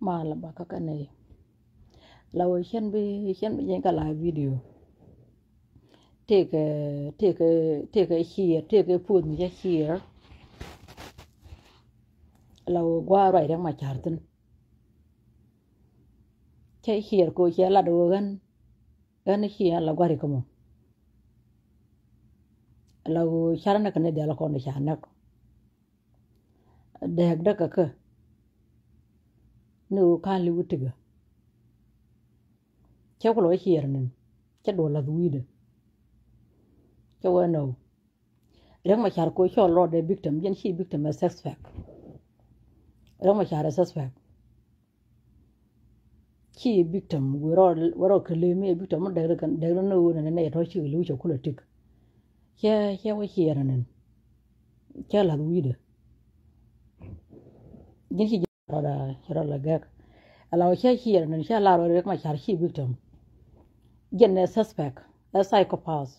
mà là bà cái này lâu xem bị những cái live video take a here take a food me here lâu qua rồi đang mà chả tin cái here cô che là đồ gan here là qua đi không lâu chả nó cái này để là con để chả nó để đó cái nếu can liu tiga cháu có lỗi here nên chắc đồ là vui đấy cháu know đang mà chả cô cho lo để victim dân khi victim là suspect đang mà chả là suspect khi victim we're claim victim mà để nó nuôi nên này thôi chịu lưu cho cô là tick cháu có here nên cháu là vui đấy dân khi rồi là gag allow cháu here nên cháu là rồi mà chả khi victim dân là suspect a psychopath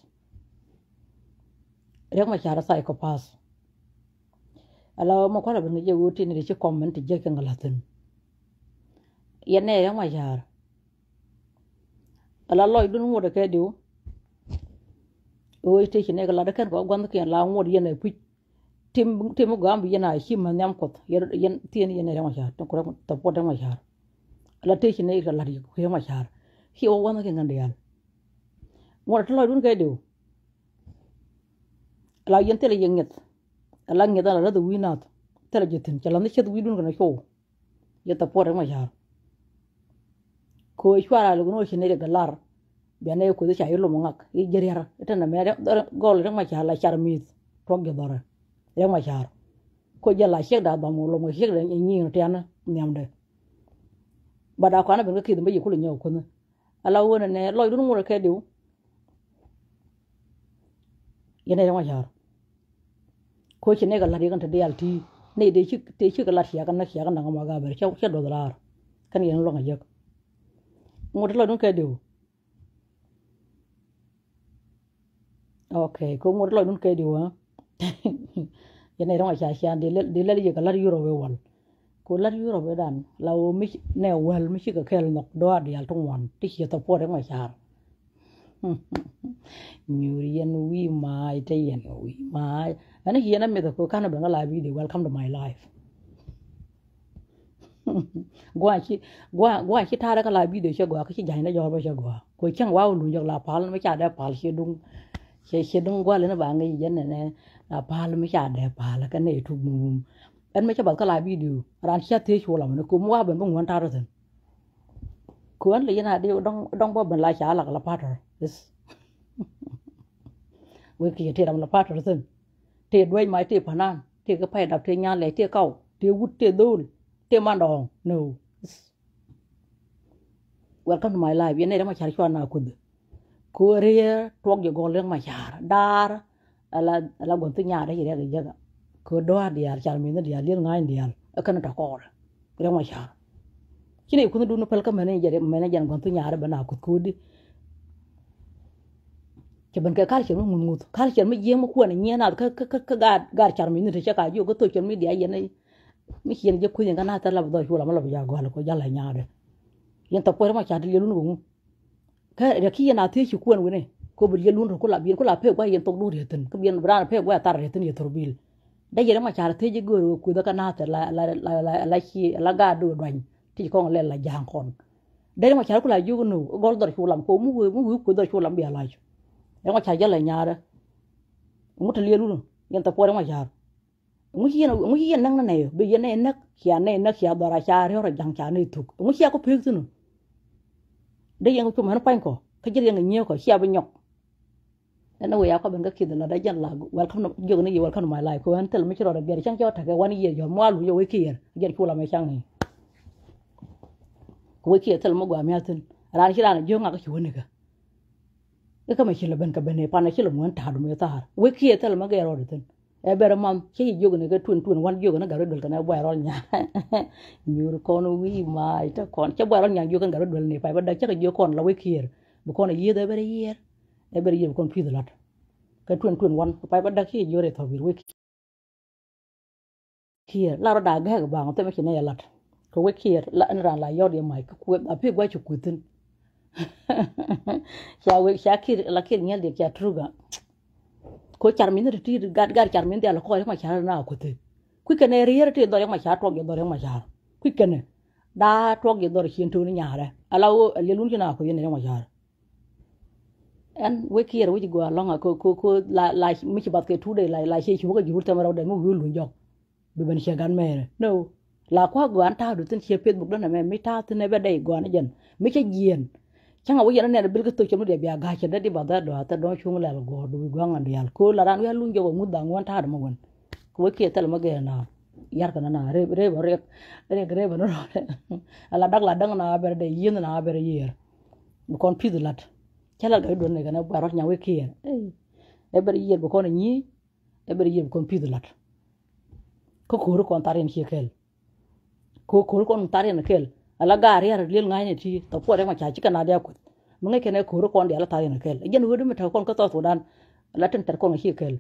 rek ma chara psychopath ala ma kwala bin je wuti ne ci comment je kan galatin yene rek ma chara ala loy dun mo de ke diu o te ci ne gala de kan ko gon ke la mo yene pu tim go am yena ci ma nyam ko yen tien yene rek ma chara to ko to po de ma chara ala te ci ne gala di ko ma chara hi o gon ke ngande yal mo to loy dun ke diu la yente le yenget la ngeda la do winat tele jetin chala ne chet widun kana show yeta pore ma jar ko ishwara lu no shine de galar bene ko de chaylo mongak e jeriara etana mere gol rek ma chala charmit togge dora rek ma jar ko jala shek da ba mo lo mo shek de nyi tiana nyamde bada ko ana ben ko kid mbe yikulu nyaw ko na ala wona ne loy dun mo ke diu yene rek ma jar ko ci ne ga la kan ta DLT ne de ci te ci ga la ya kan na ya kan ma ga ber ci do dolar kan yen lo nga jek mo de lo dun ke diu okay ko mo de lo dun ke diu ha yene ro cha cha de le ga la euro we wal ko la euro we dan la o mi ne wel mi ci ga kel nok do de al tong wan ti ci ta po de ma cha Nyurian we my day and we my and he and I made the kind of a live video. Welcome to my life. Go and she tired of a live video. She go, she joined a job. She go. Go chang wow, Luja La Palm, which are there, Pal, she don't go in a bang again and a palm, which are there, Pal, like a native boom. And make about a live video. Ran shut this wall on the Kumwa and 1,000. Currently, you know, don't bob and like a patter. This we kia te ram la patter then te doi mai te panan te ka pai dap te nya le te kau te wut te dul te mandong no welcome to my life yene da ma char chwa na kud ko re tok yo go leng ma char dar ala gon te nya da ye ga jaga ko do dia char mi ne dia lir ngai dia kan ta ko re ma char kini ku du no pel ka mene jan gon te nya da bana kud chỉ bên cái cá chém nó mùn cá chém mới giếng mới khuôn này nhé nào cái gà chả mình thì chắc cả vô cái tôi chém mới đẻ vậy này mới khiến cho khuôn cái nào ta làm đôi chua làm làm già gọi là có giá lại nhà đấy hiện tập quay mà chả đi luôn cũng cái là khi nào thấy chịu khuôn cái này cô bị luôn rồi cô làm phê qua hiện tập đu để tin cái biên ra phê qua tar để tin hiện thổi bil đây giờ mà chả thấy cái người cô đó cái nào thì là khi là gà đu đoành thì con lên là giang con đây mà chả cô là vô nó gọi đôi chua làm cô muốn cô đôi chua làm bia lại yang macam jalan nyara, umur terlihat dulu, yang tak boleh macam, umur nang nane, begini enak, kia bara cari orang jang cari itu, umur aku pergi tu nu, dia yang cuma mana paling kau, kerja yang nyiak kau, kia banyak, dan aku ya aku bangga kita lah, dah lagu, welcome, juga ni welcome to my life, kau hantar macam orang biar cang cakap tak, wani ye, malu je wikir, jadi pula macam ni, wikir tel mau gua mialten, rani rani juga aku cuci ni ke. Cái mà chỉ là bên cái bên này, pan này chỉ là muốn thả đồ mới thả, với kia thế là mấy cái rồi đấy, em bé làm chỉ dùng cái tuần quan dùng cái gạo được cái này quay rồi nhá, nhiều con uy mà, chắc con chắc quay rồi nhá dùng cái gạo được này phải bắt đầu chắc là dùng con là với kia, một con này gì đấy em bé dùng con phi được lắm, cái tuần quan phải bắt đầu khi dùng để thổi với kia, là nó đã ghé cái bảng, tôi mới chỉ này là ko we kier la an ran la yod mai ko api gwa chukutin sha kir la kir nyal de kya truga ko charmin de ti gar charmin de la ko ma char na ko te ku kene rier te do ma char to ge do ma char ku kene da to ge do hin tu ni nyare ala o le lun na ko yene ma char en we kier we go longa ko la mi ci bat ke tu de la she chu ko jur te ma raw de mo lu jok bi ben she gan mere no la kwa go an ta du tin che Facebook do na me mi ta tin ne be dai go na jen mi che gien changa wo yana ne bil ko to chemu de bia ga che de ba da do ta do chung la go du go ngan yal ko la ran we lu jo mu da ngwan ta mo gon ko ke tel ma ge na yar kana na re ba no ala dag la dang na ber de yin na ber yer bu kon pidu lat chala ga do ne kana ba ro nya we ke e ber yer bu kon ni e ber yer bu kon pidu lat ko ru kon tarin chi kel ko kon tarin kel ala gar yar lil ngai ne ti to po de ma cha chi kana de ko mun ke ne ko ru kon de ala tarin kel jen wudu me ta kon ko to sudan la ten ter kon chi kel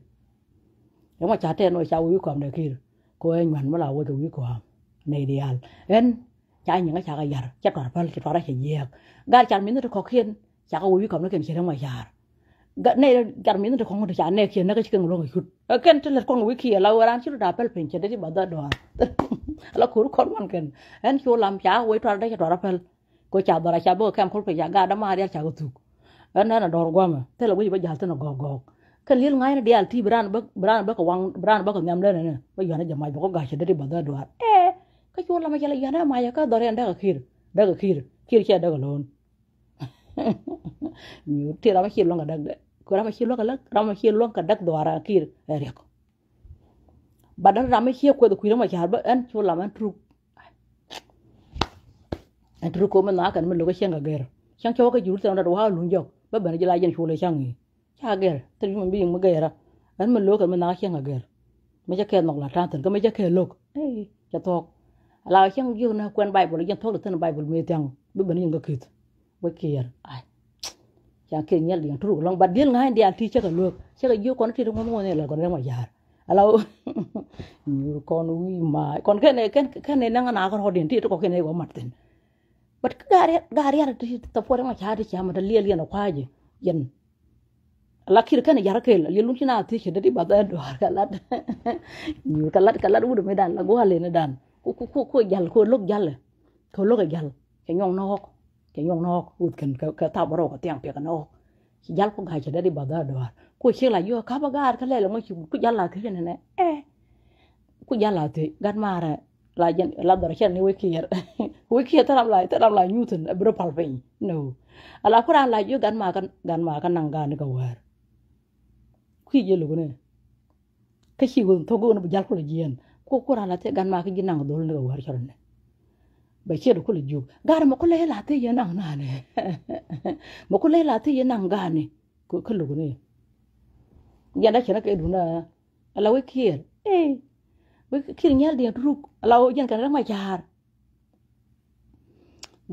e ma cha te no cha wi ko ne kir ko en man ma la wo to wi ko ne dial en cha nya cha ga yar cha tor pal cha tor che ye gar cha min to ko kien cha ga wi ko ne ken che ma yar ga ne gar min to ko to cha ne kien ne ga chi ken lo hut ken te le kon wi ki la waran chi da pel pen che de ba da do ala ko ru kon man ken en chu lam cha wi tor da cha tor pal ko cha do ra cha bo kam ko pe ya ga da ma ya cha go tu en na dor gwa ma te lo wi ba ja te no go kan lil ngai na dial ti bran ba ko wang bran ba ko nyam le ne ba yana jama ba ko ga che de ba da do ka chu la ma cha la yana ma ya ka do ren da ga kir che da ga lon ni ti ra ma chi lo ga da ko ra ma chi lo ga la ra ma chi lo ga da do ara kir re ko ba da ra ma chi ko do ku ra ma cha ba en chu la man tru ko ma na kan ma lo ga chen ga ger chang cho ga jur ta da wa lu jok ba ba ji la yen chu le chang ni cha ger te man bi ma ger an ma lo kan ma na chen ga ger ma cha ke nok la ta tan ko ma cha ke lok cha to la chen yu na kwen bible yen to le tan bible me tang bi ba ni ga kit we kier ai cha ke nyal yang tru long ba dil ngai dia ti cha ga lok cha ga yu kon ti mo mo ne la kon ma yar ala ni kon wi ma kon ke ne na na ko hodin ti to ko ke ne go martin but gari ti to po ma cha ti cha ma le le na kwaje yen la kir kan yar kel le lun na ti che de ba da do ka lat ni ka lat u me dan la go hale ne dan ko jal ko lok jal ko lok jal ke nyong nok ut kan ka ta baro ka tiang pe ka no jal ko ga che de ba da do ko che la yo ka ba gar ka le mo chi ku jal la ke ne ku jal la ti gan mara la jen la do chen ni we kier ta la newton bro pal pe no ala ko la yo gan ma kan nang gan ka war ki je lu ne ka chi go to go no jal ko le jien ko la te gan ma ka ginang do le war chon ne ba che ko le ju gar mo ko le la te ye nang na ne mo ko le la te ye nang ga ne ko lu ne ya da chena ke du na ala we kier we kier nyal de ruk ala o jen kan ra ma jar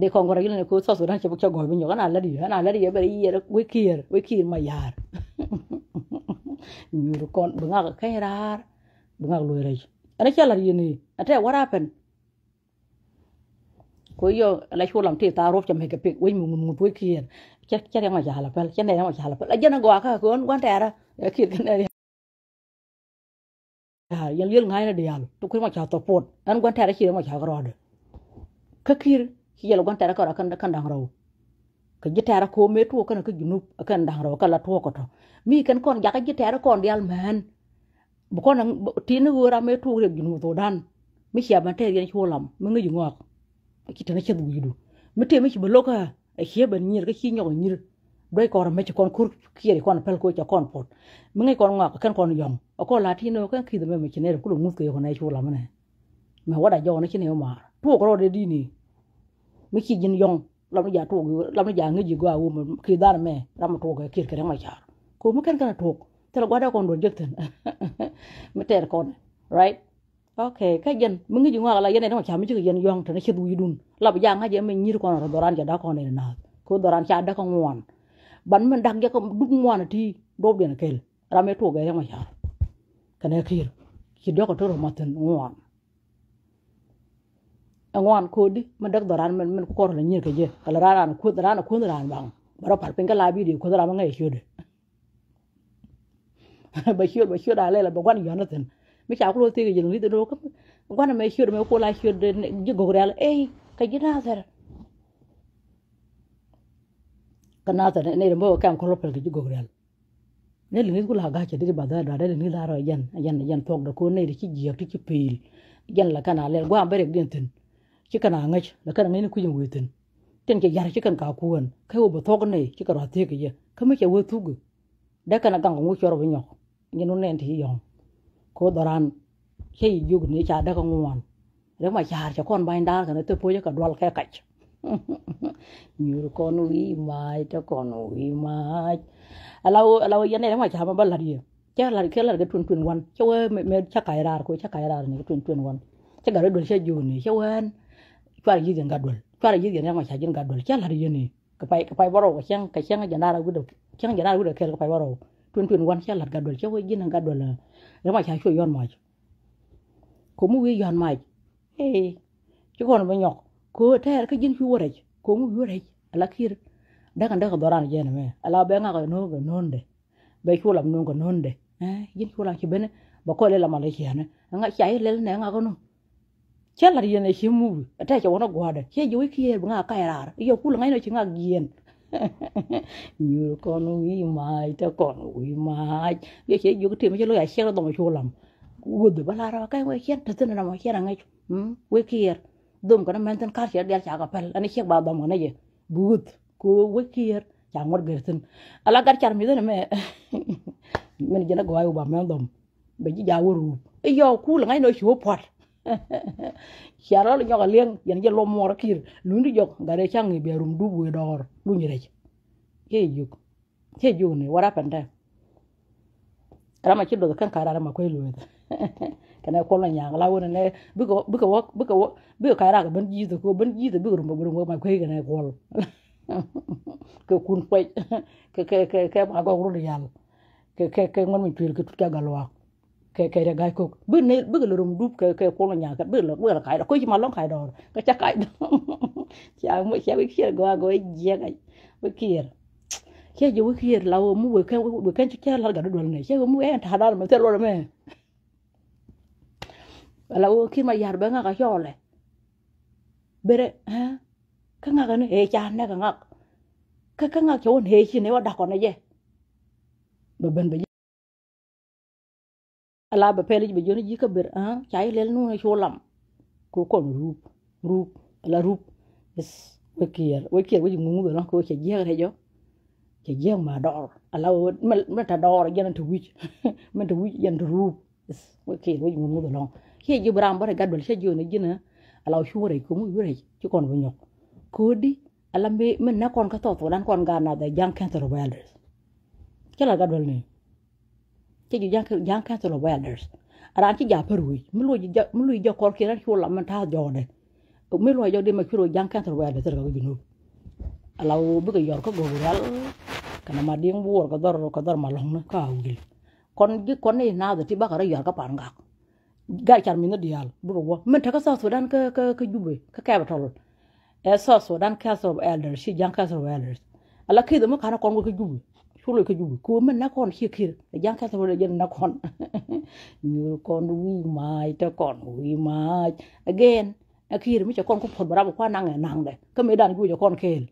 de ko ngora yele ko so ran che bu cha go bi nyo na la di be ye we kier ma yar nyuru kon bunga ka kairar bunga lo re ana chala yini ate what happened ko yo la chulam ti ta rof cham he ke pik we mu we kier cha ma jala pel cha ne ma jala pel ajana go ka ko wan ta ra kier kan ne yan yel ngai na dial to ko ma cha to pot an wan ta ra chi ma cha ga rod ka kier ki yel wan ta ra ka kan dang raw ka jitara ko me to kan ka junub kan dang raw kala to ko to mi kan kon ja ka jitara kon dial man bu kon tin wora me to re junub to dan mi sia ban te yen chulam mi ngi ngok ki tana che du mi te mi ci bloka e che ban nyir ka chi nyok nyir doy ko ra me ci kon kur ki kon pel ko ci kon pot mi ngi kon ngok kan kon yom ko la ti no kan ki de me ci ne ko lu mu ko ko na chulam ne ma wada jo na ci ne ma to ko ro de di ni mi ci jin yong lam ja to lam ja ngi ji gwa wu ki dar me ram to ko kir kere ma char ko mu kan kana to te la gwada kon do jekten mi ter kon right okay ka jen mu ngi ji ngwa la yene ma cha mi ji yen yong te na chi du yidun la ja nga je me nyir kon ro doran ja da kon ne na ko doran cha da kon won ban man dak ja ko dug ngwana ti do den kel rame to ga ma char kana kir ki do ko to ma ten won angwan kodi man dak doran man ko la nyir ke je kala rana ko ran bang bara par penga la bi di ko dara ma ngai shude ba shude ale la ba gwan yonaten mi cha ko te ge ni do ko gwan me shude me ko la shude je go real ka gina ser kana ta ne mo kam ko lopel ge go real ne li ko la ga che de ba da ni la ro yan tok da ko ne ri ci ji ci pil yan la kana le gwan bare den ten ci kana ngach la kana ne ku yin wetin ten ke yar ci kan ka kuwan kai wo ba tok ne ci ka ra te ke ye ka me ke wo tugu da kana gang wo choro bi nyok nginu ne ti yong ko doran ke yug ne cha da ka ngwan re ma cha cha kon bain da kana te po ye ka dwal ka kach nyur kon wi mai ta kon wi mai alaw yene re ma cha ma bal hadiye cha la ke la ga tun wan cha we me cha kai rar ko cha kai rar ne tun wan cha ga re dol cha ju ni cha wan kwa yi ga dol kwa yi ga ma cha jin ga dol cha la ye ni ka pai baro ka chen ga na ra gu do chen ga na gu do ke ka pai baro tun wan cha la ga dol cha we jin ga dol re ma cha shu yon ma ko mu wi yon ma ci kon ba nyok ko ter ka jin fi wore ko mu wore ala kir daga doran jene me ala be nga ko no go nonde be chulam no go nonde jin chulam ci bene ba ko le la malaysia ne nga chai le ne nga ko no chela yene shi mu ta ci wona gwada che ji wiki nga ka yarar yo kula ngai no ci nga gien you con wi mai ta con wi mai ye che yo te me lo ya she do mo chulam would ba la ra kai we chen ta tena mo chen ngai we kier dum kana men tan kar che del cha ka pel ani che ba dom ne ye but ko we kier cha ngor gerten ala gar char mi ne me men jena go ayu ba men dom be ji ja woru yo ku la ngai no chu pot charo lo nyoga leng yen je lo mo ra kir lu ndi jok gare chang be rum du bu dor lu ni rech ke juk ne wara pande rama ci do kan kara ma koy lu kana ko la nyang la wona ne bu ko kara ga ban ji ko bu rum ma koy ga ne ko ke kun pay ke ma go ru yalla ke ngon mi pil ke tut ka galwa ke ga ko bu ne bu lo rum du ke ko la nyang ka bu la kai ko ci ma long kai do ka cha kai cha mo cha bi kier go je ga bu kier ke je bu kier la mu bu kan cha la ga do ne che mu en ta da me te lo me la o ki ma yar ba nga ka yole bere ha ka nga ga ne e cha ne ka nga ka nga cho ne chi ne wa da ko ne je ba ben ba ala ba pele be joni ji ka ber chai lel nu cho lam ko kon rup ala rup es we kier we ngu do no ko che je re jo che je ma dor ala ma ta dor yen to wich men to wich yen to rup es we kier we ngu do no ke ji bram bare gadol che joni jina ala shure ko mu yure ci kon bu nyok ko di ala me men na kon ka to dan kon ga na da jang cancer welders ke la gadol ni ke ji jang cancer welders ara ci ja perwi mu lu jo kor ki ran chula man ta jode me lo jo de ma kiro jang cancer welders ga ginu ala bu ga yor ko go real kana ma ding bu ko dor ma long na ka wul kon ni na da ti ba ka yor ka pan ga ga char mi no dial bu ko men ta ka sa sudan ka jube ka ka batol e so sudan cancer welders shi jang cancer welders ala ke da ma kana kon ko jube chulo ke jubu ko men na kon hikir jang ka so jen na kon nyur kon wi mai ta kon wi mai again akir mi cha kon ko pod bara ko nang de ka me dan ju ja kon kel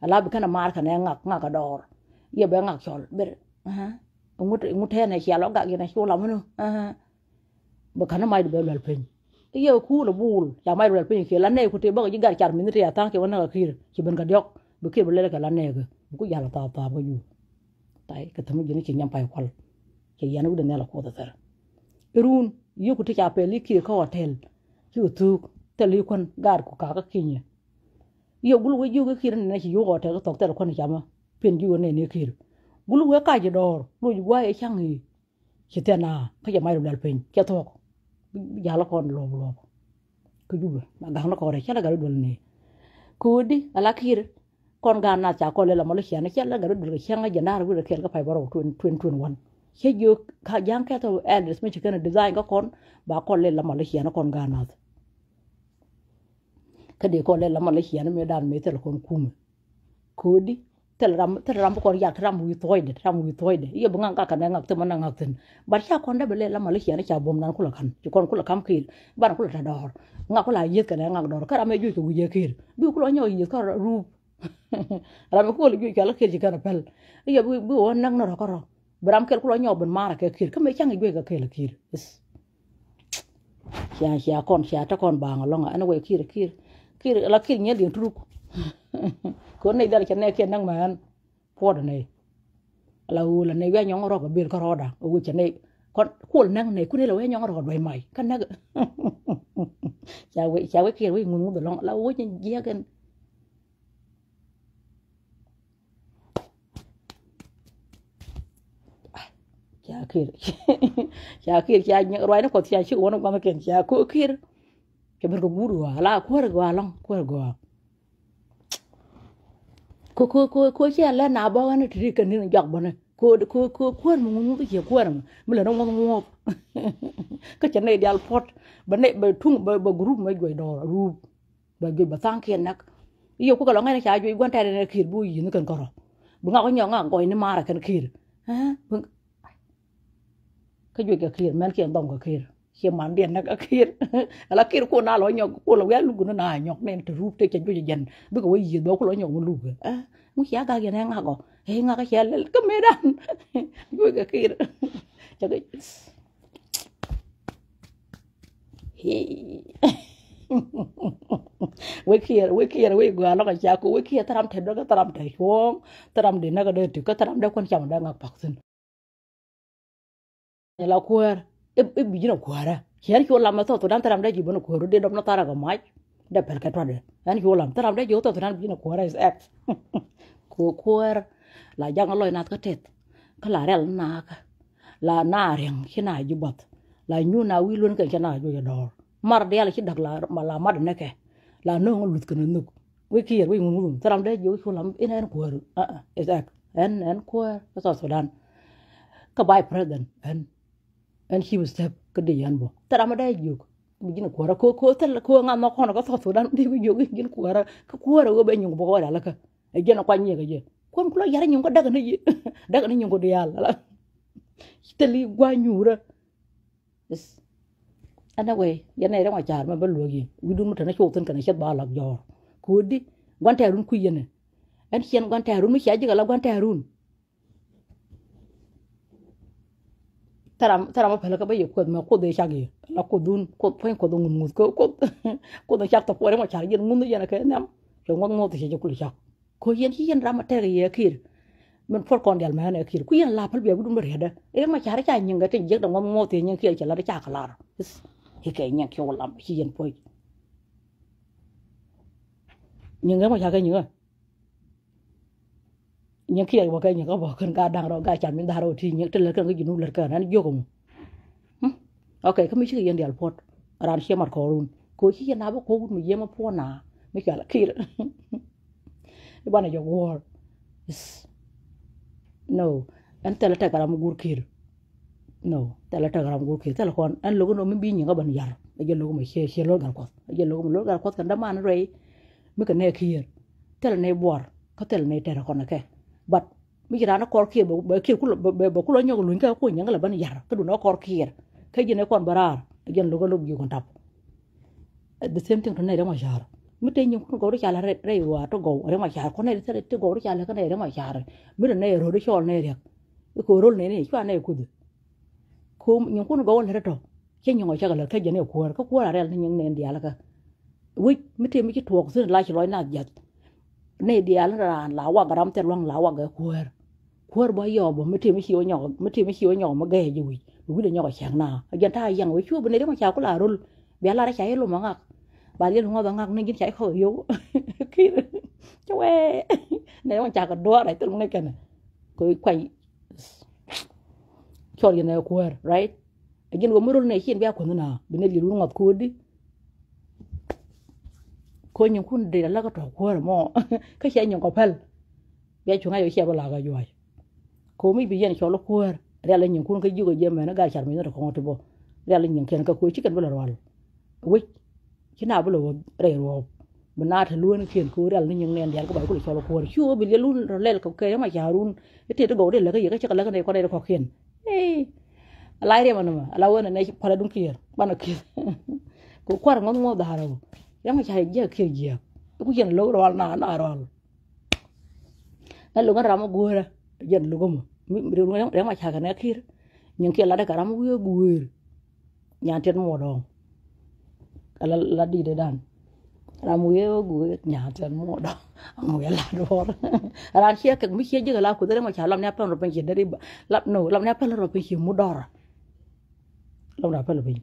ala bi kana mar kana ngak ka dor ye be ngak chol ber ngut he na chia lo ga ge na chulo mu ba kana mai be lal pen ye ku lo bul ya mai lal pen ke la ne ku te ba ji gar char mi ne ya tan ke wona akir ki ben ga diok bu ke bu le ka la ne ga ku ya la ta ba yu tai ka tamu jini ci nyampai kwal ke yana wuda nela ko da tar irun yoku ti cha peli ki ko hotel ki tu teli kon gar ko ka kinya yo gulu we yoga kiran na ci yo hotel to tel kon chama pen ji wone ne kir gulu we ka ji dor lu ji wa e changi ci tena ka ja mai dal pen ke to ya la kon lo ko juba ma ga na ko re chala garu dol ne ko di ala kir kon ga na cha ko le la malaysia ne chala garu dol changa janar wu ke ka pai baro 2021 che yo ka jang ka to address me chikana design ko kon ba kon le la malaysia na kon ga na ka de ko le la mal hiya na me dan me tel kon kuma ko di tel ram ko ya ram wi toide ye bunga ka kan ngak te man ngak ten bar cha kon da bele la mal hiya na cha bom nan kula kan ci kon kula kam kil bar kula ta dor ngak kula yet kan ngak dor ka ame ju ko wi kir bi kula nyo yi ka ru ram ko le ju ka la kir ci kan pel ye bu won nak no ko ro bram kel kula nyo ben mara ke kir ka me chang ju ka ke la kir xia con xia ta con bà ngon anh quay kia là kia nhớ điện trục con này đây là này kia năng mà anh phô này là này với nhau rồi có biển có rồi đã ôi chân này con cuốn năng này cuốn này là với nhau rồi vậy mày cái năng chào với kia với ngun được lòng là ôi chân dễ gần chả kia những rồi nó còn chả chịu nó còn kiện chả cô kia cái bên có buru à là qua long cô chả là nào bao nó chỉ cần nên dọc bọn này cô muốn cái gì cô mà là nó ngon cái chuyện này đi al pot bên này bên thung bên group mấy người đó group bên người bà sang kia nè yêu cô cái lòng này chả chơi quan trọng này kia bui gì nó cần có rồi bữa ngọc cái nhỏ ngọc gọi nó mà là cần kia hả cái chuyện cái kia men kia đồng cái kia màn điện cái kia là kia cô na lo nhọc cô là lu cô na nhọc nên từ rút tới chân cho dần biết cái gì đó cô lo nhọc lu à muốn xả cái này ngạc à hey ngạc cái xả cái mê đan cái kia cho cái với kia gua nó cái xả cô với kia ta làm thèm đó cái ta làm thèm xuống ta làm điện nó cái đời cái ta làm đó quan trọng đang ngạc bạc xin la kuer e bijina kuara hian ko lam to dan taram da jibono kuero de dom no tara ga mai da per ka tode an ko lam taram da jo to dan bijina kuara is act ko kuer la jang loy nat ka tet ka la rel na ka la na reng hina jubat la nyu na wi lon ka chana jo dor mar de la chi dak la mala mad ne ke la no ngol lut kana nuk wi kier wi ngul taram da jo ko lam in an kuero is act en kuer ka so dan ka bai president and he was step cái đi ăn bộ ta làm ở đây dục mình chỉ là cô thật là cô ngang nó con nó có thọ đan đi với dục cái của ra cái của rồi bên nhung bộ gọi là cái cái nó quan nhiều cái gì con cũng là nhung có đắc cái gì đắc cái nhung có đi ăn là tên li qua nhủ ra anh nói vậy này ra ngoài chả mà bên lùi gì vi đun một thằng nó chụp thân cái này chết ba lạc giò cô đi quan tè run khuya này anh xem quan tè run mới xé chứ là quan tè run taram phala ka bayo ko ma ko de shagi la ko dun ko pen ko dun ngut ko da shak ta pore ma char yen ngut yana ka nam yo ngot ngot se ko shak ko yen rama tere ye kir men for kon dal ma na kir ku yen la pal be dum re da e ma char cha nyin ga te je da ngot ngot ye nyin kir cha la cha kala he ke nyin ko lam yen poi nyin ga ma cha ka nyin những khi mà cái những cái bỏ con cá đang đó cá chạm bên đào thì những cái lần cái gì nó lần cái nó vô cùng ok cái mấy cái gì đi alport ran xem mặt korun cô chỉ là nào cô cũng mới mà phô na mấy cái là kia cái bạn này cho war no anh ta là ta làm gur kia no ta là ta làm gur kia ta là con anh lúc nó mới bị những cái bệnh già bây giờ lúc mới xe lối gần quát bây giờ lúc lối gần quát cái đám ăn rồi mấy cái này kia ta là này war có ta là này ta là con cái but mi kira na kor kia be kia be ku lo nyogo luin ka ko nyanga la ban yar ka du no kor kia ka jine kon barar gen lo go yu kon tap the same thing ne da ma jar mi te nyu ko do chala re wa to go re ma jar ko ne te go do chala ka ne re ma jar mi ne ro do chol ne re ko rol ne chwa ne ku du ko nyu ko go le to ke nyu cha ga le ka jine ko ra re nyu ne dia la ka wi mi te mi ki tok sin la chi loi na jat này đi ăn là lão hoàng cái đám tên loang lão hoàng cái khuer bao giờ mà mấy thím mấy nhỏ mà ghê rồi bây giờ nhỏ sáng nào dân ta rằng với chúa bên đây đó mà chào có là rồi bé la đã cháy luôn mà ngạc bà liên hoa bà ngạc nên cháy khỏi yếu khi cháu này mà chào cái đua này tự ngay cái này coi quay cho liền này khuer right dân có mấy rồi này hiện bé của nó nào bên đây liền ngọt khuer đi ko nyung kun de la ka to ko mo ka che nyung ko pel be chu nga yo che ba la ga yo ko mi bi yen cho lo ko re la nyung kun ka ju ga je me na ga char mi na ko to bo re la nyung ken ka ko chi kan ba la wal wi chi na ba lo re ro bena ta luon kien ko dal ni nyen dial ko ba ko cholo ko chu bi le lun le ko ke ma charun te to go de le ke ka ka ne ko de ko kien ala re manuma ala wona ne pala dun kier bana kier ko kwar ngon mo da haro ya ma cha je kier je ku yen lo ro na ro na lo ngan ramo gora yen lo gomo mi re ma cha ka ne kier nyen ke la da karam wi guir nya ten mo do ala la di de dan ramu ye guir nya ten mo do mo ya la do ran che ke mi che je la ku de ma cha lam ne pa ro pen che de lap no lam ne pa ro pen che mu dora lam ra pa lo pen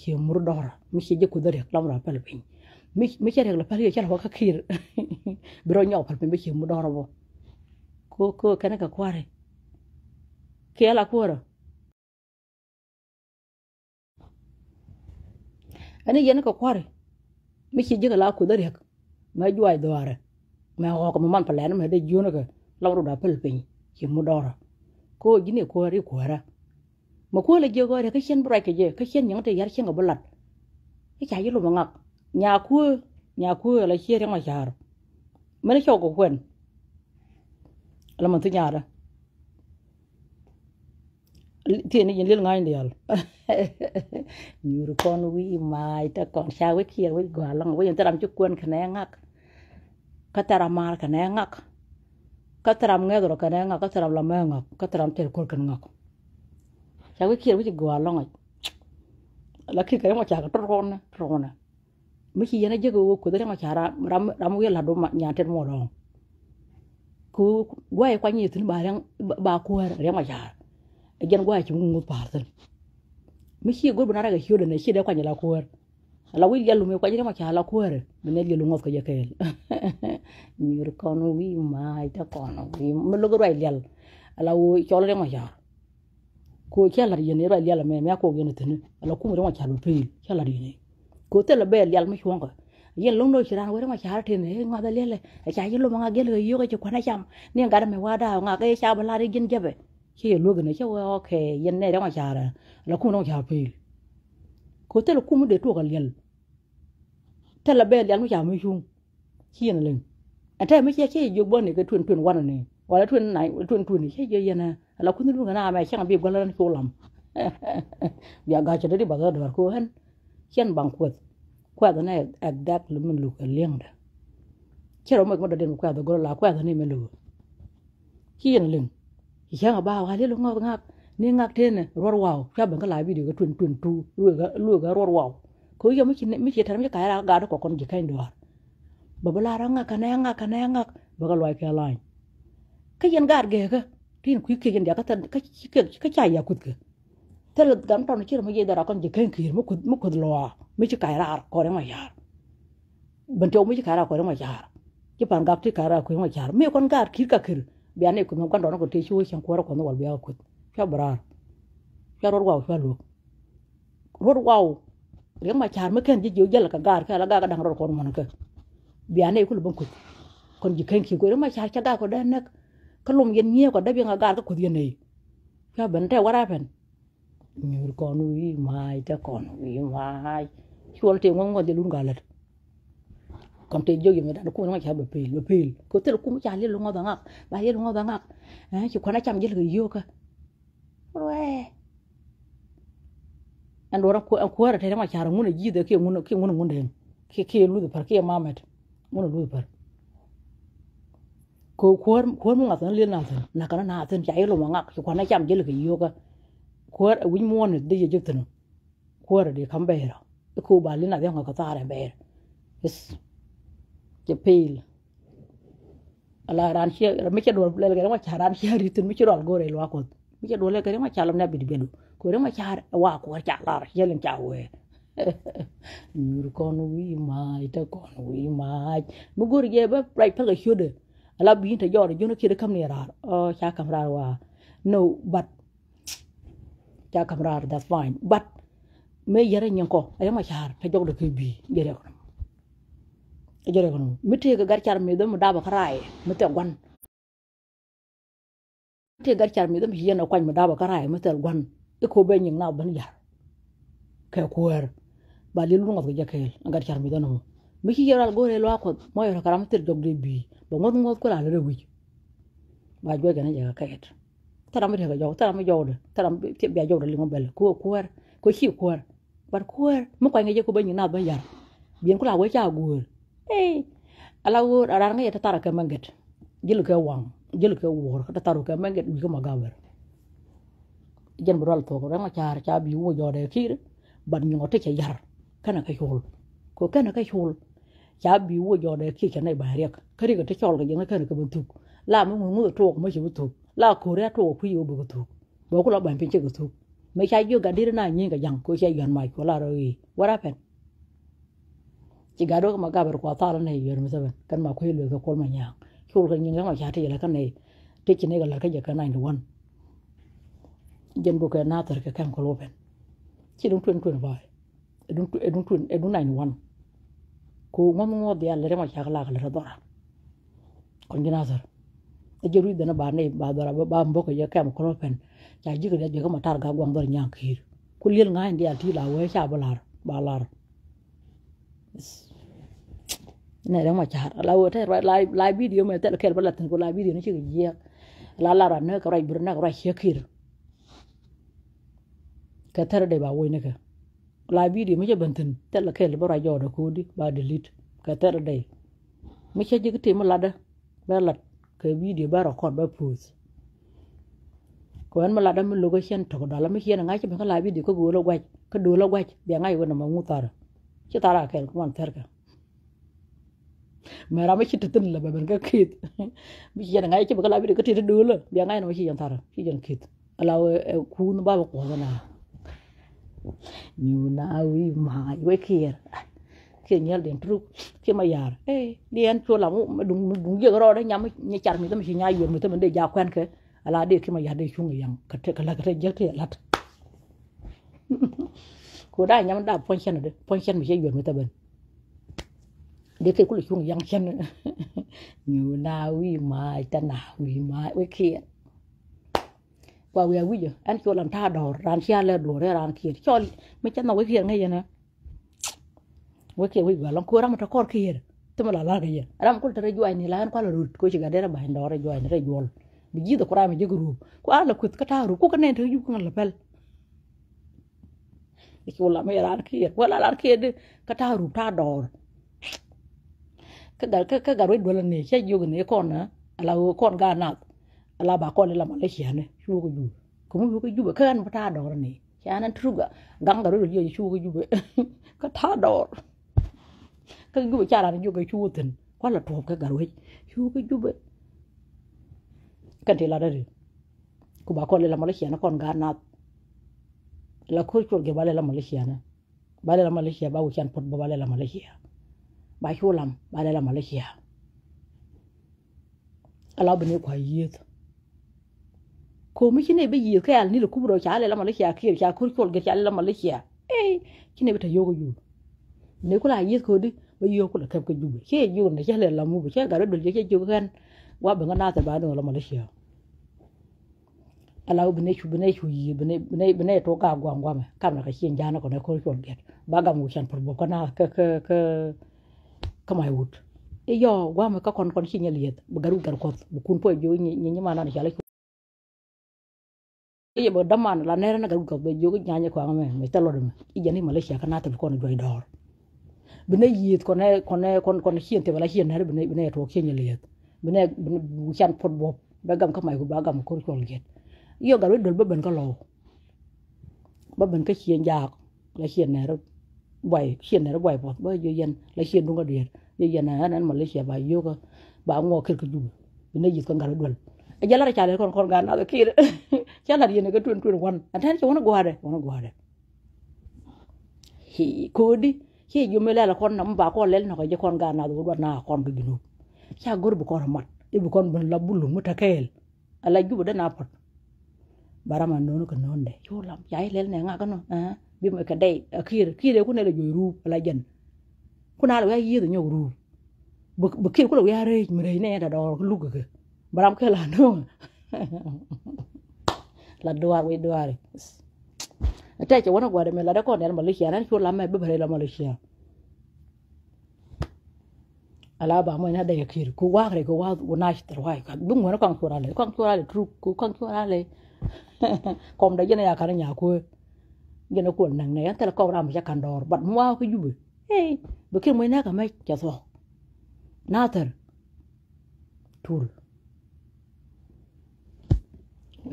che mu dora mi che je ku de lam ra pa lo pen mi che re la pa ye cha ho ka kir bro nyo pa pen mi che mu dora bo ko kana ka kware ke la kwara ani yen ko kware mi ci jiga la ku dare ma juway doare ma ho ko man palen ma de jona ka lawru da pel pin ci mu dora ko jine ko ri ko ra ma ko le je go re ka chen bra ke je ka chen yang te yar chen ga bulat e cha yilu ngak nya ku la che re ma char ma le cho ko kwen la man tu nyara tiene yin lil ngai ndial nyur kon wi mai ta kon sha wi kier wi gwa lang wi taram chu kwen khne ngak ka taram mar khne ngak ka taram nge do khne ngak ka taram la ma ngak ka taram ter kol kan ngak sha wi kier wi gwa lang la ki ka ma cha ka ron mi chi yana je go ko de ma cha ram wi la do ma nya ter mo do ku wa kwa ni tin ba ko re ma cha gen gwa ci ngu parten mi ci go bana ga hiyo ne ci de kwa nyala ko la wi yalu me kwa jira ma cha la ko re ne yalu ngot ko je kel nyur kono wi mai ta kono wi me lo go rai yal ala wo cholo de ma cha ko cha la yene rai yal me ko gene tene ala ku mo de ma cha lu pe cha la yene ko te la be yal mi chonga yen long no chiran wo ma cha te ne nga da lele cha yelo ma ga gele yo ga ci kwana cham ne ga da me wa da nga ga cha bala de gen jabe khi lo gane cha wa okay yen ne da ma cha ra la ku no cha pe ko te lo ku mu de to ga yel te la be yal mu cha mu shung chi yen len ata me che yo bo ne ga tun wan ne wala tun nai tun ni che ye yen la ku nu ga na ma cha bi go la ko lam ya ga cha de ba ga do ko han chen bang kwa da ne agdak lu mun lu ka leng da che ro ma da den kwa da go la kwa da ne me lu chi yen len yang ba wa le ngok ngak ni ngak tene ror wow cha ban ka la video ga tun tu lu ga ror wow ko yo mi chi tar mi ka ra ga ko kon ji kain do ba bala ra ngak ngak ba ga loi ka lai ka yen gar ge ga tin ku ke yen da ka cha ya kut ka tel gam ton chi ma ye da ra kon ji kain ki mu ku lo mi chi ka ra ko re ma ya ban to mi chi ka ra ko re ma ya ki pan gap ti ka ra ko ma ya mi kon gar ki ka kir biane ko mo kwando ko te chu chen ko ko no wal biya ko cha brar cha ror wow cha lu ror wow re ma char me ken ji ju jel ka gar ka la ga dang ror ko mo ka biane ko lu ban ko kon ji ken ki ko re ma char cha ga ko da nak ka lum yen nye ko da bi nga gar ka ko yen nei cha ban te wara pen nyur ko nu wi mai ta kon wi mai chul te ngong de lun galat kon te jogi me da ko ma cha be pel ko te ko ma cha le lu ngo da ngak ba ye lu ngo da ngak ci ko na cham je le yo ka we an do ko ra te ma cha ra ngune ji de ke ngune ke lu de par ke mamet ngune lu par ko mu ngak le na kana na tan cha ye lu ngak ci ko na cham je le yo ka ko wi mo ne de je tan ko ra de kam be ra ko ba le na de ngak ka ta ra be es ke pel ala ran che me che do le ga ma cha ran che ri tin me che do go re lo ko me che do le ga ma cha lam na bi belu ko re ma cha wa ko cha la che len cha we nyur ko no wi mai ta ko no wi mai bu gor ge ba rai pa ga shude ala bi ta yo de no ke de kam ne ra cha kam ra wa no but cha kam ra that's fine but me yere nyen ko ay ma cha ta jog de ke bi gere ko jere ko mite ga garchar mi do mu daba karaye mite gwan mite garchar mi do mi yena kwany mu daba karaye mite gwan ko be nyin na ban yar ka kuwer ba le lu ngot ga kel garchar mi do no mi ki yara go re lo ko mo yo karam tir jog de bi bo ngot ko la re wi ba jo ga ne ja ka et tara mi ga jo tara mi jo de tara ti be jo de li mo bel ko chi ko bar ko mo ko nge ko ba ni na ba yar bien ko la we cha go ala wo ara nga yeta tara ka manget jël ko wang jël ko wor ka taru ka manget bi ko magawer jen bral to ko nga char cha bi wo jode kir ban ñote ci yar kana ka xol ko kana ka xol cha bi wo jode ki ka nay ba rek kari ga te xol ga nga kana ka bantuk la mu mu to ko ma ci butuk la ko re to ku yo bu butuk bo ko la ban pin ci butuk me cha yo ga dir na ñi ga jang ko ci yan mai ko la ro yi wara pen ci gado ko magabar ko tara ne yer mi saben kan ma ko yelo ko ma nya xol ga ñi nga ma cha te la kan ne te ci ne ga la ka ja ka 91 jen bu ko na tar ka kan ko lo pen ci dum 2025 edun 91 ko ngom de Allah rema cha kala kala dora kon ginazar e jeru dana ba ne ba dora ba mboko ya kam ko pen cha jiga de ga matar ga gwang dor nyang kir ku lel nga ndi ati la we cha balar balar ne rema cha la wo te la video me te kel balatin ko la video ne ci ye la ra ne ka ray burna ka ray kir ka tar de ba wo ne ka la video mi jabantin tel kel bara jodo kodi ba delete ka tar day mi che jigti ma lada ba lat ka video ba record ba post ko an ma lada mi logo chen to dala mi chen nga che ba la video ko go lo gwaj ka do lo gwaj be nga yo na ma ngutar che tara kel ko man terka me ra mi che tin la ba ben ka kit mi chen nga che ba la video ko ti do lo be nga no mi chen tara chi chen kit ala ku no ba ko na you know we my we here nyal den tru ke ma yar dien cho la mu dung je ro de nyam ni char mi tam si nya yor mi tam de ja kwen ke ala de ke ma yar de chung yang ka te kala ka je te lat ko da nyam da pon chen mi je yor mi tam de ke ku chung yang chen you know we my ta na we here qua we wi an cho làm tha đỏ ran chia le đổ re ran kia cho mấy chân nào we kia ngay vậy nè we kia we long ko ram ta kor kia tuma la cái ram ko tare juai ni la ko la rut ko chiga dera ba ndo re juai ni re jol bi ji da ko ram ji group ko ala ko ka ta ru ko ka ne to ju ko la pel ko la me ran kia wala ran kia de ka ta ru ta đỏ ka ga we do la ni che ju ni ko na ala ko ga na ala ba ko le la Malaysia ne chu ko ju ko mu ko ju ba kan ba ta dor ni ya nan truga gang da ro ye chu ko ju be ka ta dor ka ju ba cha la ju ko chu tin ko la to ka ga ro chu ko ju be kan te la da ko ba ko le la Malaysia na kon ga na la ko chu ge ba le la Malaysia na ba le la Malaysia ba wu chan pot ba le la Malaysia ba chu lam ba le la Malaysia ala bene ko yet ko mi kine be yi ka ni ku bro cha le la Malaysia ki cha ko ge cha le la Malaysia kine be ta yogo yu ne ko la yet ko di ba yo ko la ka ju be ke yu ne cha le la mu be cha ga do je ke ju kan wa be ngana ta ba do la Malaysia ala bene chu yi bene to ka gwa me kam na ka chen jana ko ne ko ge ba ga mu chan por bo kana ka mai wut yo wa me ka kon chi nyeliet bu garu gar ko bu kun po jo ni ma na cha le ye bo daman la nere na garu ko be jo nya ko me talo de i jani Malaysia kana ta ko no joy dor bene yit ko ne hien te wala hien na bene to chi nyeliet bene bu chan por bo ba gam ka mai ko ba gam ko get yo garu dol ba ben ko lo ba ben ka hien ja la hien na ro boy bo ba yo yen la hien du ga de ye yana nan Malaysia ba yoga ba ngo ker ko jubu ne yit ko ngara dol e jala cha le kon ga na kire chala yene ga tun wan atan ci wona goade hi kodi hi jumela la kon nam ba ko lel na ko je kon ga na do na kon ga ginu cha gor bu ko mat e bu kon ban la bulu mutakel ala jubu dana pot barama nonu ko nonde cholam yai lel ne nga kano bi mo ka dai kire ku ne la joy ru ala jen kuna la yi do nyoru bu kir ku la ya re mi re ne da do lu ga baram ke la no la doare ata che wona gwade me la da ko ne Malaysia nan chu la me be bare la Malaysia ala ba mo na da yakir ku wa re ku wa na shi tarwa ka dun wani kan chora le tru ku kan chora le kom da jena ya kan nya ko jena ko nang ne ta ko ram ja kan dor bat mo wa ku jube hey be kin mo na ka mai ja so na tar tul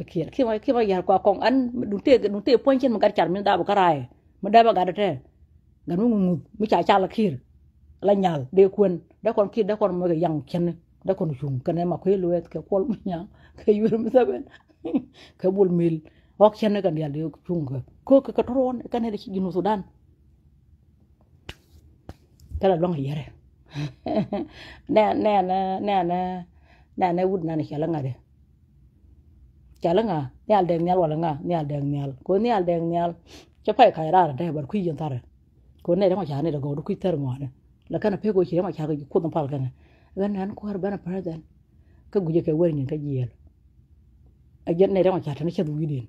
khi mà giờ qua con ăn đúng tiền point trên một cái chả mình đã bảo cái này mình đã bảo cái đó gần nó mới trả là kia là nhà để quên đã còn kia đã còn mới cái yang chân đã còn dùng cái này mà khuya luôn cái qual mình nhá cái yêu mình sao bên cái bul mil hoặc chân cái này để dùng cái tròn cái này để chỉ dùng Sudan cái là long hiểu đấy nè vụt nè cái là ngay chả nga nyal deng nyal wala nga nyal deng nyal ko nyal deng nyal cha pai khai ra da bar kui yantare ko ne da ma cha ne da go du kui ter mo ne la kana pe ko chi ma cha ko dum pal kana gan nan ko har bana president ka guje ke wari ni ka jiyel a jen ne da ma cha ta ne cha du yidin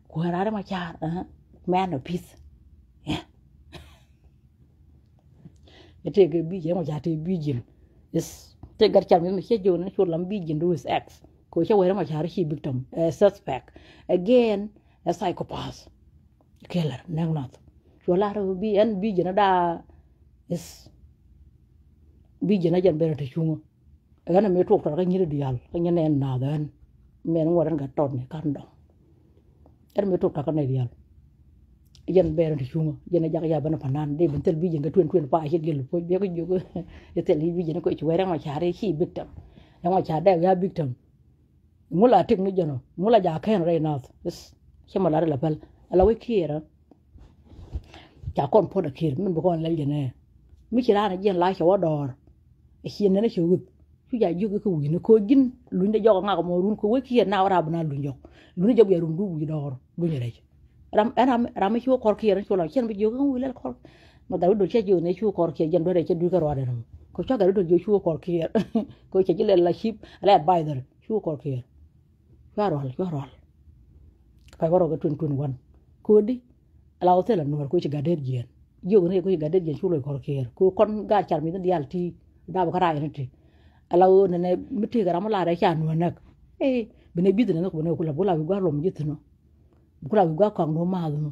ko har da ma cha man of peace ete ke bi je ma cha te bi jin is te gar cha mi che jo ne cho lam bi jin do is x ko cha wera ma cha ri victim a suspect again a psychopath killer nang not cho la ro bi en bi jina da is bi jina jan bere te chungo ga na me tok ta ga nyiri dial ga nyane na dan me no waran ga ton ne kan do er me tok ta ka ne dial jan bere te chungo jena jaga ya bana panan de ben tel bi jinga twen pa he gel po be ko jogo e tel bi jina ko ci wera ma cha ri victim ya ma cha da ya victim mula tik ni jano mula ja ken re na is chema la la bal ala we kira ja kon po da kir min bo kon le jene mi ci rana jen la chawa dor e hien ne chu chu ja ju ko wi ne ko jin lu ne jogo nga ko mo run ko we kir na wara bana lu jog lu ne job ya rum du wi dor lu ne rek ram chu ko kir chu la chen bi jogo wi le ko ma da do che ju ne chu ko kir jen do re che du ka ro de ko cha ga do ju chu ko kir ko che jile la ship la advisor chu ko kir warol pa goro ga tun wan ko di ala hotel no ko ci gader jien yo ne ko ci gader jien chulo ko ker ko kon ga char mi di alti da ba kara ne ala o ne miti ga ramala ra cha no nak bene bidne ko ne ko la bola wi gwa lom jitno ko la wi gwa ko no ma no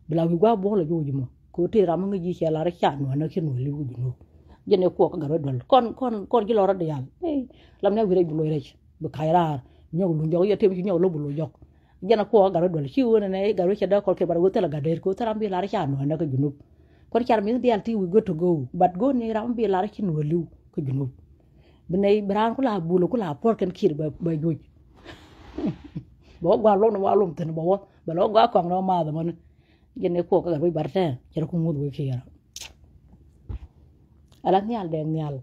bla wi gwa bo la joji mo ko te ram nga ji cha la ra cha no na kin no li wu no jene ko ga ro dol kon ji lo ra de yal lam ne wi re bu lo re bu khayra ñoo lu jox yete bi ñoo lo bu lo jox jana ko ga do ci wona ne ga ro ci da ko ke bar go tela ga der ko taram bi la ra cha no na ko junub ko ci mi di alti we go to go but go ne ram bi la ra ci no liw ko junub bu ne bran ko la bu lo ko la por ken kir ba joj bo gwa lo no wa lo ten bo ba lo gwa ko no ma da mon jene ko ga bi barte ci ko mu do ci ya ala nyal de nyal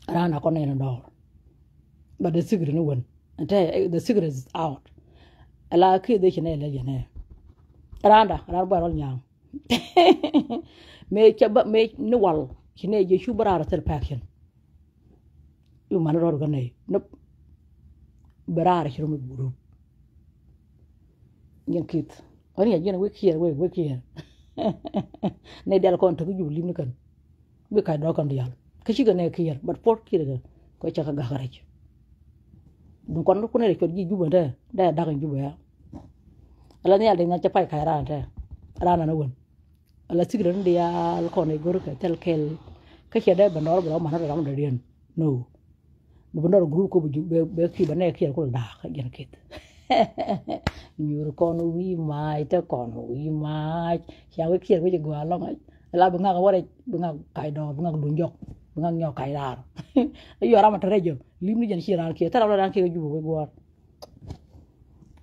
rana ko ne no but the secret no one and the secret is out ala ki de chene le jene randa ba rol nyam me chaba me no wal chene je shu barara tel paction yu man ro ga ne no barara shiru buru nyen kit oni ajena we kier ne dal kon to ju lim kan be ka do kan dial ka chi ga ne kier but port kier ga ko cha ga garaj dum kon ko ne ko ji juba de da kan juba ya ala ne alde na cha pai kai ran te rana no won ala sigre ndi ya ko ne gor ka tel kel ka che de banor bro ma na ram de rien no bu banor group ko bu be ki ba ne ki ko da ka gen kit nyur kon wi mai te kon wi mai ya we ki ko je go long ala bu nga ko wore bu nga kai do bu nga du njok bu nga nyo kai dar yo rama te rejo lim ni jen shiran ki tara ran ki jubu we go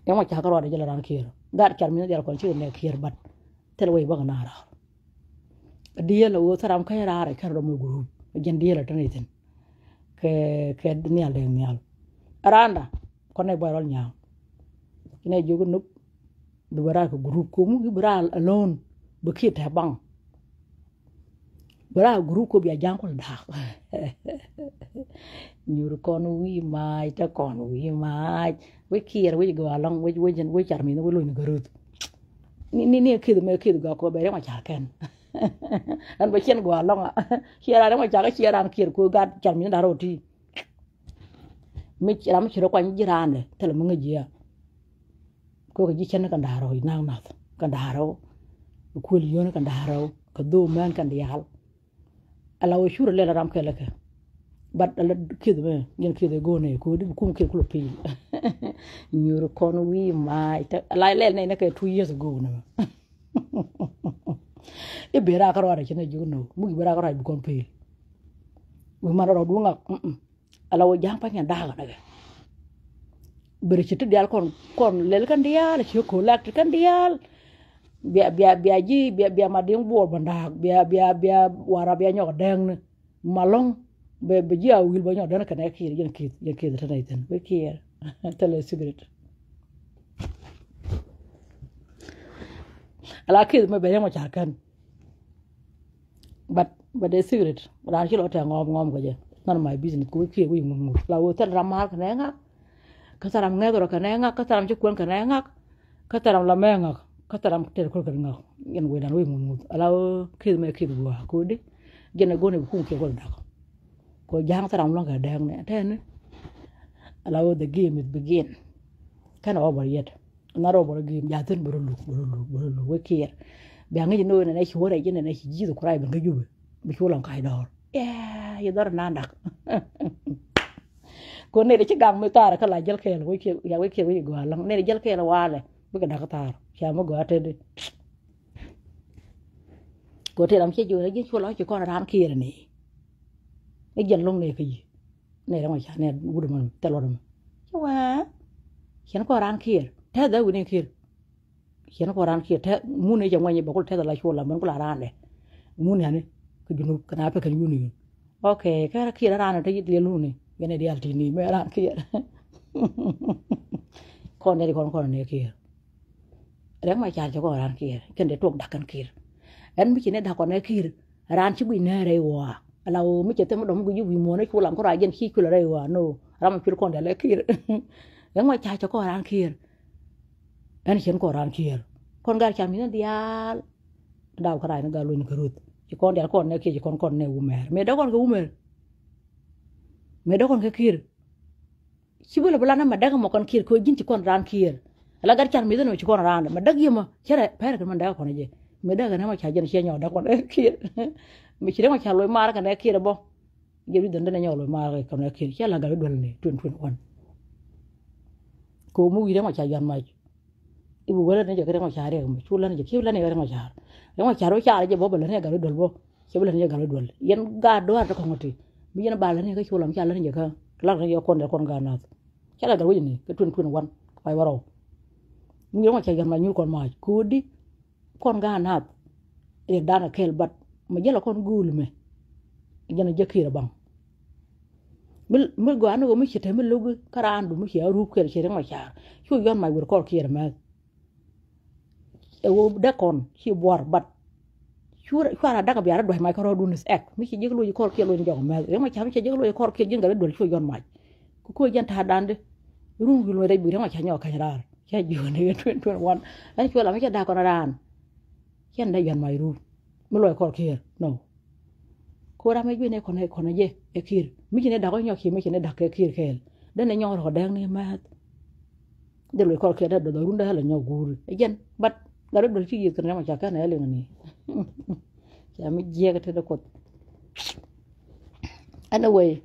ya ma cha ka ro de jela ran ki dar char mi der kon chi ne ki bat tel we ba na ra dia lo taram kai ra ra ka ro mo group jen dia la tan tin ke ni al de ni al aranda kon ne boy rol nya ne jogo nup du bara ko group ko mu bara alone bu ki ta bang bara group ko bi jankol da nyur kon wi mai ta kon wi mai we kier we go along we jen we char mi no lo ni garut ni ki me ki go ko be ma char ken an ba chen gwa long chiara ma cha ga chiara an kir ku ga cham ni da roti mi chiara mi chiro kwa ni jirane tele mo ngi ya ko ga ji chen kan da ro na na kan da ro ku li yon kan da ro ka do man kan dial ala wo shuru le ram kele ke but ala kid me gen kid go ne ko di kum kid ku pi nyuru kon wi mai ta ala le ne ke 2 years ago na e bera ka ro ara chene ju no mu bera ka ro bu kon pi wi ma ro du nga ala wo jang pa nya da ga na bere ci dial kon lel kan dial ci ko lak kan dial bia ji bia ma ding bor banda bia wara bia nyok deng malong be ji a wil ba nyok deng kan ek yen kid ta naitan be kier tele cigarette ala kid me be mo char kan but the cigarette ran ci lo ta ngom ko je none my business ko ki wi mu la wo tan ramal kan nga kataram ngedoro kanenga kataram chukwen kanenga kataram lamenga kataram ter ko kanenga yen wedan we mun ala kid me kid wa ko de gene gone ku ke ko dak ko jang taram lo ga dang ne ten ala the game is begin kana over yet na ro bor game ya ten boro lu we kier be ngi no ne shi wora jene ne shi jido kurai ban ga jube bi ko lan kai dor ye dor na ndak ko ne ci gam mi tar kala jel kel wi ke ya wi ke wi go lang ne jel kel wale bu ga daktar ya mo go atede ko te ram ci ju ne ci lo ci ko ran kire ni e jel long ne ki ne ram cha ne wudu man te lo dum ci wa chen ko ran kire te da wi ne kire chen ko ran kire te mu ne je ngani ba ko te da la ci la man ko la ran de mu ne ne ko junu kana pe kan yuni okay ka kire ran te yit le lu ni bene di alti ni me ran kier kon ne kier rek ma cha ko ran kier ken de tok dakan kier en mi ne da kon ne kier ran chi bi ne re wa ala o mi te mo dom gu yu mo ne ku lam ko ra yen chi ku re wa no ram pil kon de le kier rek ma cha ko ran kier en chen ko ran kier kon gar cha mi ne dial daw ka ra ne ga lu ni kerut chi kon de kon ne ki chi kon ne u mer me da kon ga u mer me do kon ke kir sibula bala na madaga mo kon kir ko jinti kon ran kir ala gar chan mi do ci kon ran madaga yema chere pere kan madaga kon je me daga na ma cha jen che nyaw da kon kir mi ci ma cha loy mar kan kir bo je bi danda na nyaw loy mar kon kir cha la ga dol ni tun on ko mu wi ma cha yan ma ibu wala ne je ka ma cha re mo chula ne je ki la ne ga ma cha ma cha ro cha je bo bala ne ga dol bo che bala ne ga dol yen ga do ar ko ngoti mi jena bala ne ka chulam cha la ne ka la ne yo kon de kon ga na cha la ga wi ni ka tun wan fay waro mi yo ma cha gan ma ñu kon ma ko di kon ga na e dana kel bat ma jela kon gul me jena jekira bang mil go anu mi chete mi lugu karandu mi ya ru kel chere ma cha chu yon ma gur ko kira ma e wo de kon chi bor bat chura daga biara do ma ko ro dunis ek mi ci jiglu ko kelo ni jogo mel ma ci am ci jiglu ko ke jinga do ci yon maj ko janta dande rungu lo re bi ma ci nyo kan rar ci jone 21 an ci la ma ci da ko ran ken da yon may ru mi lo ko ke no ko ra me bi ne ko ne je e kir mi ci ne da ko nyo ki mi ci ne da ke kir kel da ne nyo ro dang ni ma de lo ko ke da do runda la nyo guru e jen bat ga do ci yi kan ma ci ka na le ni ya mi jega te da ko anyway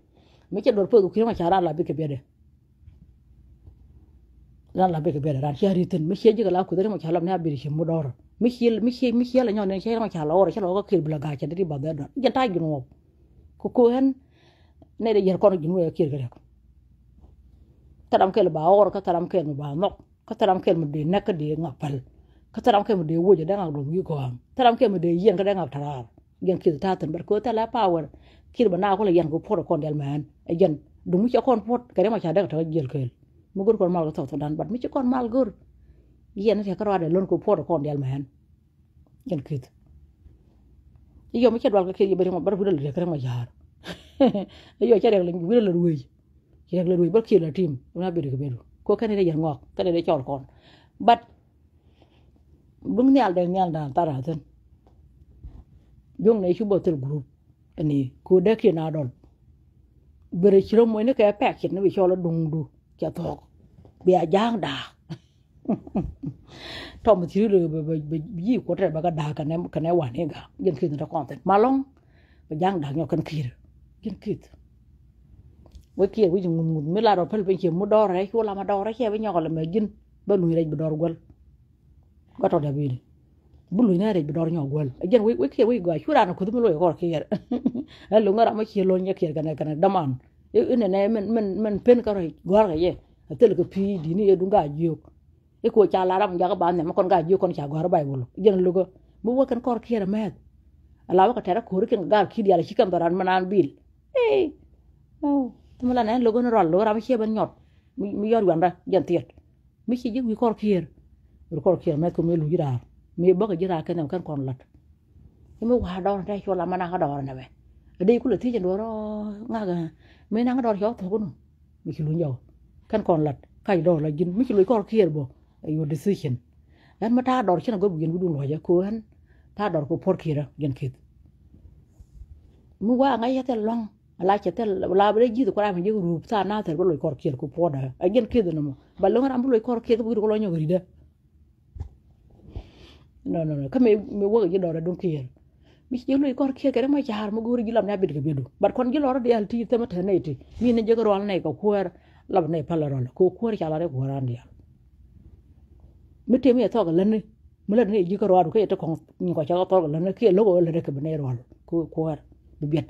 mi ke dor podu kima cha la be ke bede la be ke bede ran ci ritin mi ke jiga la ku dere ma cha la na bi ci mu dor mi ke la nyon ne ci ma cha la ora cha lo ko kir bla ga cha di ba be do ja ta ginu ko hen ne de yer ko ginu e kir ga ko taram ke ba ora ka taram ke ba no ka taram ke mu de nak de ngapal ka taram ke mu de woje da ngak do mi ko am taram ke mu de yen ka da ngak tarar gen kir ta tan bar ko ta la power kir ba na ko la yen ko por ko del man e jen du mu ci kon pot ka ma cha da ta jel kel mu gur ko mal ko to dan bat mi ci kon mal gur yen te ka ra de lon ko por ko del man gen kir yo mi ci dwal ko kir yi bari mo bar fu del ka ma jaar yo ci rek la wi la ruy ci rek la ruy ba kir la tim na be ko bedu ko kan ne yen ngok ka de ciol kon bat bung nyal de nyal dan tara ten jong ne shu botel group ani ko de ke na dol bere chiro mo ne ka pek ne bi chola dung du cha thok bi a jang da tom ti lu be yi ko tre ba ga da ka ne wa ne ga yen ki ta content malong ba jang da nyo kan kir yen kit we kia we ngun me la ro pel pe che mu do re ko la ma do re che be nyo la me jin ba lu re be do gol ko to da bi bu lu na re be do nyo gol jen we kia we ga shura na ko du lo ko kier ha lu ngara ma che lo nya kier kana daman ene ne men pen ka re gor ga ye tel ko pi di ni du ga juk e ko cha la ram ja ga ban ne ma kon ga juk kon cha gor bay bulu jen lu go bu wo kan kor kier me ala wa ka tera ko ken ga ki di ala shi kan daran manan bil oh tuma la logo no rollo ram che ban nyot mi yor wanda jan tiet mi ci jig wi kor kier me ko me lu jira me ba ga jira kan kon lat mi wa do da cho la mana ga do na be de ku le ti jan do ro nga ga me na ga do cho to ko no mi ci lu nyaw kan kon lat kay do la jin mi ci lu kor kier bo your decision dan ma ta do ci na go bu gen bu dun hoja ko han ta do ko por kier gen kit mu wa nga ya te long la che tel la bre ji ko ra mi ru sa na ter ko lo kor kier ko poda a gen kid no mo ba lo ngara lo kor kier ko lo nyo rida no ka me wo ji do ra don kier mi ji lo kor kier kare ma jar mo gori ji lam na bid ga bedu bar kon ji lo ra de al ti te ma te ne ti mi ne je ko ro ne ko kuer lab ne pala ro ko kuer cha la re ko ran dia mi te mi to ga len mi le ne ji ko ro ko te ko ni ko cha ko to ga len ke lo ko le re ke ne ro ko kuer bi biet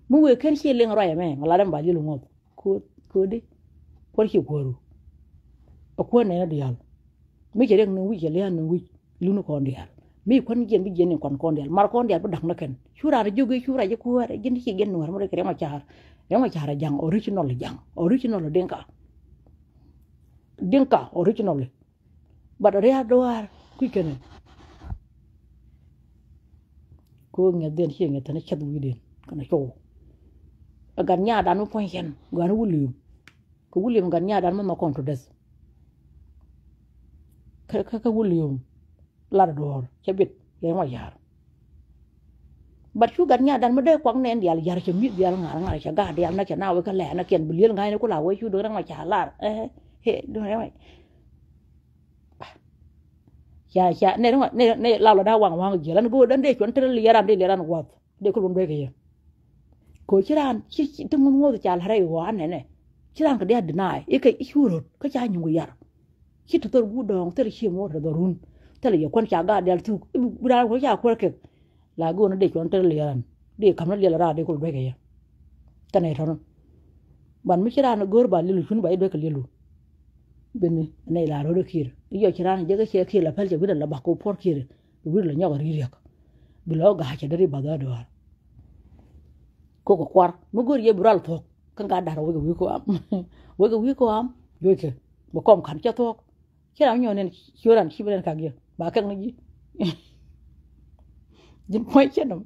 mu we ken chi leng roya me mala dem ba ji lu ngot ko di ko chi ko ru ko ne na dial mi je reng no wi je le no wi lu no kon dial mi kon gen bi gen kon dial mar kon dial bu dak na ken shura ra joge shura je ko ra gen chi gen no mo re ma char jang original denka original but re adwar ku ken ko nge den chi nge tan chat wi den kana show agan nya dan mo pon hen gan wulium gan nya dan mo kon to des ka wulium la dor chabit ye ma yar bat chu gan nya dan mo de kwang nen dial yar che mi dial ngar cha ga dial na cha na we ka le na ken biliel ngai ne ko la we chu do ma cha la he do ne mai cha ne la da wang je lan go dan de chon tere le ran wat de ko don be ke ko chiran chi tum ngo cha la rai wa ne chiran ka dia deny e ka ishuro ka cha nyu yar chi to gu dong tere chi mo do run tere ye kon cha ga del tu bura ko cha ko ke la go na de chon tere le ran de kam na le ra de ko be ke ta ne ron ban mi chiran gor ba lilu chun ba de ka lilu ben ne la ro kir yo chiran je ga che kir la pel je bi la ba ko por kir bi la nya ga ri yak bi lo ga cha de ba da do ko kwar mu gor ye bural thok kan ga dar wi ko am yo ke bo kom kan cha thok kira nyo nen churan chi ben ka ge ba kan ni jin poi chen no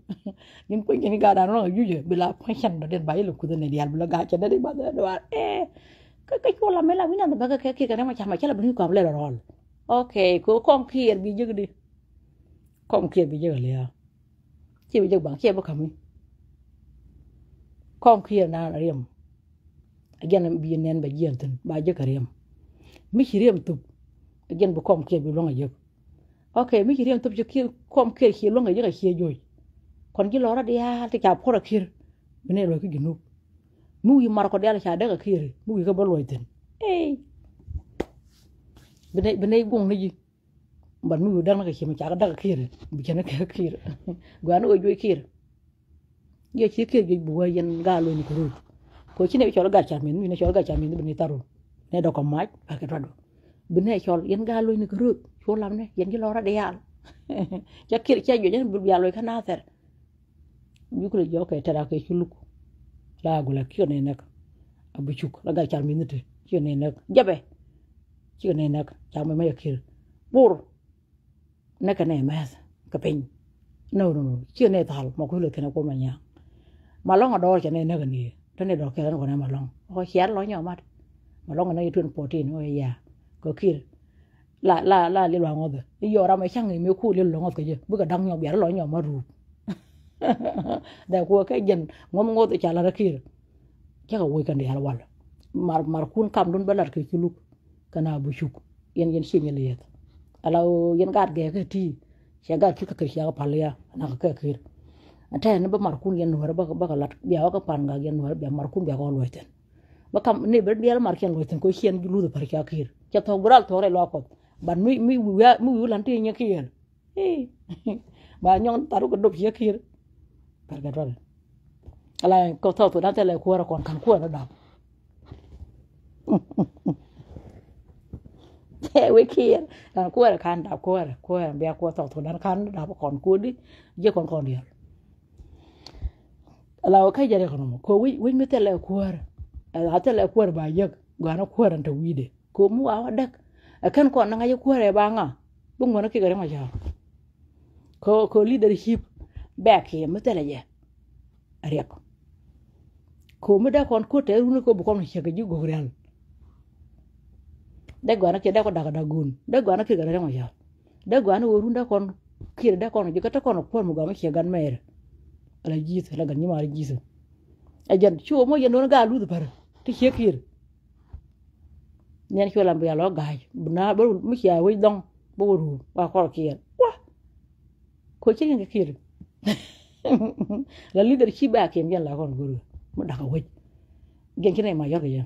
jin poi ni ga dar no yu je bi la poi chen do den ba ye lu ku ne dial bi la ga cha de ba da do cái cô làm mấy là mình làm được cái kia cái mà chả mà chắc là mình còn lên rồi ok cô con kia bị dữ đi con kia bị dữ liền chỉ bị dữ bằng kia bao khẩm con kia na riêng again bị nên bị giận tin bà dữ cái riêng mấy khi riêng tụt again bị con kia bị long dữ ok mấy khi riêng tụt cho kia con kia khi long dữ cái kia rồi còn cái lò đó đi ha thì chả phô ra kia bên này rồi cái gì nữa mu yi mar ko del cha daga kire mu yi ka balway ten benay gong ni ji ban mu dang na ka chima cha daga kire bi chana ka kire gwan o joy kire ye chi kire gi bu yen ga lo ni ko ru ko chi ne cho ga cha min ni ne cho ga cha min ni taru ne do ko maj ba ka do benay cho yen ga lo ni ko ru cho lam ne yen gi lo ra de yal cha kire cha jo yen bu ya lo ka na ter yu ko jo ka tara ka chuluk la gula kyo ne nak abuchuk la ga char minute kyo ne nak jabe kyo ne nak cha me yakir bur nak ne mas ka pen no kyo ne tal mo ko le kana ko ma nya ma long do cha ne nak ni to ne do ke ko na ma long o xian lo nya mat ma long na yitun protein o ya ko kir la le lo ngobe yo ra me chang ni me ku le lo ngobe je bu ga dang nya bi lo nya ma ru da ko ka jen ngom ngo to chala rakir ka wo kan ya wal mar kun kam dun balar ke kuluk kana bu shuk yen shingel yet ala yen gar ge ke ti ya gar ki ka ke ya palya na ka kir ata ne ba mar kun yen wara ba lat biya ka pan ga yen wara biya mar kun biya ko loiten ba kam ne ber biya mar ken loiten ko hien gi lu par ka kir ka to gural to re lo ko ban mi lan ti nya kir ba nyong taru ko dop ya kir par ga dole ala ko to dan tele ko ra kon kan ko na da we kir kan ko ra kan da ko biya ko to dan kan da kon ko di je kon dia ala ka jare kono ko wi mi tele ko ra a tele ko ba yek gana ko ran ta wide ko mu wa dak kan ko na ga ko re ba nga bu ngona ki gare ma ja ko leadership back here mi tele je ariak ko mi da kon ko te ru ko bu kon che ga ji go real da gana ke da ko daga da gun da gana ki gare ma ja da gana wo ru da kon kir da kon ji ka ta kon ko mu ga ma che gan mer ala jit la gan ni ma jit ajan chuo mo yen don ga lu par ti che kir nyen chuo lam ya lo ga na bo mi ya we dong bo ru wa ko kir wa ko chi ngi kir la leadership ba kem yan la kon guru mo da ka we gen ki ne ma yo ga ya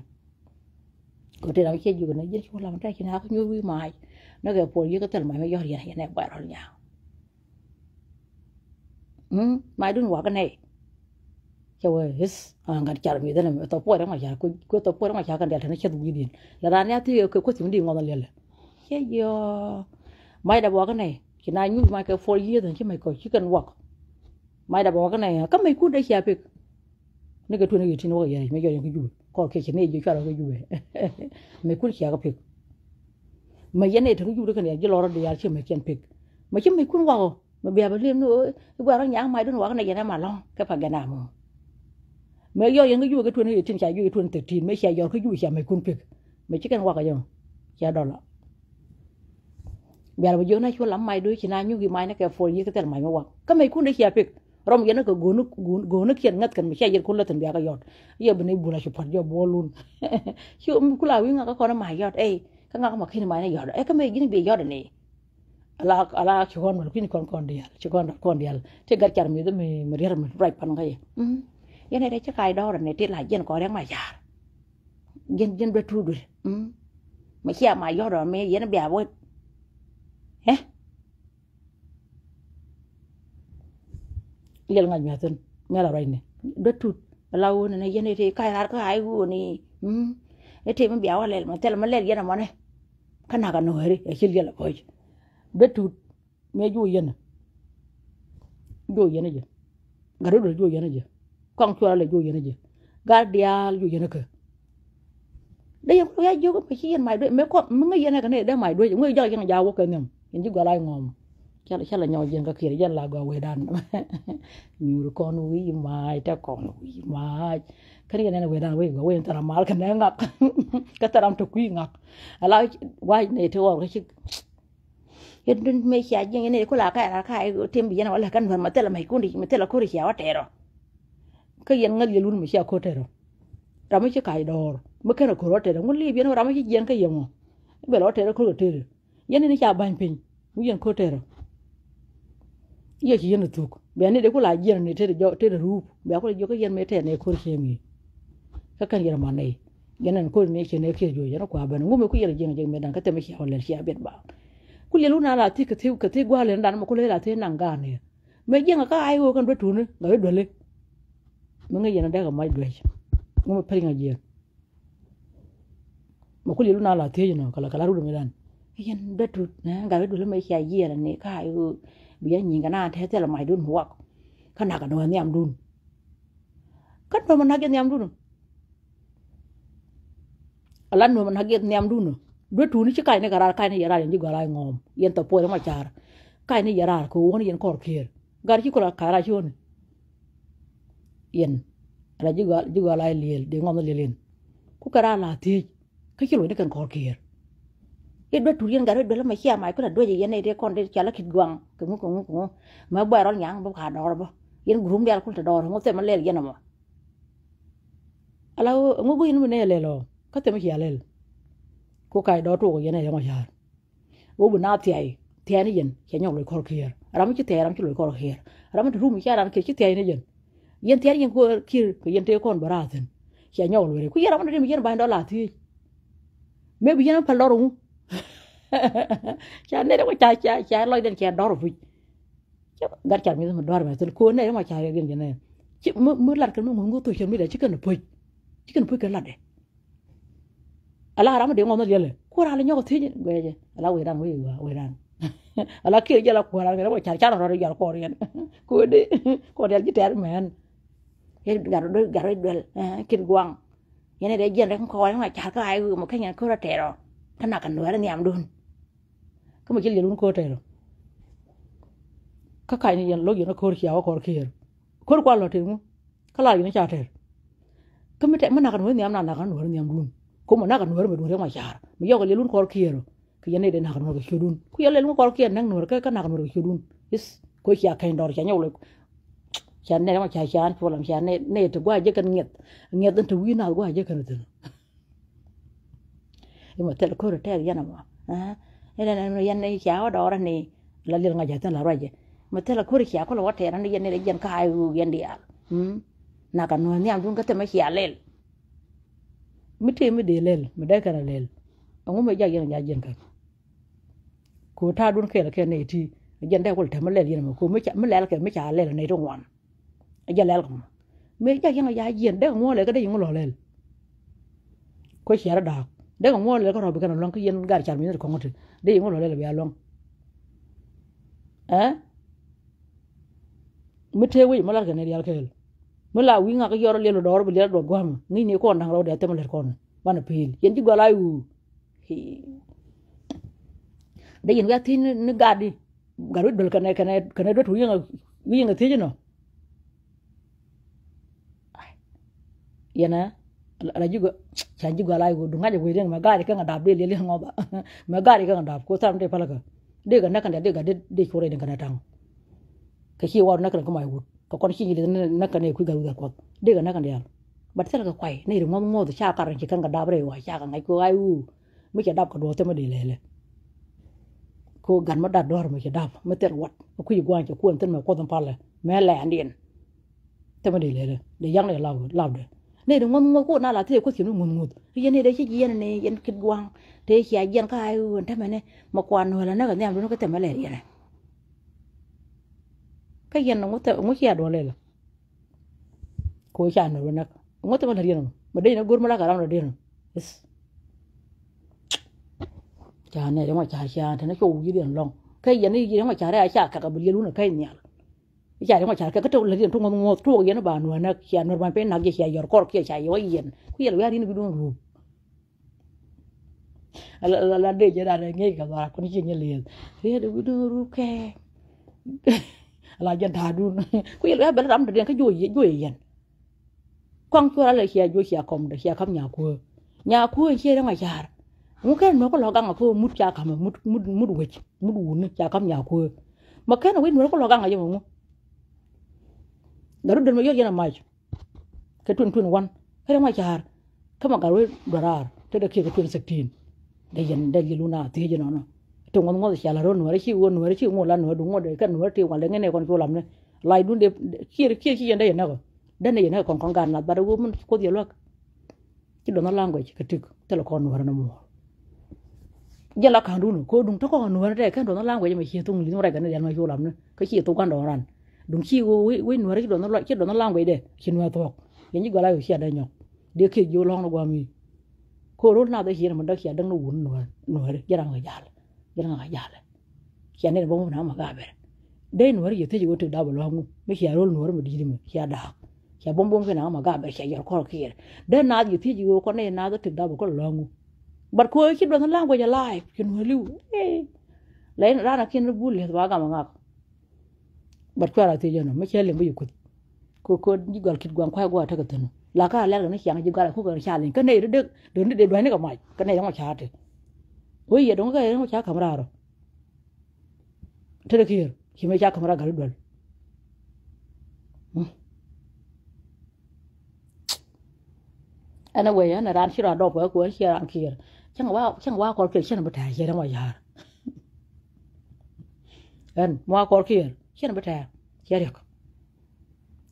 ko te na che ju na je chuo lam ta ki na ko nyu wi mai na ga po ye ka tel mai yo ya ne ba ro nya mai dun wa ka ne chawe his ngar char mi dana to po ra ma ya ko to po ra ma ya kan da na che du din la ran ya ti ko ti ndi ngom le ye yo mai da bo ka ne ki na nyu mai ka 4 years dan ki mai ko ki kan wak mai da bo ka ne ka mai ku da ya pek ne ga tu ne ti no ya me yo ki ju ko ke ki ne ju cha ro ki ju me ku ki ya ka pek ma ye ne tu ju da kan ya ji lo ro da ya chi me ken pek ma chi mai ku wa ma bia ba lem no gwa ra nya mai dun wa ka ne ya na ma long ka pa ga na mo me yo yang ju ga tu ne tin cha ju tu ne tin me cha yo ka ju cha me kun pek me chi kan wa ka yo cha do la bia ba yo na chu lam mai do chi na nyu gi mai na ka 4 years ka tel mai ma wa ka me kun de cha pek rom ye na ka go nu kien ngat kan me cha yer kun la tan bia ka yot ye bu ne bu la chu pat yo bo lun chu mu kula wi nga ka ko na mai yot ka nga ka ma khin mai na yot ka me gi ni bi yot ne ala chu kon ma kin kon dia chu kon dia te gar char mi de me rer me right pan ga ye ye ne de cha kai do ne ti la yen ko reng ma ya yen be tu du ma chia ma yo ro me ye na bia bo he yel nga mi tan me la rai ne be tu la wo ne ye ne te kai har ka ai wo ni e te me bia wa le ma tel ma le ye na mo ne kana ka no heri e chil ye la ko be tu me ju ye na je garu do ju ye na je con chua le ju ye na je gar dia ju ye na ka đây không phải vô cái chi mai đuôi mấy con mấy cái này cái này để mai đuôi người do yang giàu cái nem hiện chứ gọi lại ngom chắc là nhau dân cái kia dân là gọi về đàn nhiều con uy mai ta con uy mai cái này là về đàn về ta làm mal cái này ngọc cái ta làm thực quy ngọc lại quay này thôi cái chứ hiện đến mấy cái gì này có là cái thêm bây giờ nó là căn phần mà tên là mày cũng đi mà tên là cô đi xéo tè rồi cái dân ngay luôn mà xéo cô tè rồi ra mấy cái cài đỏ mấy cái nó cô tè rồi muốn li biến nó ra mấy cái dân cái gì mà bây giờ tè nó cô tè rồi dân này chả bàn pin mấy dân cô tè rồi giờ chỉ dân là thuộc bây giờ này có là dân này tè rồi rúp bây giờ có là cái dân mấy tè này cô xem gì cái gì mà này dân này cô này chỉ này kia rồi nó quá bền ngô mấy cái dân mấy đàn cái tè mấy xéo lên xéo biết bảo cô liền lúc nào là thì cái qua liền đàn mà cô lấy là thế nàng gà này mấy dân cái ai vô con đối thủ nữa nói đuổi lên mấy người dân đây có mấy đuổi ngô mấy phơi ngay gì mà cô liền lúc nào là thế nào kalau kalau rồi mấy đàn cái dân đối thủ nè gà đối thủ mấy xài gì là này cái ai bây giờ nhìn cái nào thế là mày đun hoa cái nào cái nào anh em đun cái nào mà anh em đun lần nào mà anh em đun đối thủ này chứ cái này gara yang juga gara ngom yang tapoi sama cara cái này gara ko woni yang kor kir gara chứ ko kara chun yen là juga lai liel de ngom lielin ku kara la ti cái kilo này kan kor kir e đối thủ yang gara do la ma chia mai ko la do ye ne de kon de chala kit guang ko ma ba ron yang ba ka do ba yen gurum yal ko ta dor mo te ma lel yen ma ala ngo go yen me ne lelo ka te ma ya lel ko kai do to yen ne ma ya wo bu na ti ai ti ai yen ke nyong le ko kier ram ki te ram ki le ko kier ram tu rum ya ram ki ti ai ne yen ti ai yen ko kir ko yen te kon baraten ke nyong le ku ram de mi yen ba do la ti me bi yen pa loro cha ne ko cha lo den ke do ro gar char mi ma dor ma tul ko ne ma cha gen gen ne chi mu lat kan mu ngu to chen mi da chi kan poi kan lat de ala ram de ngom no le ko ra le nyo ti ge je ala we ran ala ki je la ko ra ga cha cha ro ya ko ren ko de ji ter men ye gar do kin guang ye ne de jen de ko ma cha ka ai mo ka nya ko ra te ro kan na kan no ra niam dun ko mo ji le dun ko te ro ka kai ni yen lo yen ko ri ya ko kier ko kwa lo tingu ka la yin cha ter ka me te ma na kan wo niam na kan wo niam dun ko mo na kan wo me dun ma cha mi yo ko le lun ko kier ko yen de na kan wo ko dun ku yele lun ko kier nang no ka na kan wo ko dun is ko ya kai ndor cha nyaw le cha ne ma cha cha ko lam cha ne to gwa je kan nget to wi na gwa je kan to e mo te ko te ya na ma na yen ne cha wa do ra ni la le nga ja ta la ra je mà thế là khối khía có là quá trẻ nó đi này dân khai dân đi à na cả nuôi niệm chúng cái thế mà khía lên mới đi lên mà đây cái là lên ông mới dân cái cô tha đun kia là kia này thì dân đây có thể mà lên dân mà cô mới lên là cái mới trả lên là này trong ngoan dân lên không mấy dân là dân đây mua lại cái đây cũng lo lên khối khía là đào đây cũng mua lại cái rồi bị cái nào long cái dân gà chả miếng được không có đây cũng lo lên là bị long mới theo vậy mà là cái này đi alkel mới là winga cái yoro lelo đỏ bây giờ đỏ guam nghĩ nhiều con đang lâu để tem lên con ban pil hiện chỉ gọi lại đây hiện cái thì nó gạt đi gạt đứt cái này đứt huyên cái thế chứ nó ya na là juga chẳng juga lại đúng ngay vậy đấy mà gạt cái ngã đạp đi liền ngó mà gạt cái ngã đạp cô tham đây phải là cái đây cái nãy cái này đây chỗ này cái này thằng cái khi vào nó cần có mày hụt có con khi nó cần này quy gạo quạt đây cái nó cần đi bắt sẽ là cái quay này đúng không thì cha cả chỉ cần cái đạp đây cha cả ngày cô ai mới chỉ đạp cái đồ thế mà đi lệ cô gần mất đạp đồ mà chỉ đạp mới tiệt quạt quy quan chỉ cuốn tên mà cô tâm pha là mẹ lẻ ăn điện thế mà đi lệ để giăng này làm được này đúng không cô nào là thế cô chỉ nó ngùn cái này đấy chứ gì này dân kinh quang thế chỉ dân cái ai thế mà này mà quan hồi là nó cái này nó cái tên mà lẻ này cái dân nó ngó kia đồ lên là cô cha nó nó ngó tới mà điên mà đây nó gurú mà cả nó điên cha này nó mà cha thì nó chịu gì điên long cái dân này gì nó mà cha đây cha cả bự luôn là cái nhà cha nó mà cha cái trâu là điên thung ngó trâu dân nó bà nó cha nó mà bên nào cha giờ có kia cha vậy dân cái giờ đi nó bị đúng rồi là để cho ra nghe cả là con chuyện như liền thế được đúng cái là dân thà đun có gì đó bên làm được cái vui dân quăng cho là xia vui xia cầm được xia khăm nhà cua xia ra ngoài nhà muốn cái nó có lo găng ở khu mút cha cầm mút uốn cha khăm nhà cua mà cái nó biết nó có lo găng ở trong không đó đơn mà vô dân làm mày cái tuần quan cái ra ngoài nhà cái mà cái đồ ra thế được khi cái tuần sạch tin đây dân luna thế dân nó trong con ngó xia là rồi nó chịu một lần nữa đúng rồi đấy cái nữa tiêu quản cái này còn vô làm này lại đúng để kia dân đây nào đây này nó còn gan là bắt đầu mình có gì luôn cái đó nó lang cái trực tức là con nó mua giờ là càng đúng cô đúng nó còn nữa đây cái đó nó lang cái mà chia tung liên cái này mà vô làm nữa cái chia tung con đó ran đúng chi với nữa cái đó nó loại cái đó nó lang cái đấy khi nữa thôi những cái gọi là xia đây nhóc để khi vô long nó qua mi cô rốt nào tới khi mình đã xia đang nó uốn nữa giờ đang người già dân ngài giàเลยkhi anh ấy bông nó mà gà về đây nữa thì thấy có đào bông mấy khi rồi nữa mà đi mà khi đào khi bông cái nào mà gà về khi giờ có kia đây nào thì thấy có này nào đó đào có lòng bật cuối khi đó nó lang quay trở lại khi nó lưu lấy ra là khi nó buồn liền vào gà mà ngạc bật qua là thì giờ nó mấy khi liền bây giờ cô như gọi kịch quang khoai qua thay cái tên là cái lẽ là nó chẳng như gọi là khu vực xa liền cái này nó được để đoán cái mày cái này nó mà xa thì bây giờ đúng cái nó chả camera rồi thế được kia khi mấy cha camera gửi được anyway ana ran shira do ko shira an kir chẳng qua ko kir chen bata je da ma yar en mo ko kir chen bata je rek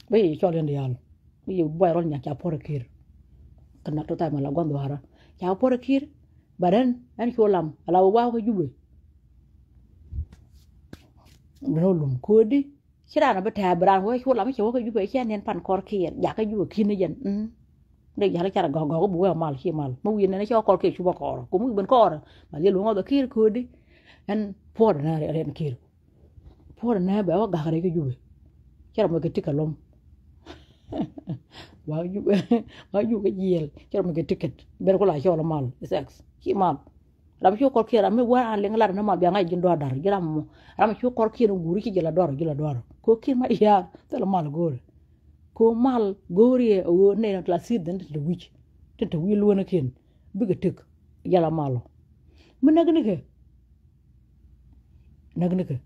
bai cho len dial bai boy ron nya cha por kir kana to ta ma la gondo hara cha por kir badan an ko lam ala wa ko jube lum ko di shira na bata bran ko lam ko jube chen nen pan ko kir ya ka jube kin yen đây giờ nó chả gò gò có bùa mal khi mal mà uyên này cho con kia chú bạc cỏ cũng bên cỏ mà giờ luôn ngồi kia cười đi anh phô ra này anh kia phô ra này bảo gà cái gì chả là một cái ticket lom bảo du cái gì chả là một cái ticket bên có lại cho là mal sex khi mal làm cho con kia làm mấy qua anh lên là nó mal biang ai dân đoạt dar giờ làm cho con kia nó guri cái giờ là đoạt có kia mà ya tức là mal gori ko mal gori o ne la sid den de wich te wi lu na ken biga tek yala malo mun nagne ke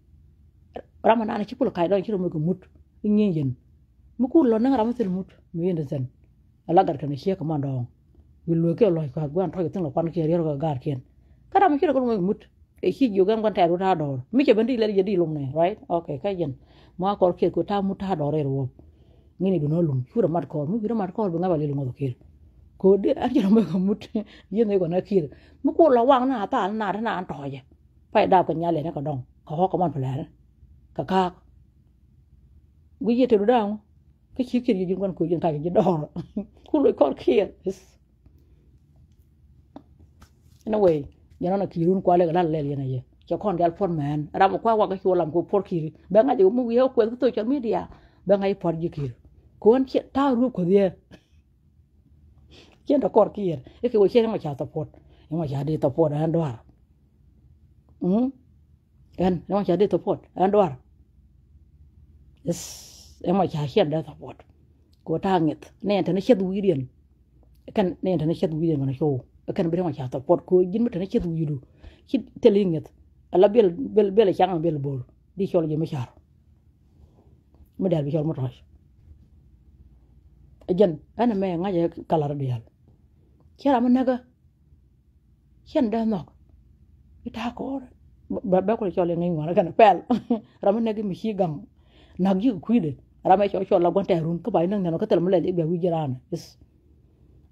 rama na ci pul kay do ci mo ko mut ñi yen mu ko lo na rama tel mut mu yende sen ala gar kan ci ka mando wi lu ke lo ko gwan to tan lo pan ke yer ko gar ken kada mu ci ko mo mut e ci yo gan ta ru ta do mi ke bandi le di lum ne right okay kay yen mo ko ke ko ta mut ta do re ro ngene do no lum fura mat ko mu fura mat ko be ngaba le lum ko kir ko de ajira mo ko mut yene ko na kir mu ko lo wang na ta na ta na an to je phải đào cái nhà lên nó có đông có món phải là cả ca quý vị thấy đâu cái chiếc kia dùng con cùi dùng thay cái đỏ khu lưỡi con kia nó vậy giờ nó là kỳ luôn qua lại cái lăn này cho con đeo phone man ra một qua cái chỗ làm của phone kỳ bé ngay thì cũng mua quên cái tôi cho media bé ngay phone gì kỳ cuốn chuyện tao rút của dia chuyện đó con kia cái chuyện mà chả tập phone nhưng mà chả đi tập phone anh đó kan nó chả đi tập phốt anh đoán em mà chả hiện ra tập phốt của ta nghiệt nên thằng nó chết vui điền kan nên thằng nó chết vui điền mà nó show kan bên mà chả tập phốt của dính mất thằng nó chết vui đủ chết telling nghiệt ala bel chẳng bel bol đi show là gì chả mà để bị show mất rồi ajan anh mẹ ngay cái color đi hal chả làm naga hiện ra nó ita ko ba ko cho le ngi ngora kana pel rama ne mi shi gam nag ji kuide rama cho la gonte run ko bay nang ne ko tel mo le be wi jiran is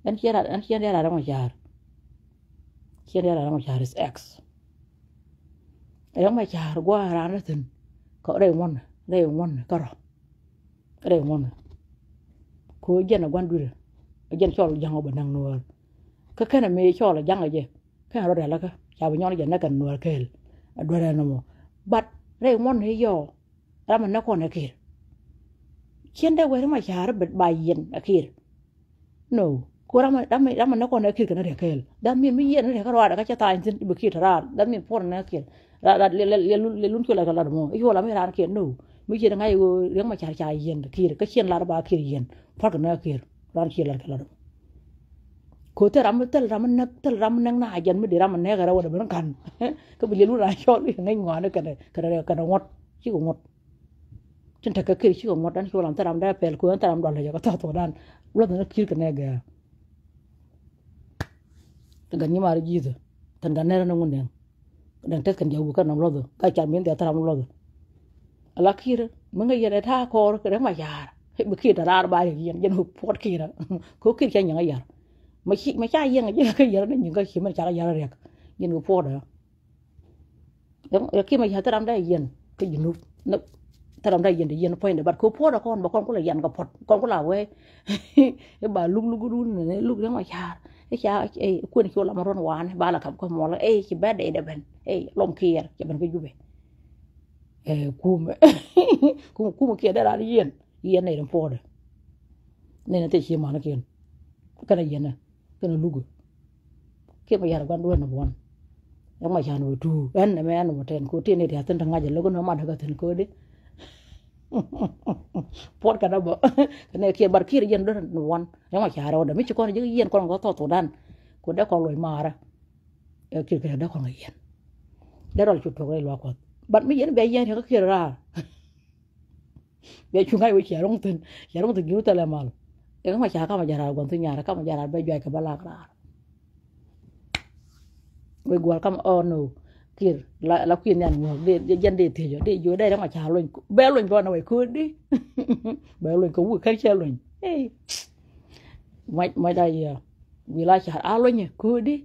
an chiara rama jar is x rama jar gwa rana tin ko re won ka ro re won ko jena gwandu jen cho jango ba nang no ka kana me cho la janga je ka ro da la ka cha ba nyon je na kan no kel adwara no mo but re mon he yo rama na ko na kir chende we ma char bet bayen akir no ko rama na ko na kir kana re kel dam mi yen re ka ro da ka cha ta tin bi kir ra dam mi por na kir ra le lun ko la ka la mo yo la mi ra kir no mi je ngai go re ma char cha yen kir ka chen la ba kir yen por na kir ran kir la ka la ko te ram nang na ajan mi diram ne gara wada ban kan ko bi lelu ra shol ngai ngwa kana ngot chi ko ngot tin ta ka kir chi ko ngot dan ko lam taram da pel ko taram dol ya ko to dan lo na kir ka ne ga ta ganni mar jizo tan dan ne na ngunde dan tes kan jawu kan lo do ka cha min da taram lo do ala kir manga yere tha ko ko ma yar bi kir da ra ba yen hu pot kir ko kir cha nyanga yar mà cha yên cái giờ nó những cái gì mà cha cái giờ rẹt nhìn cái phô đó khi mà giờ ta làm đây yên cái gì nó ta làm đây yên thì yên nó phải để bắt cô phô đó con có là yên gặp phật con có là quê cái bà lung này lúc đó mà cha cái cha quên chỗ làm ron hoán bà là cầm con mò là chỉ bé để bên lom kia chỉ bên cái du về cùm kia đã là yên này làm phô rồi nên là chỉ mà nó kia cái này yên này kana lugu ke ba yar gwandu na bon ya ma janu tu en me an mo ten ko tini dia tan ngaje logo no ma daga ten ko de pot kana bo ne ke bar kir yen do no won ya ma jaro da mi ko ne yen ko ngo to dan ko de ko loy mara e kir ke da ko ngai yen da rol chu to lo ko bat mi yen be yen ko kir ra be chungai we cherong tin giu tele mal e ma cha ka ma jara gon tu nyara ka ma jara be joy ka bala kra we gwal kam oh no kir la kwin yan mo de jan de te jo de ma cha lon be lon bo na we ku di be lon ko wu ka che lon hey mai da ya wi la cha a lon ku di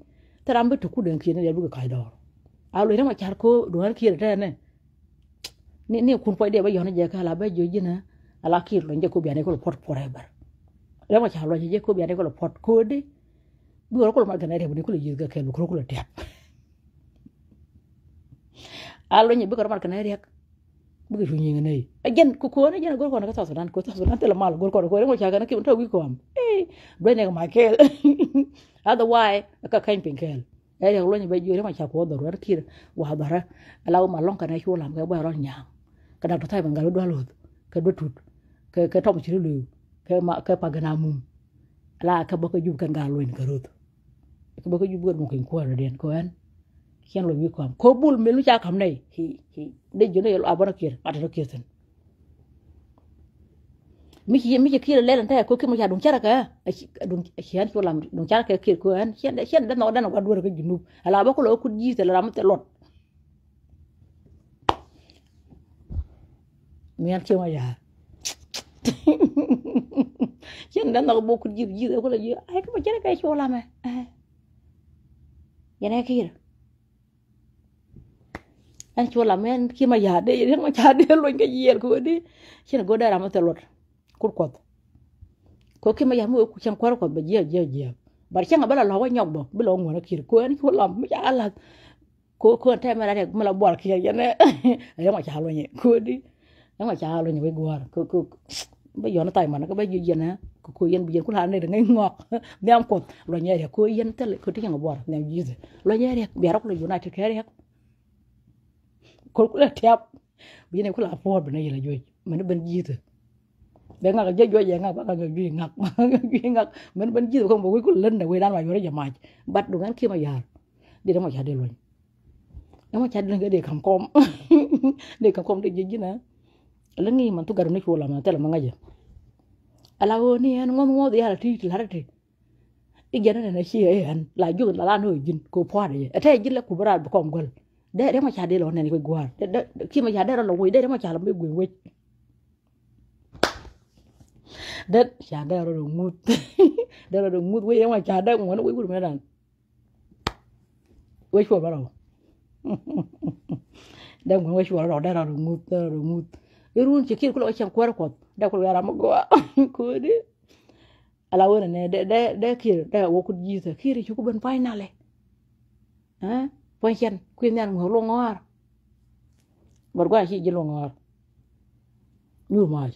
taram be tu ku den kin de bu ka do a lon ma cha ko do har kir de ne ni kun poi de ba yo na je ka la be jo ji na ala kir lon je ko bi ne ko pot forever le ma cha lon je ko bi ne ko pot ku di du ko ma ga ne de bu ko le ji ga ke lu ko le te alo nye bukar mar kana riak bugi hunyi ngene again ku ko na jana gor ko na ka Sudan ko Sudan tele mal gor ko ngo chaga na ki to wi ko am do ne ma kel otherwise ka kain pinkel e lo nye be jure ma cha ko do rar kir wa dara ala ma lon kana chu lam ga ba ro nya kana to tai bangal do lo ka do tut ka to chi lu ka pa gana mum ala ka ba ka jub kan ga lo ni ka ro ka ba ka jub gor mo ko den ko an kian lo wi ko bul melu cha kam nei hi de jone yo abana kir ata to kirten mi ki kir le lan ta ko ki mo cha dun chara ka dun kian ko lam dun chara ka kir ko an kian da no da no dur ka junu ala ba ko lo ku ji te la ram te lot mi an ki ma ya kian da no bo ku ji ko la ji ai ko chara ka ko lam ya ne kir anh chua làm em khi mà già đi thế mà cha đi luôn cái gì của đi khi nào có đây làm một lột cút quật có khi mà già mua chẳng qua quật bây giờ bà chẳng là bắt là lo cái nhọc bò biết lo ngồi nó kia của anh chua làm mới chả là cô anh thêm mà đây mà là bỏ kia vậy nè thế mà cha luôn nhỉ của đi thế mà cha luôn nhỉ bây giờ cô bây giờ nó tay mà nó có bây giờ nè cô yên bây giờ cô làm này được ngay ngọt ném cột rồi nhảy thì cô yên thế lại cô thích chẳng bỏ ném gì rồi nhảy thì bé róc là United cái đấy ko la tiap bi ne ko la for be ne yela joy man ban jitu be nga ga joy ya nga ba nga gi ngak man ban jitu ko bo ko len da we dan wa yore jama bat du ngan ki ma yar di dama cha de loñ dama cha de nga de kam kom de ji na la ngi man tu garu ne ko la ma tele ma nga je ala wo ni an ngom de ya ti la ti igena na chi e an la ju la no jin ko po de ate jin la ku bra ba kom gol de ma cha de lo ne ni ko gwar de ki ma cha de lo wi de ma cha la me gwe we de cha de lo mut de lo mut we ma cha de mo no we ku me dan we chua ba lo de mo we chua lo de lo mut irun chi ki ko lo cha kwar ko de ko ya ra mo go ko de ala wona ne de ki de wo ku ji se ki ri ku ben final ha poi chen quên nè ngồi luôn ngor bật qua chị chỉ luôn ngor như mà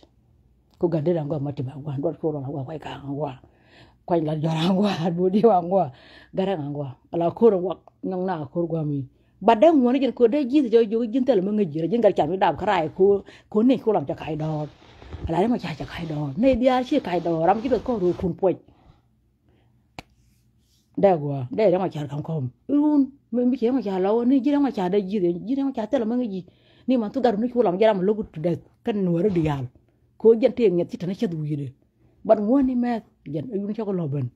cô gần đây là ngor mà chỉ bảo quan đốt cô là quay cả ngor quay là giờ ngor bố đi ngor gara ngor là cô là nhung na cô qua mi bà đang muốn cái cô đây gì thì cho dân tele mà người gì là dân gần chạm với đàm khai cô này cô làm cho khai đò lại mà chạy cho khai đò này đi chỉ khai đò làm cái được có rồi phun poi đây là mà chạy không mình chỉ mà cha lâu ni chỉ mà cha đây chỉ mà cha tele mà gì ni mà tôi garu ni ko lam jara mà logo tude kan nuara dial ko jante nget ci tan ci du yide ban woni me jan ayun ci ko loben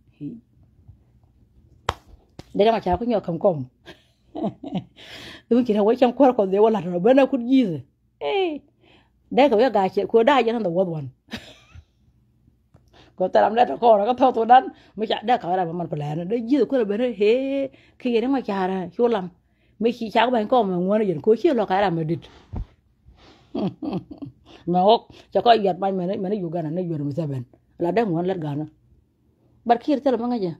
de ma cha ko ñoo kam kom dum ci way cham ko de wala do bana ku jize de ko ya ga ci ko da jan da wod wan ko taram da ko ko to dan mi cha da ka ra man pala na de jize ko be he ki de ma cha ra chu lam mấy khi cháu bạn có mà muốn là cố chiếu lo cái là mà đứt mà ok cho coi giật bay mà nó dùng gần nó dùng mình sao bên là đang muốn lật gần bắt kia tao làm ngay chứ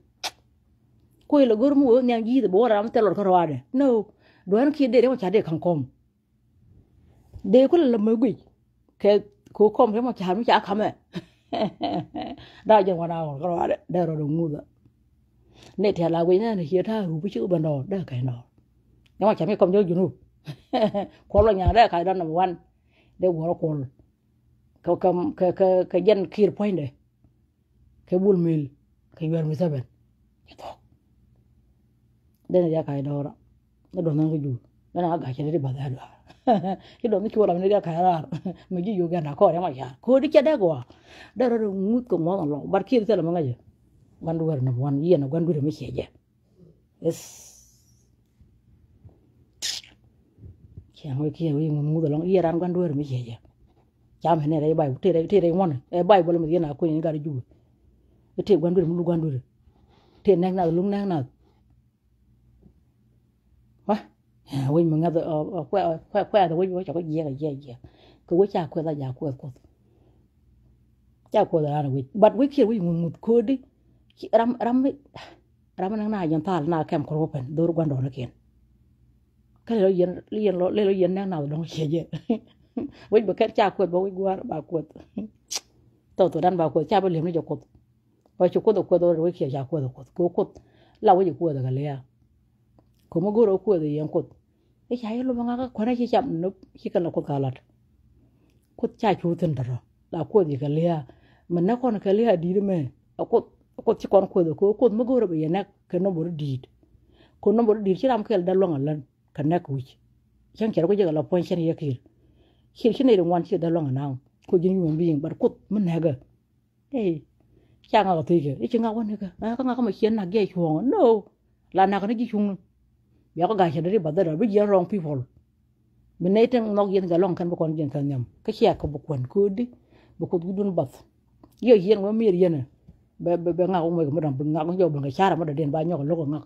coi là guru mua nhà gì thì bố ra mà tao lọt khóa rồi no đoán kia để mà trả để khang com để có là mới quỷ cái cố com cái mà trả khăm ấy đa giờ qua nào khóa đấy đây rồi đúng ngu rồi này thì là quỷ này hiện tha hú chữ bản đồ đây cái nào nhưng mà chẳng biết công nhớ gì nữa, có là nhà đấy cái đó là one, để vừa có cái dân kia point đấy, cái bull mill, cái vườn mới bên, đây là cái đó, nó đồ năng cái gì, nó là cái gì đấy bà đã được, cái đồ nó chua làm nó cái ra mình chỉ dùng cái nào có đấy mà ya cô đi chơi đấy quá đó là ngút cũng ngon lắm bắt kia thế là mang cái quan đuôi nó quan gì nó quan đuôi mới xé vậy yes chẳng kia với ngút lòng yên ran quan đuôi mới xé vậy chăm thế này đấy bài thế đấy ngon này bài bữa mình nào cô những cái gì cái thế quan đuôi mình quan đuôi thế năng nào lúc năng nào quá với mình nghe khoe rồi với cho cái gì cái với cha khoe là già khoe cô cha khoe là nó với bắt với kia với ngút cô đi ram năng na yan thal na kem kropen dor gwando na ken cái lo yen năng nào dong che je với bữa cái cha khoe với gwar ba khoe to đan ba khoe cha ba liam ni jo ko ba cho ko do với kia cha khoe ko la với ko da galea como goro ko da yan ko e cha lo nga ka kwana chi cham no chi kan ko kalat ko cha chu tin daro la ko di galea man na kon galea di me ko ci kon ko mo goro be yana ke no bor diid ko no bor diid ci ram kel da lo ngalan ka nek wi chan kero ko je la pon chen yakir ci ne wan ci da lo ngana ko jin yum bi bar ko mun naga cha nga ko tike e ci nga won ka nga ko ma chen na ge chuong no la na ka ni chung ya ko ga chen ri ba da bi je wrong people min ne ten nok yen ga long kan ba kon jen kan nyam ka ci ko bu kon ko di bu ko dun bat yo yen wa mir yen be nga ko mo dam nga ko yo nga chara mo da den ba nyoko loko nga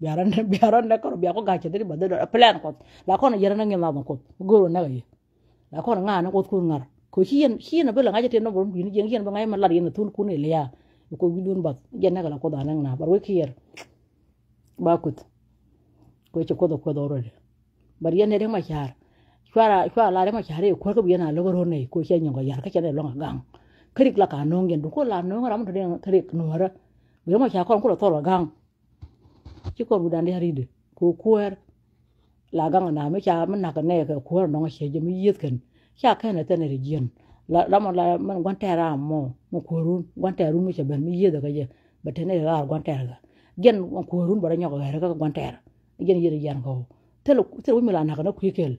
biaran na ko bia ko ga che de ba de plan ko la ko na yera na ngem na ko goro na ga la ko nga na ko ku ngar ko hien be la nga je no bo ni je hien ba nga ma la yen tun ku ne le ya ko bidun ba je na ga la ko da na ba we kier ba kut ko che ko do ro de ba yen ne de ma char chara la de ma chare ko ko bi na lo ro ne ko che nyong ga yar ka che de lo nga gang krik la ka nong gen ko la no ram de krik no ra be ma cha ko to la gang chi ko bu dan de ride ko kuer la gang na me cha man na ka ne ka kuer no che je mi yet ken cha ka na te ne region la man gwan ta ra mo ko run gwan ta run mi che ben mi yet ga je ba te ne ga gwan ta ga gen ko run ba nya ko ga ka gwan ta gen yere yan ko te mi la na ka na ku kel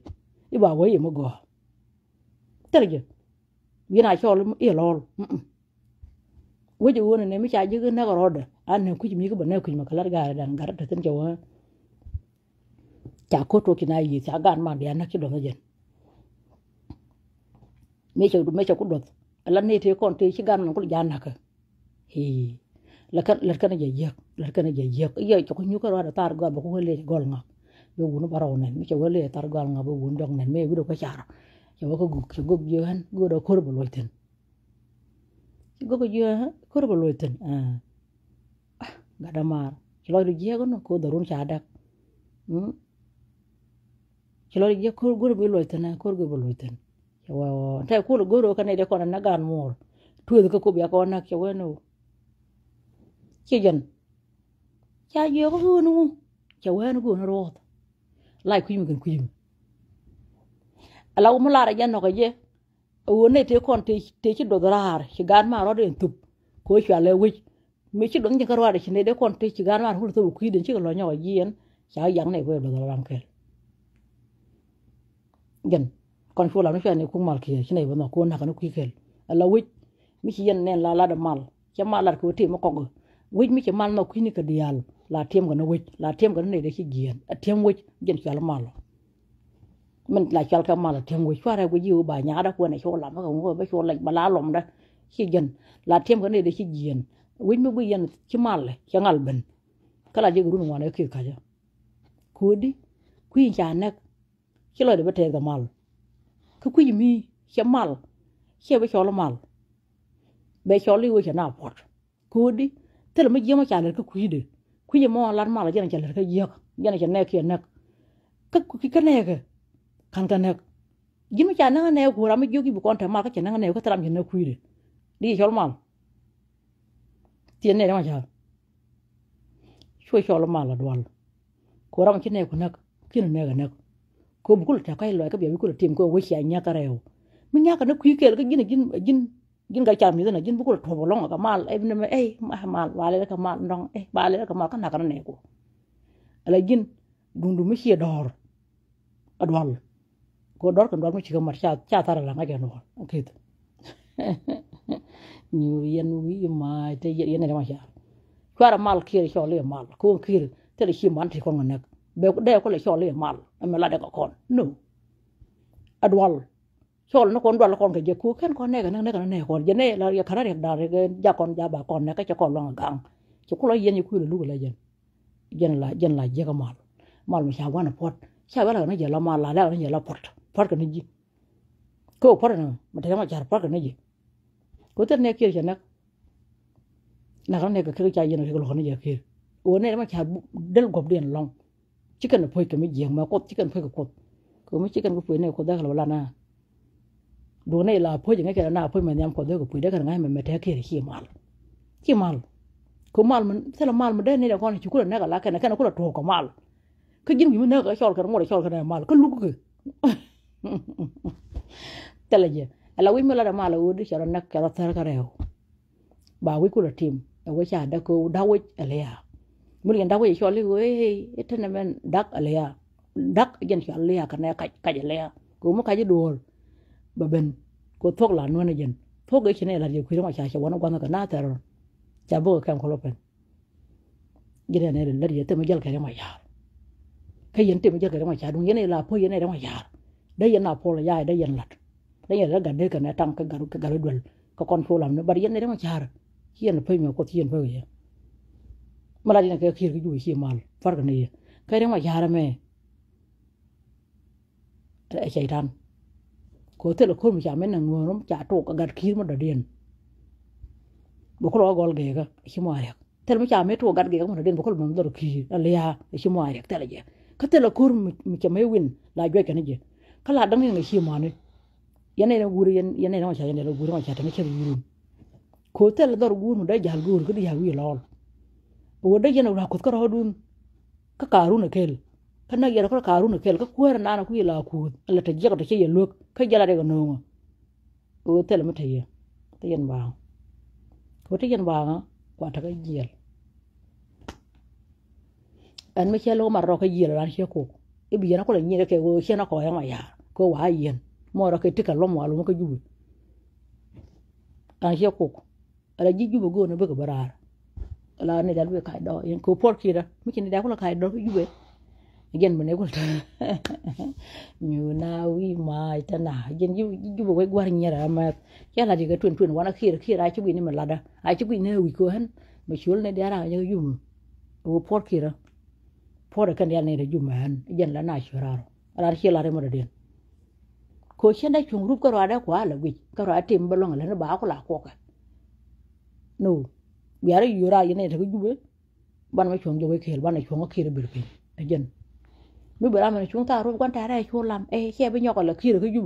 I ba we mo go te je yana chol e lol weje wona ne mi cha ji na ga roda an ne ku mi ko bana ku ma kala ga dan gar ta tan jawa cha ko to kina yi cha gan ma ya na ki do jen me cha ku do la ne te kon te chi gan ko ja na ka hi la kan je ye ko nyu ko roda tar go ba ko le gol nga be wonu baraw ne mi cha wele tar gol nga be won dong ne me bu do ko chara ya ko gug yehan go do korbo loiten go yehan korbo loiten gada mar kilo ri je gono ko darun chadak kilo ri je ko go be loiten ko go be loiten wa ta ko go ro kan de ko na gan mor tu ko bia ko na ke weno chigen cha ye ko nu cha weno go na ro lai ku mi kan ku ala mo lara janno ko je woni te kon te ci do rar ci gan ma ro den tup ko ci ala wi mi ci don je karwa de ci ne de kon te ci gan ma hu to ku den ci lo nyaw yen cha yang ne ko do ram kel gen kon fu la no fene ku mal ki ci ne bo no ko na kan ku kel ala wi mi ci yen nen la da mal ci mal la ko te mo ko wi mi ci mal no ku ni ka dial la tem ga no wi la tem ga ne de ci gien a tem wi gen ci ala mal mình lại cho cái mà là thêm người xoa ra cái gì bà nhá đó quên này cho làm cái cũng với cho lệnh bà lá lồng đó khi dần là thêm cái này để khi dần với mấy bây giờ chỉ mal này chẳng al bên cái là gì cũng đúng ngoài kia cả chứ cú đi quy nhà nè chỉ là để bắt cái mal cái quy mi chỉ mal chỉ với cho là mal bây cho liu cho nào bọt cú đi thế là mấy giờ mà trả lời cái quy mà làm mal là chỉ là trả lời cái gì cái này trả nè kia nè cái này cái kan kan nek jimi cha na ne ko ram jogi bu kon ta ma ka cha na ne ko tram ne kuire di chol mal tien ne ma cha chol mal la dwal ko ram chi ne ko nak kin ne ga nak ko bu kul ta kai lo ka bi ku tim ko we cha nya ka rew mi nya ka na kuike ka gin ga cha mi na gin bu kul to bolong ka mal e ne me mal wale ka mal ndong wale ka mal ka na ka ne ko ala gin dundu mi chi dor adwal ko dor kan dor mu chiga mar cha tara la ngaja no akit ñu yen wi ma te yen ne ma sha kwara mal kir cho le mal ko kir te le chi man ti ko nek be de ko le cho le mal me la de ko kon no adwal chol nó con đoàn con cái gì cú khen con này cái này con gì này là khá là đẹp đà cái gia con gia bà con này cái cho con lòng gang chú có lấy yên như khui là lúc là dân là gì cái mal mà sao quá nó phật sao quá là nó giờ là mal là nó giờ là phật cái gì cô phật này mà thấy mà chả phật cái gì cô tên này kia cho nó là cái này cái trái gì nó cái lon này giờ kia ủa này mà chả đến gộp điện lòng chỉ cần phơi cái mấy giếng mà cốt chỉ cần phơi cái cốt cô mới chỉ cần cái phơi này cốt đó là na đồ này là phơi những cái nào phơi mà nhắm còn đôi của phơi đấy cái ngày mà thấy kia thì mal có mal mình thế là mal mình đây này là con chỉ có là cái lá cái này có là trổ của mal cái gì mình nói cái chọn cái ngồi chọn cái này mal cái lúc cái thế là gì là quý mình là mal là udah chọn nó cái là thar cái reo bà quý cô là team quý cha đã cô đau quý alea mình hiện đau quý chọn lấy quý thế này mình đắc alea đắc dân chọn alea cái này cái alea cũng một cái gì đồ bà bên cô thuốc là nuôi này dân thuốc cái chuyện này là điều khi mà chạy nó quan cái nát rồi chả bao cái con lopin cái này là điều tôi mới giao cái mà giả cái dân tôi mới giao cái mà giả đúng cái này là phơi cái này đó mà giả đây dân nào phơi là dài đây dân lật đây là gần đây cái này tăng cái gà đuôi có con phơi làm nó bà dân này đó mà giả hiện là phơi mà có tiền phơi vậy mà là cái kia cái đuôi kia mà phát cái này cái đó mà giả mà chạy đan có thể là không phải mấy nàng ngồi nó trả trộn cả gạt khí mà đã điên bố có lo gol ghê cả chỉ mua được thế là mấy trả mấy trộn gạt ghê mà đã điên bố có làm đồ khí là lia chỉ mua được thế là gì cái thế là không mình chỉ mấy win là chơi cái này gì cái là đăng cái chỉ mua này cái này là guru cái này nó chạy cái này là guru mà chạy thì nó chơi guru có thể là đồ guru mà đấy giải guru cái đi giải lol ở đây nó là có rồi đun cái cà rú này kêu cái này giờ có cà rú này kêu cái quê nó quy là cù là cái gì cái gì luộc cái gì là đây còn nương ở thế là mới thấy cái dân vào có cái dân vào quả thật cái gì anh mới chơi lô mà rồi cái gì là anh chơi cụ cái bây giờ nó có là nhiều cái chơi nó có yang mày à có quá yên mà rồi cái tích cả lông mà luôn cái gì anh chơi cụ là gì gì bữa nó bữa cái bara là này đã bữa cái đó yên cụ pork kia đó mấy cái này đã có là cái đó cái gì dân mình ấy cũng nhiều nào vì mà thế nào dân như bộ cái quan nhà là mà chắc là gì cái truyền quá nó khi ai chụp hình mà là đó ai chụp hình này có hết mà xuống này để ra như dùng ô port kia đó port cái này là dùng mà dân là nãy sửa rồi là khi là mà điện cô xem đây chung group cái rồi đó quá là vì cái rồi team bao lâu là nó báo có là có cả no bây giờอยู่ra này thì cái gì ban mấy chung rồi cái ban này chung cái bị bệnh dân bây giờ mình chúng ta rồi quan trọng là chua làm xe với nhau còn là kia được cái gì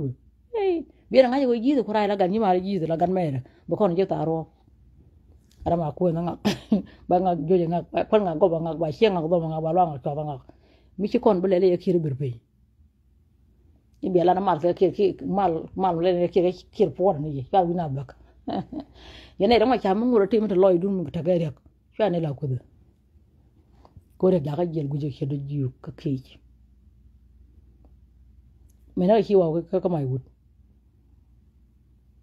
biết là ngay cái gì thì có ai là gần như mà gì thì là gần mẹ rồi bữa con chơi ta rồi ada mà quên nó bằng ngọc vô ngọc con ngọc có bằng ngọc bài xe ngọc có bằng ngọc bài loang ngọc cho bằng ngọc mấy chiếc con bữa lấy kia được bị bây giờ là nó mal cái kia mal lên cái kia phốt này gì cái nào được cái này đó mà chả muốn ngồi trên mình lôi đun mình thay được cái này là cô được giá cái gì cũng chỉ được nhiều cái kia mình nói khi vào cái máy hút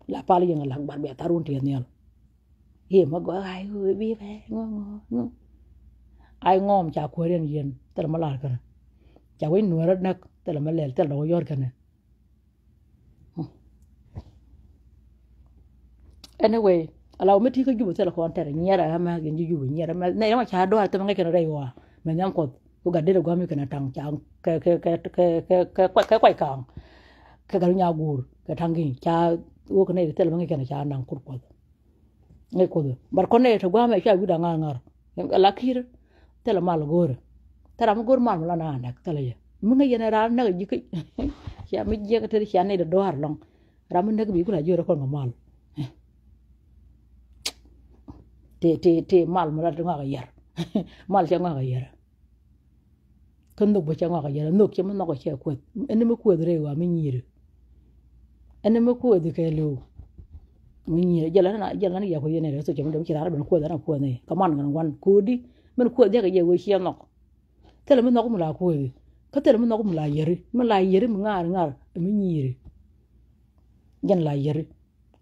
là pa liền là bạn bè tarun tiền nhiều hiểm mà gọi ai hơi biết về ngon ai ngon chả quên điên điên tức là mà làm cái chả quên nuôi rất nặng tức là mà lẻ tức là đồ giỏi cái này anyway alo mấy thứ cái vụ tức là còn tệ nhẹ là mà cái vụ nhẹ là mà này nó mà chả đói tôi nghe cái này rồi mình nhắm cột cô gạt đi được qua mấy cái này trăng trăng cái quay càng cái nhà gùi cái thằng gì cha uống cái này thì là mấy cái này cha năng cột cột ngay cột mà con này thì qua mấy cái video ngang là kia tức là mal gùi tức là gùi mal là nàn đấy tức là gì mấy cái này ra nó cái gì cha mấy cái cái cha này được đói lòng ra mình nó cái bị cái là chưa con mal thì mal mà ra được cái gì mal chẳng cái gì con nước bچا ngọc giờ nước chứ mà nó có chơi quật anh mới quật rồi à mình nhỉ anh mới quật được cái lô mình nhỉ giờ là giờ có gì này rồi tôi chấm chỉ là mình quật nó quật này có mặn cái quan quật đi mình quật cái gì với xiêm nó thế là mình nó cũng là quật cái thế là mình nó cũng là giờ mình ngар mi nyiri jan la yeri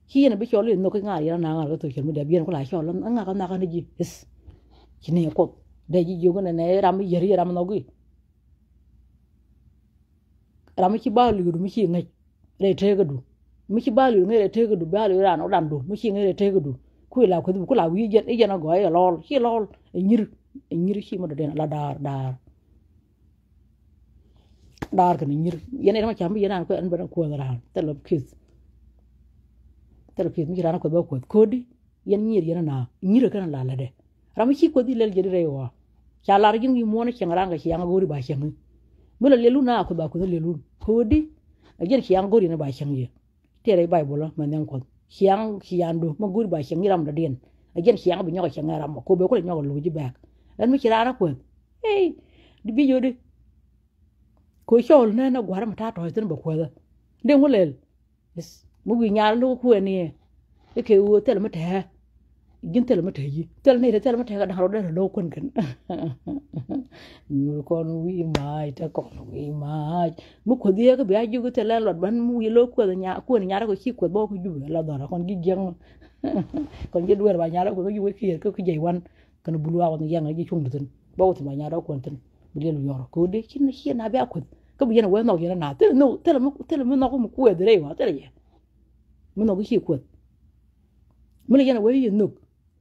ki na bi chole no ka ngari na ngar ko to chel mi da bien ko la chole nga ka na ka ni ji is kini ko de ji jogo na ne ram yeri ram no gi ram ki ba lu du mi ki ngai re te ga du mi ki ba lu ngai re te ga du ba lu ra no dan du mi ki ngai re te ga du ku la ko la wi jen e jen go ya lol ki lol nyir ki mo de la dar kan nyir yene ma chambi yana ko an bara ko ra telop kis mi rana ko ba ko di yen nyir yana na nyir kan la de ram ki ko di lel jeri rewa cha lar jin wi mo na chengranga ki yang gori ba chengi mula lelu na ko ba ko lelu ko di ajen ki yang gori na ba chengi tere bible man yan ko ki yandu ma gori ba chengi ram da den ajen ki yang bi nyoko chengi ram ko be ko le nyoko lu ji back an mi rana ko hey di bi yo di ko shol na na gwara mata to tin ba ko da de ngolel yes mu gi nyal lu ko ni e ke wo tel mata gin tel mata yi tel ne tel mata ga da ro da lo kon kan mu kon wi mai ta kon wi mai mu ko dia ga ba ju ko tel la ban mu yi lo ko da nya ko ni nya ko ki ko bo ko ju la da kon gi jeng kon gi duwer ba nya ko ju ko ki ko jey wan kan bulu wa ko yang gi chung tin bo ti ma nya da ko tin bu le lu yor ko de kin hi na ba ko ko bu yana wa no yana na tel mu no ko mu ko de re wa tel ye mu no ko ki ko mu le yana wa yi no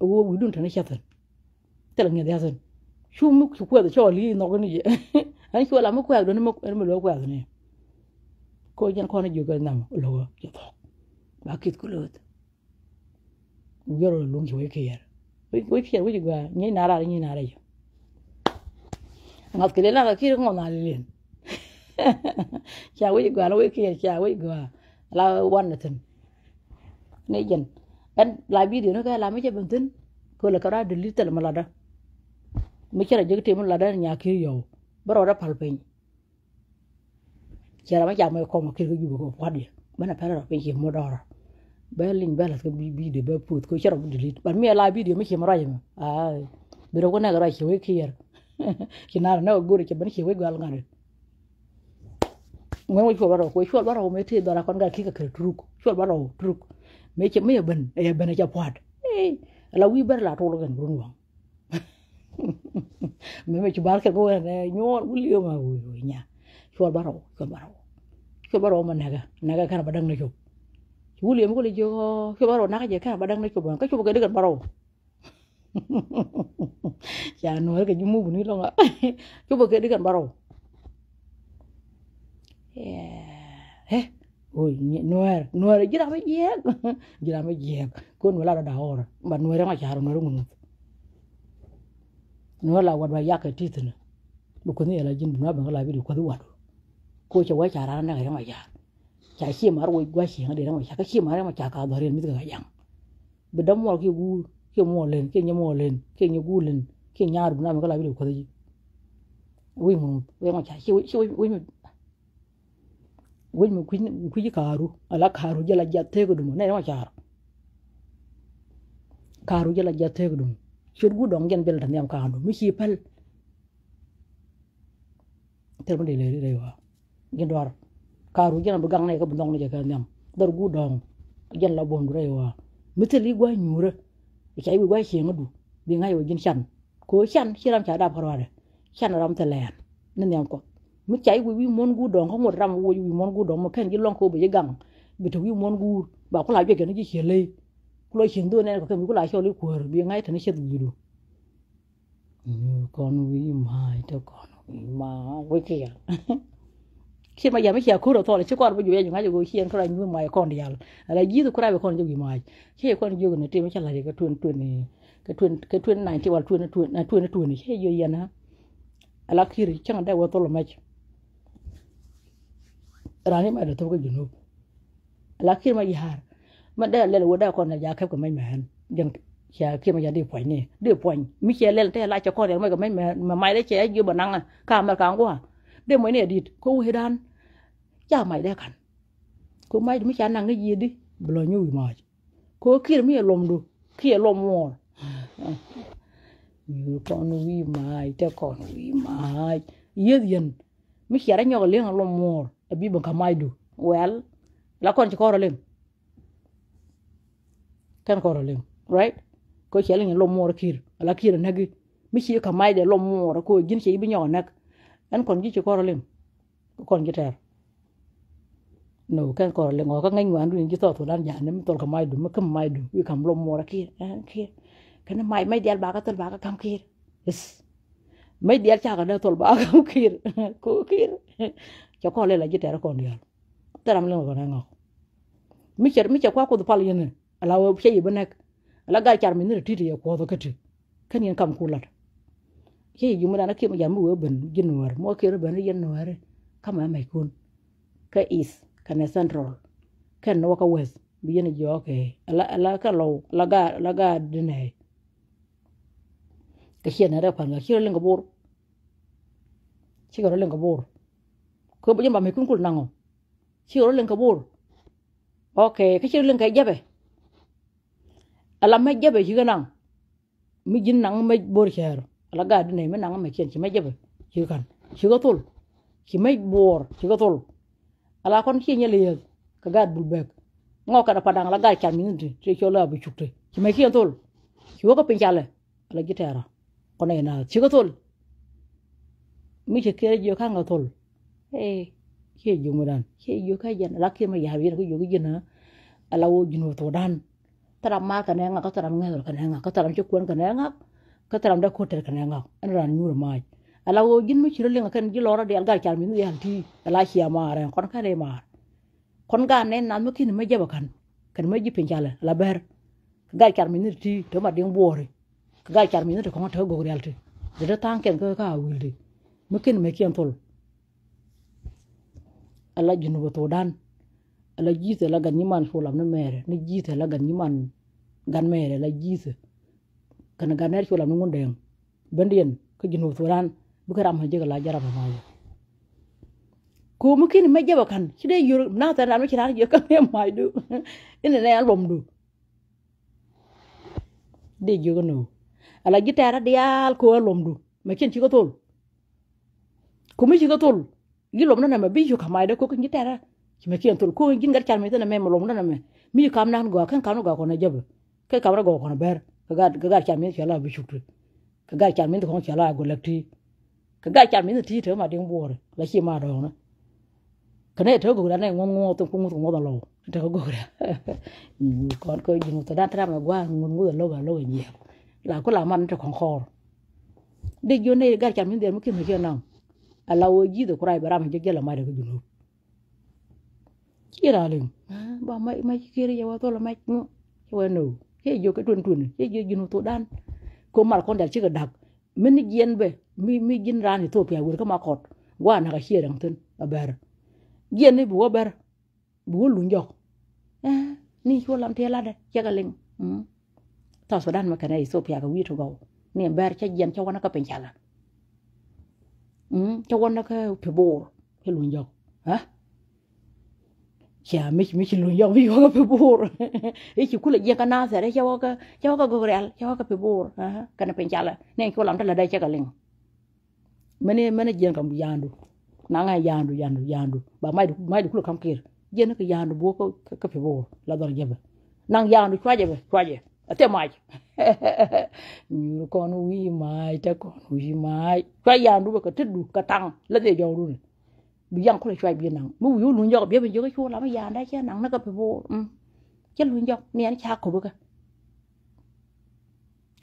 wo wi dun tan shatan tel ngi da san shu mu ko da cho li no ko ni je an ko la mu ko do ni mu lo ko ne ko jan ko na ju ga nam lo je to ba kit ko lo yoro lu ngi we ke yer we ke we ga ni na ra yo ngat ke la ga ki ngo na len cha we ga la we ke cha we ga la wan na tin ne jen en la video no ka la me je buntin ko la kara delete la malada me kira je te mun la da nya ki yo baro da palpen kira ma ja me ko ma ki ju ko wadi bana para pe ki mo dora belin bela ko bi de be put ko kira delete ban me la video me ki mo ra yema ai biro ko na ga ra ki we ki yer ki na na go ri ke ban ki we gal ngare mo ko baro me te dora kon ga ki ka truk shol baro truk me che me ben ja pwat la wi ber la to lo gan run wa me che bar ka go ne nyor wuli ma wi nya shol baro ma naga kana badang na jo wuli mo ko le jo shol baro naga je kana badang na jo ka chu ga de gan baro ya no ga jumu bu ni lo nga chu ga de gan baro ôi nuôi jira me jeng ko nuôi la da hora ba nuôi ma charo nuôi ngunu nuôi la wa ba yakati titna bu ko ni la jin bu na ba la bi ko du wadu ko che wa chara na ga ma ya cha chi mar wo gwa chi de ma cha ka chi mar ma cha ka do ren mi ga yang bu dam mo ki gu ki mo len ki nya mo len ki nya gu len ki nya bu na ma la bi ko ji wi mo we ma cha chi wi mu ku ji karu ala karu jala jatte ko dum ne ma char karu jala jatte ko dum shur gu dong gen bel tan yam kaandu mi chi pal ter mo de le wa gen dor karu jala bu gang ne ko bu dong ne je kan yam dor gu dong gen la bon re wa mi te li gwa nyura e kai wi gwa chi ngadu bi ngai wo gen chan ko chan chi ram cha da parware chan ram te len ne yam ko mi chai wi mon gu dong ko ram wo wi mon gu dong mo ken ji long ko be gang bi to wi mon gu ba ko la je ken ji chele ko lo chin do ne ko ken ko la cho li ko bi ngai tan chet wi do con wi mai to con wi ma wi kia khi mà giờ mấy chiều cúi đầu thôi là chứ con bây giờ ngay giờ khi anh có anh với mày con đi à là dí tôi có ai con cho gì mày khi con vô cái này là cái tuyên này thì vào tuyên này khi vô yên ha là khi thì chẳng đây vào tôi là mấy rani mà được tôi cái gì nữa là khi mà giờ mà đây là vào đây con là giờ khép cái mấy mẹ dân khi mà giờ đi quay mấy chiều lên đây lại cho con để mấy cái mấy mẹ mà mai đấy trẻ vô bản năng à càng mà càng quá để mấy này đi cô hay đan cha mày đây cần cô mày mới chán năng cái gì đi bờ như mày cô kia mới lom được kia lom mòn như con nuôi mày cho con nuôi mày yên yên mới chả đánh nhau liền lom mòn bị bằng cả mày được well la kon ci ko lim kan ko lim right ko ci len lo mo kir la kir nagi mi ci ka may de lo mo ko gin ci bi ñoo nak an kon ji ci ko lim kon ji ter no kan ko lim ko ngay ngwan du ji to dan ja ne mi tol ka may du ma kam may du wi kam lo mo kir kir kan may del ba ka tol ba ka kam kir yes may del cha ka da tol ba kam kir ko kir cho ko le la ji ter ko ndial taram le ko na ngok mi ci kwa ko du pal yene ala wo che yi benek ala ga char min titi ya ko do kati kan yen kam kulat ke yi mu dana ke mu jamu wo ben jinwar mo ke ro ben yen war kama mai kun ka is kana central kan no ka west bi yen jo ke ala ka lo la ga dine ke yen ra pan ga ke le ngabor ci ga le ngabor ko bu jamba mai kun kul nango ci ro le ngabor okay ke ci le ngai jabe ala ma jabe ci ganang mi jin nang ma bor cher ala ga dine mi nang ma ken ci ma jabe ci kan ci ga tul ci may bor ci ga tul ala kon ci ñele ye ka ga bul bek ngo ka da padang la ga cham minute ci ci la bu chukte ci may ken tul ci wo ko pincale ala gitera kon ay na ci ga tul mi ci kere jo ka nga tul ci ju mu dan ci ju ka jan la ke ma ya wi ko ju gina ala wo jino to dan taram ma ka nga ka taram nga ka nga ka taram ci kon ka nga ka taram da ko ter ka nga an ran nyur mai ala wo jin mi ci le nga kan ji lora de alga chal mi ya ti ala ci ma ran kon ka de ma kon ga ne nan ma kin ma jaba kan ma ji pincala la ber ga chal mi ti to ma ding bore ga chal mi to ko to go realte de tan ken ko ka wilde ma kin me ken tol ala jinu to dan ala jite la gan yiman fulam na mere ni jite la gan yiman gan mere la jite kana ganer fulam ngun dem bandien ko jinu to dan bu ko ram ha jega la jaraba ma ko mu kin me jaba kan ci de yor na ta na ci na je kan me mai du ina ne album du de jogo no ala gitara dial ko album du me kin ci ko tol ko mi ci ko tol yilom na ma bi ju kamai de ko kin gitara ci me kin tol ko gin gar chal me na me molom na me mi kam nan go kan kanu go ko na jabe ke kamra go ko na ber ka ga chal me ci ala bi chuktu ka ga chal me ko ci ala go lekti ka ga chal me ti to ma ding bor la chi ma do na ka ne to go da ne ngo to ko ngo da lo to go da kon ko jinu to da tra ma gwa ngo lo ga lo ni la ko la man to kon khor de yo ne ga chal me de mo kin me ken nan ala wo ji de kurai bara ma jegela ma de ko jinu kira lim ba mai kiri ya wa to la mai ngo wa no ke yo ka tun ke yo jinu to dan ko mar kon dal ci ga dak min yen be mi jin ran Ethiopia wur ka ma kot wa na ka xierang ten ber yen ni bu ber bu lu njok ni ko lam te la de ci ga ling ta so dan ma ka Ethiopia ka wi to go ni ber ca yen ca wana ka pencala ca wana ka pe bor ke lu njok ha ya mi lu njok mi ko pe bor e ci kula je ka na sa re ca ka go real ca ka pe bor ha kana pencala ne ko lam ta la de ca ga ling mene jen kam yandu na nga yandu ba mai du kula kam kir jen ka yandu bo ko ka pe bor la dor jebe nang yandu kwaje ate mai ni ko no wi mai ta ko wi mai kwa yandu ba ka tuddu ka tang la de jawru ni bi yang ko chwa bi nang mu yu lu njok bi ben jo ka chu la ma yanda cha nang na ka pe bor che lu njok ni an cha ko ba ka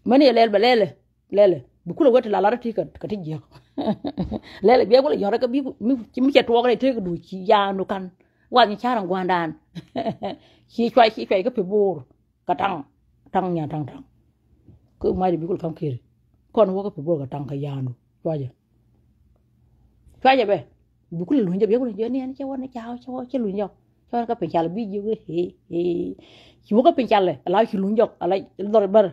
mane lel ba lele bu kula wata la la ti ka ti je lele bi ko yora ka bi mi che to ga te du chi ya no kan wa ni cha ran gwandan chi chwa ka pe bor ka tang nya tang ko mai bi ko kam kir kon wo ka pe bor ka tang ka ya no chwa be bu kula lu nje bi ko je ni an cha wa na cha lu nje cho ka pe cha bi ju he chi wo ka pe cha le la chi lu nje ala dor bar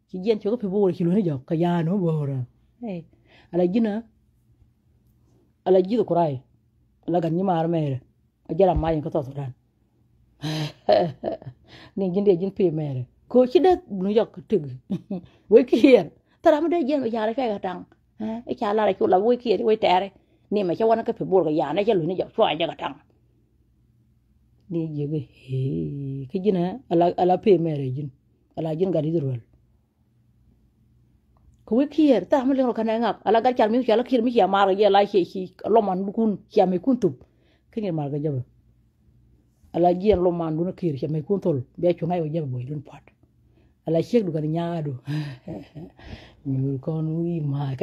chi jen cho ka pe bor chi lu ni jo ka ya no bor ala jina ala jido kurai ala ganni mar mere ajara mayin ko to dan ni jinde jin pe mere ko ci de nu yok tug we kier tara ma de jen ba yara fe ga tang e cha la ko la we kier we tere ni ma cha wana ka pe bor ga ya na cha lu ni jo chwa ja ga tang ni jege ke jina ala pe mere jin ala jin gadi durwal ko we kier ta amle ro kana ngak ala gar char mi chala kir mi ya mar ye la shi lo man kun ya me kun tup ke ni mar ga jaba ala jien lo man duna kir ya me kun tol be chu ngai o jaba boy dun pat ala shek du kan nyaado nyul kon wi ma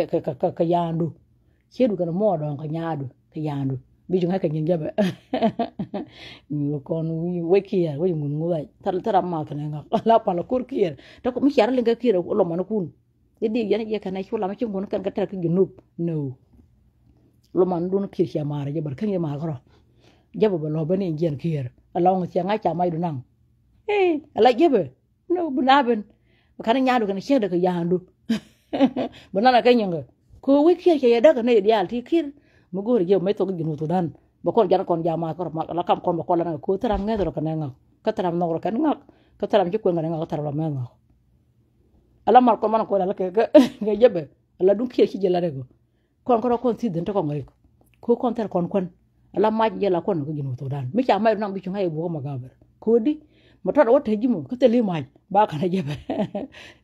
ka yandu shek du kan mo don ka nyaado ka yandu bi chu ngai ka nyin jaba nyul kon wi we kier we mun ngulai tar ma kana ngak ala pa la kur kier ta ko mi yar le ga kier lo man kun di yana je kana shula ma chingun kan gatar ka junub no lo man dun kir ya mara je bar kan ya ma garo jaba ba lo bane ngen kir along sia nga cha mai du nang ala jebe no bunaben kana nyaadu kana sheda ka yandu banana kan nyanga ko we kir ya da kana ya ti kir mu go je mai to ginu to dan ba kon jara kon jama ko ma la kam kon ba ko la ko taram ngado kana nga ka taram no kan nga ka taram ji ko nga ka taram ma nga ala mar ko man ko la ke ga jebe ala dun kiye ci jela rego kon ti den to ko ngari ko kon ter kon ala ma jela kon ko ginu to dan mi cha mai nan bi ci ngay bo ma gaber ko di ma to wata jimo ko te li ma ba kana jebe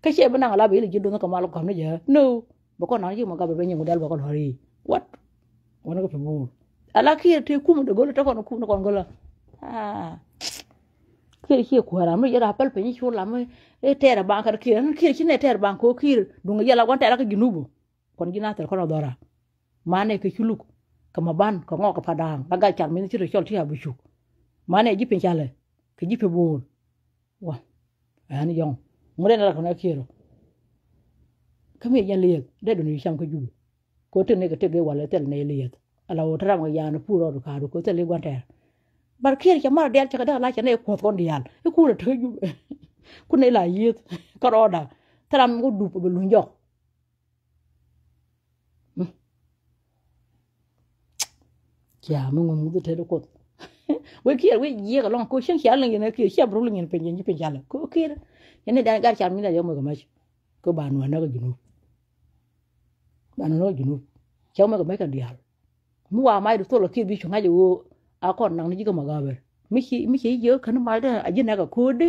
ka she bana ala be li jido ko mal ko ne je no ba ko na ji ma gaber be nyi dal ba ko hori what wona ko fe bo ala kiye te kum de golo to ko kum ko ngolo kir ko ra mi yara pal pe ni chula mi e tera ban kar kir chine ter ban ko kir dunga yala gon tera ka ginubu kon gina ter kono dora mane ke chuluk kama ban ko ngoko padang baga char mi chiro chol ti abuchu mane jipe chale ke jipe bor wa ani yong mure na ko na kiro kame yan liye de do ni sham ko jubu ko te ne ke te ge wala tel ne liye ala o tram ga yana puro do ka do ko te le gon ter bar kir cha mar del cha da la cha ne ko kon dial e ku le te ju ku ne la yit ka roda tram go du ko lu njok cha mo ngu te ko we kir we ye ga lon ko shen sha len ne kir sha bru len pen yin pen cha la ko kir ne da gar cha mi da yo mo ga ma ko ba no na ga ginu ba no ginu cha mo ga ma ka dial mu wa mai do to lo kir bi chu nga jo akon nang ni ga magaber mi chi yo kan mai da ajina ga kode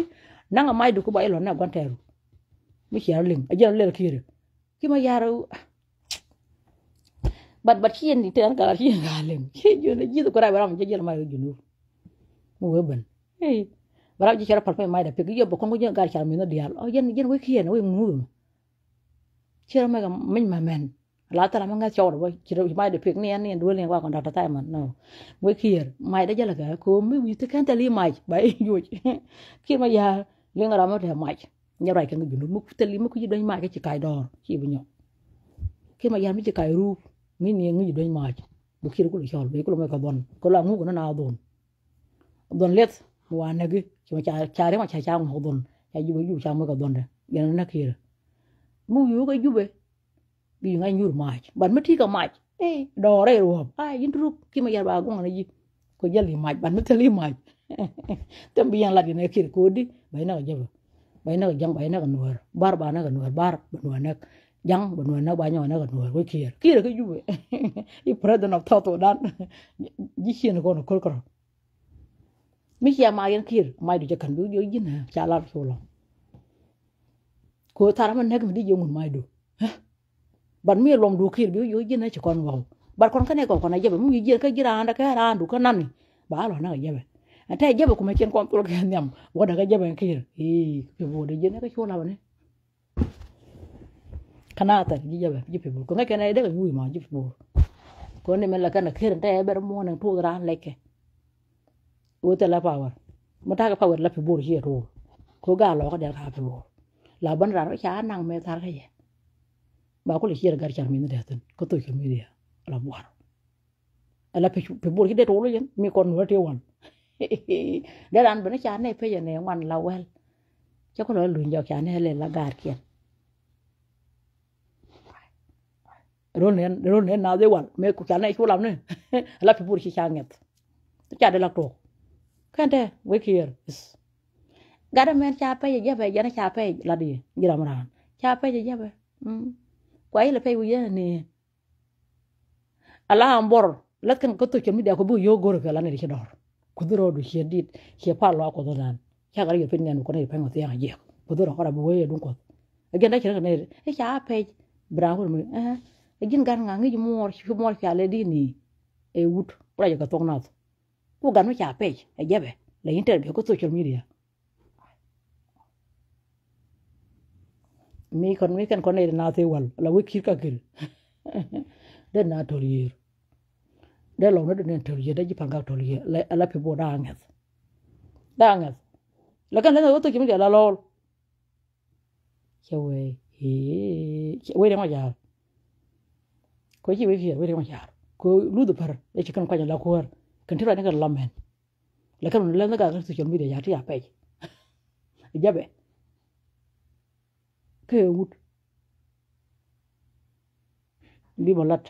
nang mai du ko ba ilo na gwanteru mi chi arling ajina le kire ki ma yaro bat chi ni te an ga chi ga lem chi yo na ji ko ra ba ma je mai junu mu weben bara ji chara parfum mai da pe yo bo ko ngi ga char mi no dial o yen we kien we mu chira ma ga min ma men la ta ma nga chawr bo chira mai da pe ni an ni do le wa kon da ta man no we kier mai da jala ga ko mi wi te kan ta li mai ba yo ki ma ya le ngara ma da mai nya rai kan gunu mu te li mu ku ji do mai ke ci kai dor ci bu nyo ki ma ya mi ci kai ru mi ni ngi do mai bu kir ku le chol be ku ma ka don ko la ngu ko na don let wa na gi ci ma cha re ma cha ngu don ya ju cha ma ka don de ya na kir mu yu ga ju be bi ngay nyur mach ban mati ka mach do re ro yin ru ki ma yar ba go ngana yi ko jali mach ban mati li mach tam bi yan la ne kir ko di bay na jaba bay na jang bay na nuwer bar ba na nuwer bar ba na jang ba na ba nyo na nuwer ko kir ko jube I president of toto dan ji chen ko no kor mi ya ma yan kir mai du jakan bi yo yin cha la so lo ko tar man nek mi di yo mun mai du ban mi lom du kir bi yo jina ci kon waw bar kon kane ko na jebe mu yi ka jira anda ka ra du kan nan ba lo na jebe ata jebe ko me ken kon to ga nyam woda ga jebe kir pe bo de jina ka chola bane kana ta ji jebe ji pe bo ko ngake na de ga yu ma ji pe bo ko ne me la kana kir ta ber mo na to ra leke o ta la power mo ta ga power la pe bo ji ro ko ga lo ka de ka pe bo la ban ra cha nang me tar ka ye ba ko le hira gar char mi ne tan ko to ke media la buar ala pe bor ki de to lo yen mi kon no te wan de ran bana cha ne pe ye ne wan la wel cha ko lo lu njo cha ne le la gar kien ron ne na de wan me ku cha ne chu lam ne ala pe bor ki cha nget cha de la to kan de we kier gara men cha pe ye be ya na cha pe la di gira mran cha pe ye be quay là phải bây giờ nè ala ambor lat kan ko to chemi da ko bu yo gor fe la ne di dor kuduro du shedit she pa lo ko dan cha ga yo pin ngan ko ne pa ngote ya je kuduro ko da bo ye dun ko again da kira ne e cha pe bra ko mi agin gan nga ngi mo cha le di ni e wut pra ya ka tok na ku gan cha pe e jebe le interview ko social media mi kan ko ne na te wal la wi kir ka kir de na to lir de lo no de to lir de ji panga to lir la pe bo da ngas la kan le to ki mi la lol che we de ma ja ko ji we de ma ja ko lu du par e ci kan ko la ko war kan tira ne ga lamen la kan le na ga social media ya ti ya pe jabe ke wut li mo lat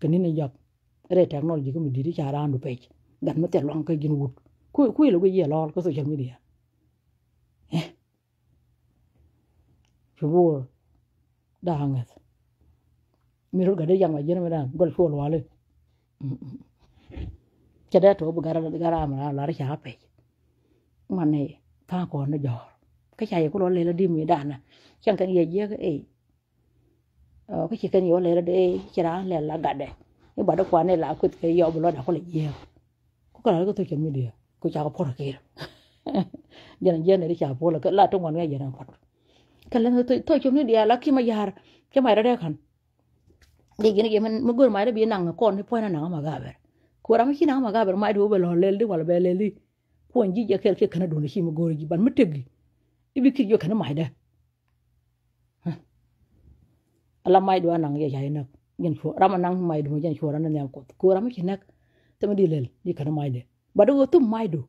kani ne jap re technology ko mi di cha randu pe gan ma te long ka gin wut ku lo go ye lol ko social media fibo da hangat mi ro ga de yang ma jena ma dan gol fo lo wale cha da to bu gara ma la ra cha pe mane ta ko no jor cái chạy của nó lên là đi mì đàn à chẳng cần gì cái cái chỉ cần nhiều lên là để chỉ là gạt đấy nhưng bảo đó qua này là cái yêu bọn nó đã có lệ gì có cái đó tôi chuẩn bị đi tôi chào có kia giờ này đi chào phố là cái là trong ngày giờ đang phát cái lần tôi chuẩn bị đi là khi mà giờ cái máy đó đấy khăn đi cái này mình gửi máy đó bị nặng con thì phải là nặng mà gà về cô làm khi nặng mà gà về máy đó về lo lên đi hoặc là về lên đi cô chỉ giờ cái khăn đồ này khi mà gửi gì bạn mất tiền ibi kir yo kana maida ala maido anang ya jayna gen fo rama nang maido mo gen fo ran ne ko rama ki nak tama di lel di kana maide bado to maido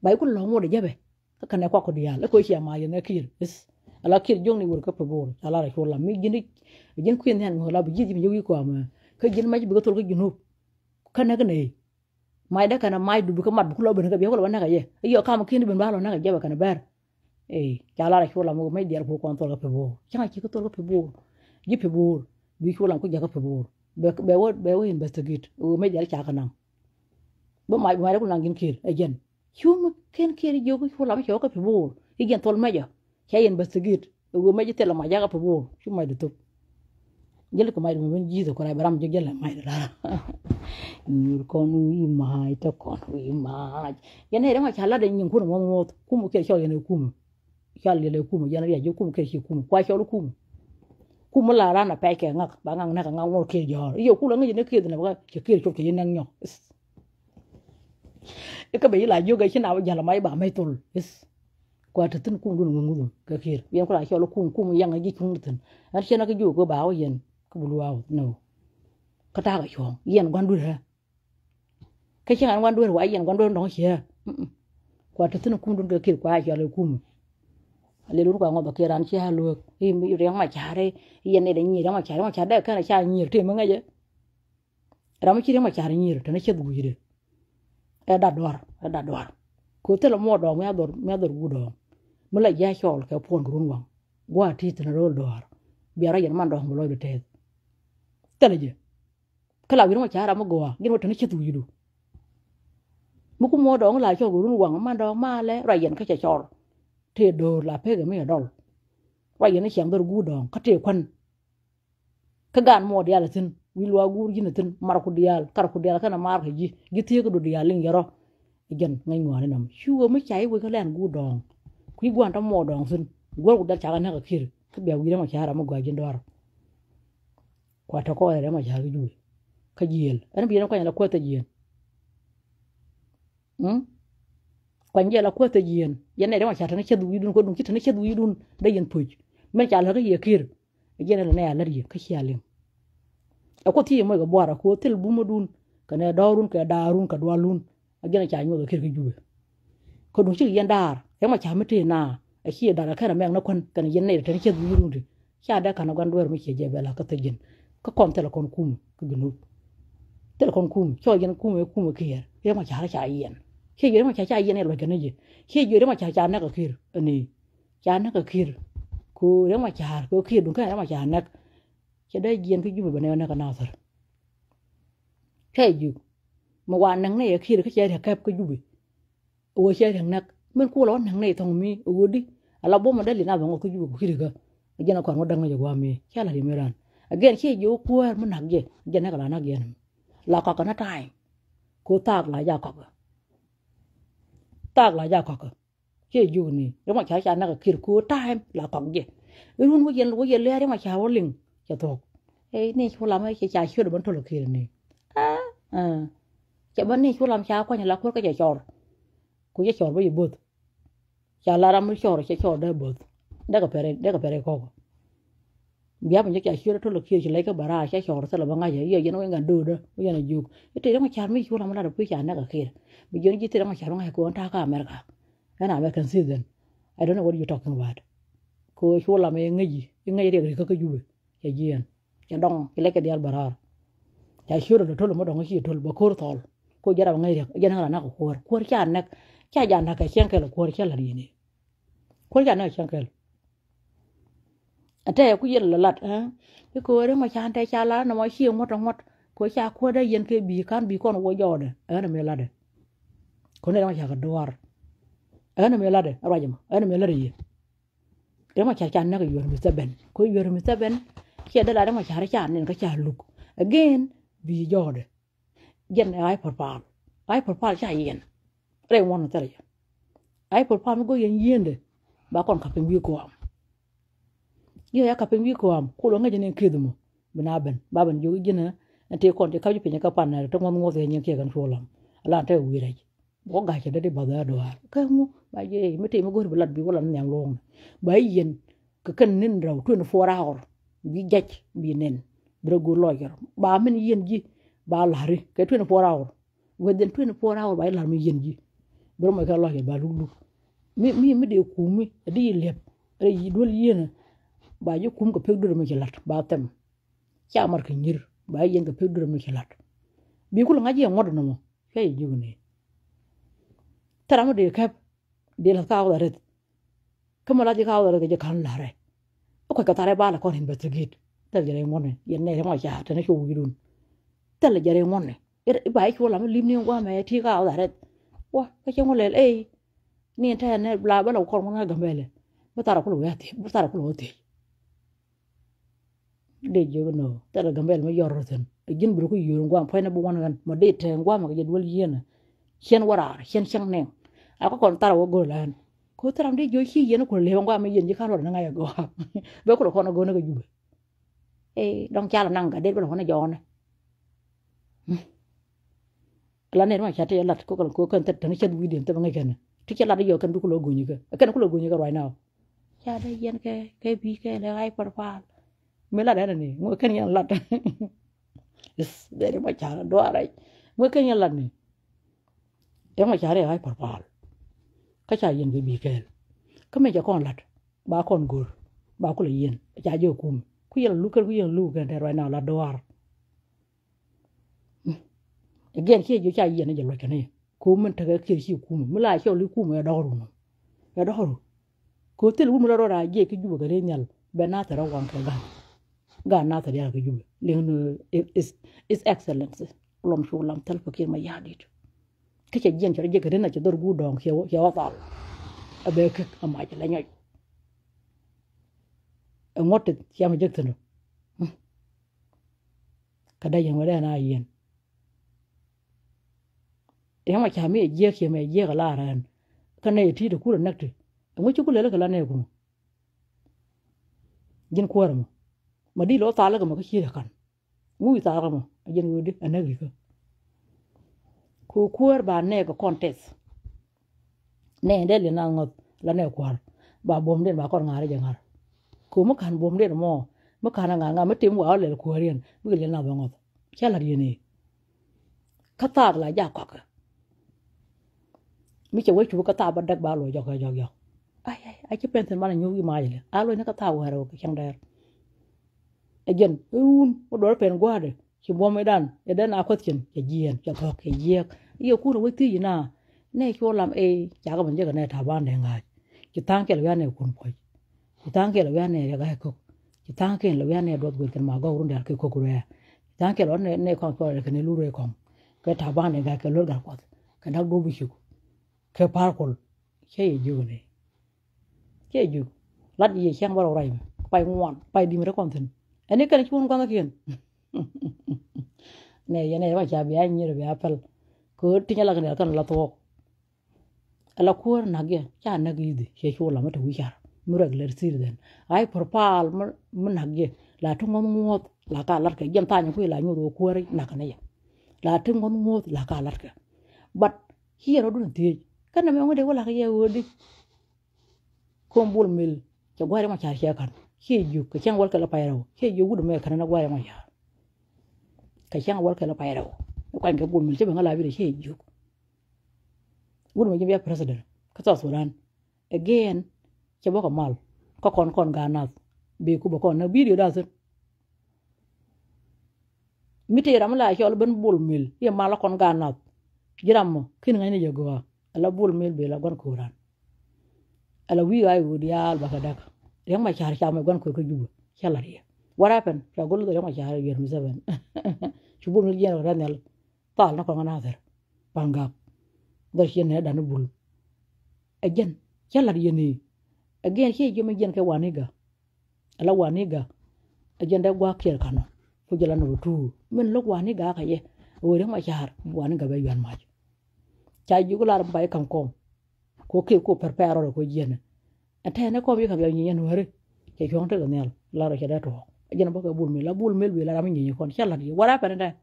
bay ko lo mo de jabe kana ko di yalla ko ci ma yene kir is ala kir jong ni wor ko bor ala ra ko la mi gen ko en mo la bu jiji mi yogi ko ma ko gen ma bi ko tol ko junub kana ne maida kana maidu bu ko mat bu ko lo ben ko be ko lo na ka ye yo kam kini ben ba lo na ka jabe kana ber chala ra ko la mo mai der ko kon to ko bo changa ki ko to ko bo ji pe bo bi ko la ko ja ko bo be wo investigate o mai der cha kana bo mai ko na gin kir again chum ken kir jo ko la ma ko ko bo igen tol ma ja cha investigate o mai te la ma ja ko bo chum mai du to jël ko may mo ben jiito ko ray baram jël may dara nur kon wi may to kon wi may yene re ma chala de nyin ko mo mo ku mo ke cho yene ku mo chal le ku mo yene ya jo ku mo ke chi ku mo kwa cho ku mo la ra na pe ke ngak ba ngang na ka ngang mo ke jo yo ku la ngi ne ke de na ba ke ke cho ke yene nyo e ka be la jo ga chi na ba jala may ba may tul is kwa tin ku dun ngu ka kir yen ko la cho ku mo yang gi ku tin ar chena ka ju ko ba o yen ko bulu aw no ka ta ga chong yen gwan du ha ka chen gwan du wa yen gwan du no che kwa tin ku dun ka kir kwa cho le ku le lu kwa ngo ba kiran che ha lu i mi reng ma cha re yen ne de ni reng ma cha da ka na cha ni te ma nga je ra ma chi reng ma cha ni te na che du ji de e da dor ko te lo mo do me ador gu do mo la ya chol ka pon grun wang gwa ti te na ro dor biara yen man do mo lo de te teleje kala wi ma cha ra mo go gin wo te na che du ji du mo ku mo do la chol grun wang man do ma le ra yen ka cha chol te do la pe ga me dol ra yen na chang dor gu do ka te kwan ka gan mo de ala tin wi lo gu ji na tin mar ku dial kar ku dial kana mar ji te ko do dial ling yaro igen ngai ngwane nam shugo me chai we ka len gu dong ku gwan ta mo dong sun gor ku dal cha na ka kir ka be wi ma cha ma gwa jin dor kwa ta ko re ma cha ju ka jiel an bi na kwa la ko ta jien kwa nje la ko ta jien yen ne ma cha ta na che du dun ko dun ki ta na che du dun da yen puj me cha la ka ye kir igen la ne ya la ri ka chialim ko ti mo ga bora ko tel bu ma dun ka ne dawrun ka darun ka dwalun agena cha nyo ke ke jube ko dun chi yen dar e ma cha mete na e chi dar ka na me na kon kan yen ne te che du yurunde cha da kana gwan wer mi che je bela ka te jin ka kon tele kon kum ku gnu tele kon kum cho yen kum ke yer e ma cha yen ke yer ma cha yen ne lo gane je ke yer ma cha na ka kir ani cha na ka kir ko re ma cha ko kir dun ka ma cha na che da yen ke jube bane na ka na sar ke ju mà hoàn năng này khi cái chơi thì kẹp cái gì ủa chơi thằng nắc mình cua lón thằng này thằng mi ủa đi ala bố mà đây là nào cái gì khi được cái nó còn có đằng này qua mi chơi là đi mới ran again khi vô cua mình nặng gì cái này là nặng gì là có cái nó trai cô tag là gia có khi vô ni nếu mà chơi nó cái cô time là còn gì luôn có gì lấy mà chơi linh cho thuộc ấy nè chú làm cái chơi chưa được bắn thôi khi này chả bắn nè chú làm sao coi như là cô cái trò cô chơi trò với bớt chả là làm trò đây bớt đây cái pere cô biar mình chơi chưa thôi khi chỉ lấy cái bara chơi trò rồi là bằng ngày giờ nó ngan đưa đó bây giờ là dục cái đó mà chả mấy chú làm là được cái chả nó cái khi bây giờ cái đó mà chả bằng ngày cô ăn thà cả America cái nào American citizen I don't know what you talking about cô chú làm cái gì để cái gì cái gì cái đông cái lấy cái dial bara chả chưa được thôi mà đông cái thôi mà cô thôi cô giờ bằng ngày giờ nó là nó cô chả nó cái xem cái là cô chả là gì nè cô chả nó xem cái ate ku yen la lat cái cô đó mà chan tay cha lá nó mà xiêu mất trong mất cô cha cô đây yen cái bi con wo jode nó me la de cô này mà cha cái doar nó me la de rajam nó me la de đó mà cha chan nó cái yor Mr. Ben cô yor Mr. Ben kia đó là mà cha chan nên cái cha luk again bi jode yen ai porpal cha yen re won ta ya ai porpal go yen de ba kon ka pin bi ko yo ya kapin wi ko am ko lo ngaje ne kedumo bana ben baban jogi jina ante kon te kawji pinya kapan na to ngom ngote nyen ke kan folam ala te wi rej bo ga ke de bada do har ka mu ba je mete mo gor bulat bi wala nyam long ba yen ka kan nin raw 24 hour bi jaj bi nen bro go lawyer ba min yen ji ba lari ke 24 hour within 24 hour ba lar mi yen ji bro ma ka lawyer ba lulu mi de kumi di lep re yi dol yen ba ju kum ko pegdu ma ci lat ba tem ci amar ko ñir ba yen ko pegdu ma ci lat bi ko nga je ngod no mo fay ju ni taram de kap de la ka wala ret kuma la di ka wala je kan la re ko ka tare ba la ko hin investigate tal jere ngone yen ne ma ja ta ne ko widun tal jere ngone ba ko la lim ni wa ma ti ka wala ret wa ka ci ngole ni ta ne bla ba la ko nga gambele ba tara ko lo yati ba tara ko lo ti de jogo no tara gambel ma yoroten gin buru ko yoro ngwa fayna bu wonan ma de te ngwa ma jedwal yena chen warar chen chang ne ako kon tara wo golan ko tara de jo chi yena ko le ngwa ma yen ji kan wor na ngaya go be ko ko na go na go jube dong chala nanga de ko na jone la ne ma chate lat ko kan tet tan chen video te ngai ken ti chala de yo kan du ko lo go ni kan ko lo go ni right now cha de yen ke bi ke le ai par pa me la da ni mo kan yan lat is very much ara do ara mo kan yan lat ni e ma chare ai par pa ka cha yen bi ke ka me ja kon lat ba kon gor ba ko le yen cha jo kum ku yen lu kan de right now la do ara again ke jo cha yen je lo kan ni ko men ta ke chi kum mi la cho lu kum ya do ru ko tel wu mo ro ra je ki ju ga re nyal be na ta ra wan ka ga na ta ya ga ju len is excellence lom shu lam tal fakir ma ya dit ke che jen je ga na che dor gu dong che wa ta abe ke ama je la nyoy ngote ya ma je tno ka da yen wa da na yen ya ma cha me je ke me je ga la ran ka ne ti de ku na ti ngo chu ku le ga la ne ku jin ko ram ma di lo ta la ga ma ka chi kan ngui ta ga ma jin wo di anagi ko kuor ba ne ga contest ne de le na ngot la ne kwar ba bom den ba kon ngare jangar ko mo kan bom den mo kan nga ma tim wa le ko rien bu le na ba ngot cha la di ni ka ta la ja ko ka mi che wo chu ka ta ba dak ba lo jo ai che pen ten ma nyu gi ma le a lo na ka ta wa ro ka chang der again mo do pen gwa de ki bom dan e dan a question ke jien ke ko ke ye iyo ku ro ti na ne ko lam cha ga ban je ga ne ta ban de nga ki tang ke le ne kun poi ki tang ke le ne ga ko ki tang ke le ne do go ken ma go run der ke ko ku re tang ke lo ne ko ko ke ne lu re ko ke tabane ga ke lol gar kwat ke dak do bishu ke parkol ke ju ne ke ju lat ye chang baro rai pai ngwan pai di mere konten ene kan chun kon ken ne ye ne wa cha bi an nyir bi apal ko tinya la kan la to ala kur nage cha nagi di she shola mata wishar murag ler sir den ai porpal mun nage la tungon ngot la ka lar ke gem tanya ku la nyu ko ri na kana ya la tungon ngot la ka lar ke but here do ti kana me ngode wala ka ye wodi kombul mil ke gware ma cha she kan ke ju ke chang wal ka la payro ke ju gudu me kana na gware ma ya ka chang wal ka la payro ko an ke bul mil che be ngala bi de ke ju gudu me ya president ka ta sudan again ke boko mal ko kon ganat be ku boko na video da sun mite ram la ko ben bul mil ye mala kon ganat jiram mo kin ngani je go ala bul mil be la gon kuran ala wi ay wudi al baka dak yang ma char cha ma gon ko jubu chala ri what happened fa gol do yang ma char yer mi seven chubu mil yen ranel tal na ko ngana der panga dar yen ne dan bul again chala ri ni again he jome jen ke waniga ala waniga agenda gwa kier kano ko jela no tu men lok waniga ka ye o re ma char waniga be yan ma cha ju ko lar bay kam kom ko ke ko prepare ko jene ate ne ko bi ka be nyen wore ke jong te nel la ro da to agenda ba ka bul mel bi la ram nyen kon chala ri wara pa ne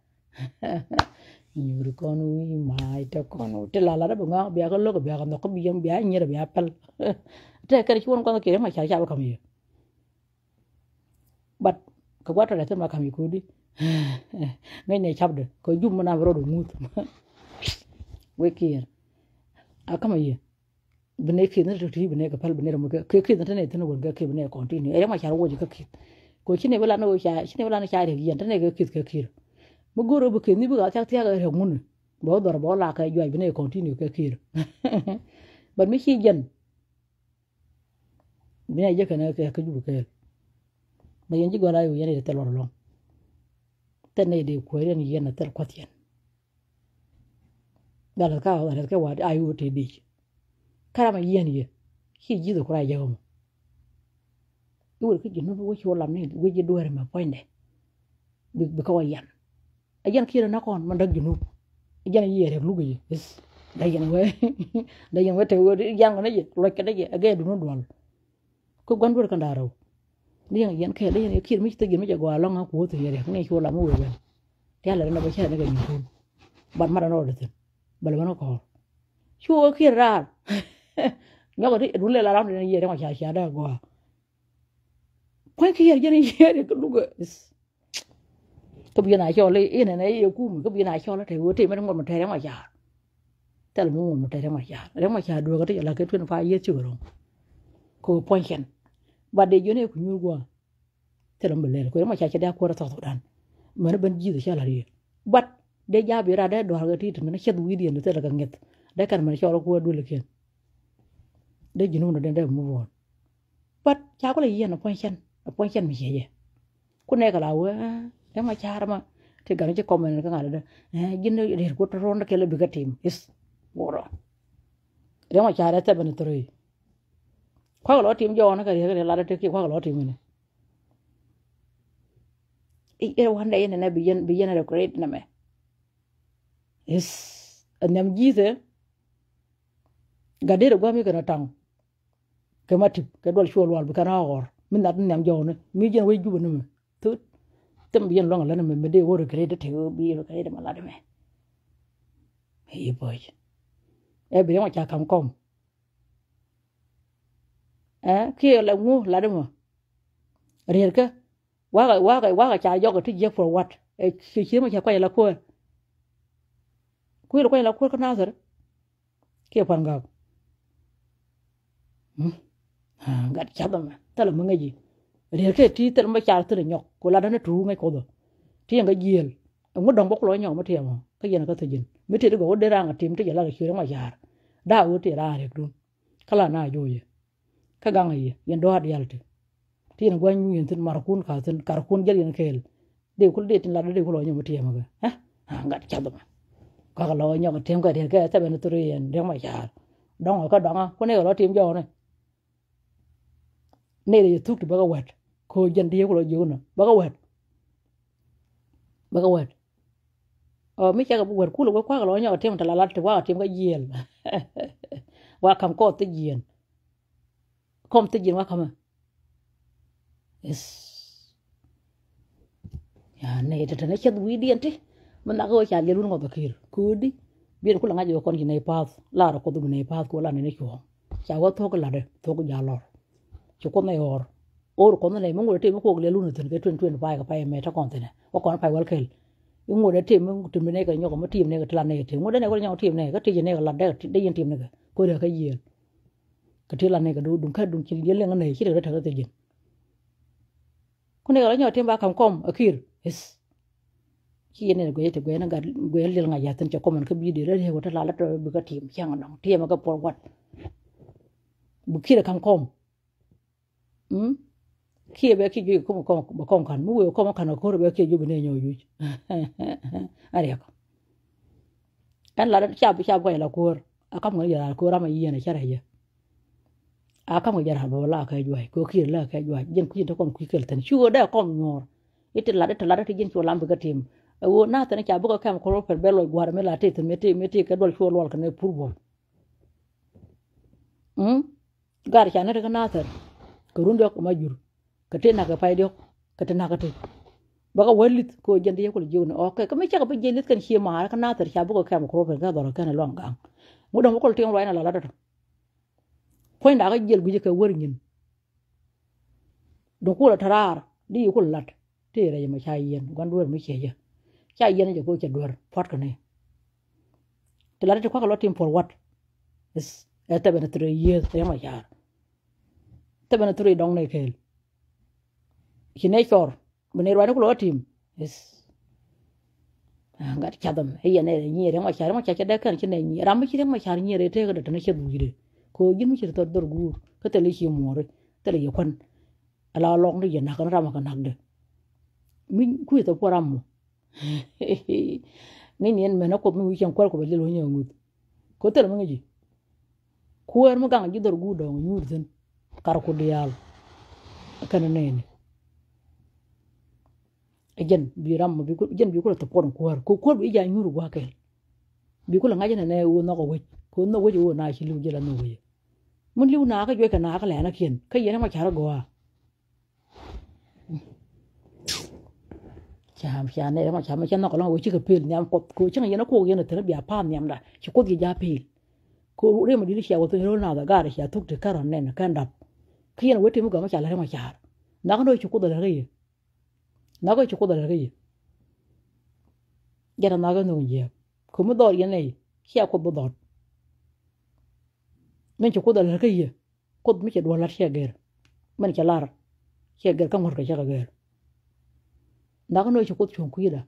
nyuri kon wi mai te kono te la da ba bi ka lo ko bi ka no ko bi yam bi nyer bi apel te kare chuon ko ke ma cha cha ba kam ye but ko wato da tan ma kam ko di ngai ne chabde ko jum na ro do mut we kier akama ye bene ki na to ti bene ka pal bene mo ke ki na ne tan won ga ke bene continue e ma cha wo ji ka ki ko chine bela no cha chine bela na cha re yen tan ne ga ki mo goro bu ke ni bu ga cha ga re mun bo dor bo la ka jo bene continue ka ki but mi chi jen bine je kana ke jubu ke ma yenji gona yo yene tel wala long tane de ko ren yene tel kwatien dala ka wala ke wadi ayu te di kara ma yene ye ki ji do kura je mo yo ke jinu wo chi wala ne wo je do ma poinde bi ko yan ayan kira na kon man dag jinu ayan ye re lugu ye is da yan we te wo yan ne ye lo ke de ye age du no dwal ko gondor kan daro ni yan ke le yan kir mi te gin mi jago alon ko to yere ne ko la mu we ya la na ba cha ne ga ni ko ban ma no de bal bano ko chu kir ra nya ko ru le la ram ne yere ma cha da go ko ki yere ko lu go ko bi na cho le ine ne ye ku ko bi na cho la te wo te ma ngom te ma cha tel mu mo te ma cha do ko te la ke tun fa ye chu ro ko ponchen ba de jone ku nyurgo teram belel ko ma cha da ko ra to dan man ban ji da shala ri bat de ja bi ra da do ga ti tan chet wi di ne te ga nget da kan man cho ko du le ken de jinu no de mu won bat cha ko le yen ponchen mi ye ku ne ka la wa de ma cha ra ma te ga ni ko men ka ga da jinu de ko to ron ke le bi ga tim is woro de ma cha ra te ban to ri kwa lo tim jo na ka re la te ki kwa lo tim ne e one day ne bi yen re great na me is anam jize gadere gwa mi kana tang ke matip ke dol shol wal bi kana or min na nam jo ne mi jen we jubu ne me tu tem bi yen lo ngala ne me de wo re great te bi re great ma la de me e boy e bi ma cha kam kom kia là ngu là đúng không? Riêng cái quá cái cha do cái thứ for what? Chỉ mà cha quay là quên là quên cái nào rồi? Kia phần gặp, gạt chặt lắm, ta là mừng cái gì? Riêng cái tí ta mà cha ta là nhọc, cô là nó trú ngay cô đó, tí cái gì? Ông đồng bốc lối nhọc mà thiệt mà, cái gì nó có thể gì? Mấy thứ đó để ra ngặt tìm tới giờ là cái chuyện mà già, đau ở thì ra được luôn, cái là na rồi. Ka gangi yen do had yalte tin gwanyu yen tin markun ka tin karkun jel yen kel de kul de tin la de ko lo nyamu tiya maga ha ngat chadama ka lo nyo ka tem ka de ka ta ben turi en de ma ya dong ka dong ko ne lo tim jo ne ne de tuk ba ka wet ko jen de ko lo ju na ba ka wet mi cha ka wet ku lo kwa ka lo nyo ka tem ta la la te wa tem ka yel wa kam ko te yen kom te yen wa kam es ya ne ta ne chet wi di ente man na ko cha le lu ngo ba kir ku di bien ku la nga jo kon ji ne pa la ro ko du ne pa ko la ne ko cha wa to ko la de to ko ja lor chu ko ne or ko ne mo ngore te mo ko le lu ne ten ke 2025 ka pa me ta kon te ne o kon pa wal kel ngore te mo tu me ne ka nyo ko mo tim ne ka la ne te ngore ne ko nyo tim ne ka ti ne ka la de yin tim ne ka ko de ka yen ka ti la ne ka du dun ka dun ki ye le ne ki de ta ka te yin ko ne ka nyo tim ba kam kom akir es ki ne go yete go na ga go le nga ya tan cha ko man ka bi de re ko ta la to bu ka tim chang na ti ma ka por wat bu ki kam kom ki be ki ju ko kan mu ko ma kan ko be ki ju be ne nyo ju ari ka kan la cha ko la ko aka mo ya ko ra ma yi ne cha ra ya aka mo ya ba la ka ju ko ki la ka ju jen ku to ko ku kel tan chu da ko nyor ite la da ti jen chu lam be ka tim wo na tan cha bu ko kam ko per belo gwar me la te me te ka dol chu lol ka ne purbo gar cha ne ka na tan ko run do ko ma jur ka te na ka pay do ka te na ka te ba ka walit ko jende ko le jiwna okay ka me cha ka be jelit kan shi ma ka na tar cha bu ko kam ko per ka do ka ne long gang mu do ko te ngwa na la da ko nda ka jel guje ka wër ñin do ko la tarar di ko lat te re ma cha yen gwan do mi che ja cha yen je ko che do fort ka ne te la te ko ka lo tim for what is eta ben 3 years te ma cha te ben 3 dong ne kel kine chor bene ro ko lo tim is ngat cha dam he ne ni re ma cha da kan chi ne ni ram chi re ma cha ni re te ga da ne che bu gi ko yin mi to dor gur ko te le chi mo re te le yakon ala long de yana kan ram kan hagde min ku to poram mo ni ni en me na ko mi chen kwal ko be lo nyu ngut ko te mo ngi ku er mo gang ji dor gu do nyur den kar ko dial kan ne ni ejen bi ram mo bi ko jen bi ko to poram ko bi ja nyuru gwa kel bi ko la ngaje ne wo no ko we ko no we wo na chi lu je la no we mun liu na ka jwe ka na ka le na kien ka yene ma chara go cham cha ne ma cham cha no ko lo chi ka pel nyam ko chang yene ko yene tere bia pa nyam da chi ko gi ja pel ko re ma di chi wa to ro na da ga re cha tuk te ka ron ne na kan dap ka yene we te mu ga ma cha la ma cha na ka do chi ko da re na ko chi ko da re ya na ga no je ko mu do yene chi ko bo do men ci ko dal ka ye ko mi ci do la ci ger men ci lar ci ger ka ngor ka ci ger da ko no ci ko chon ku yida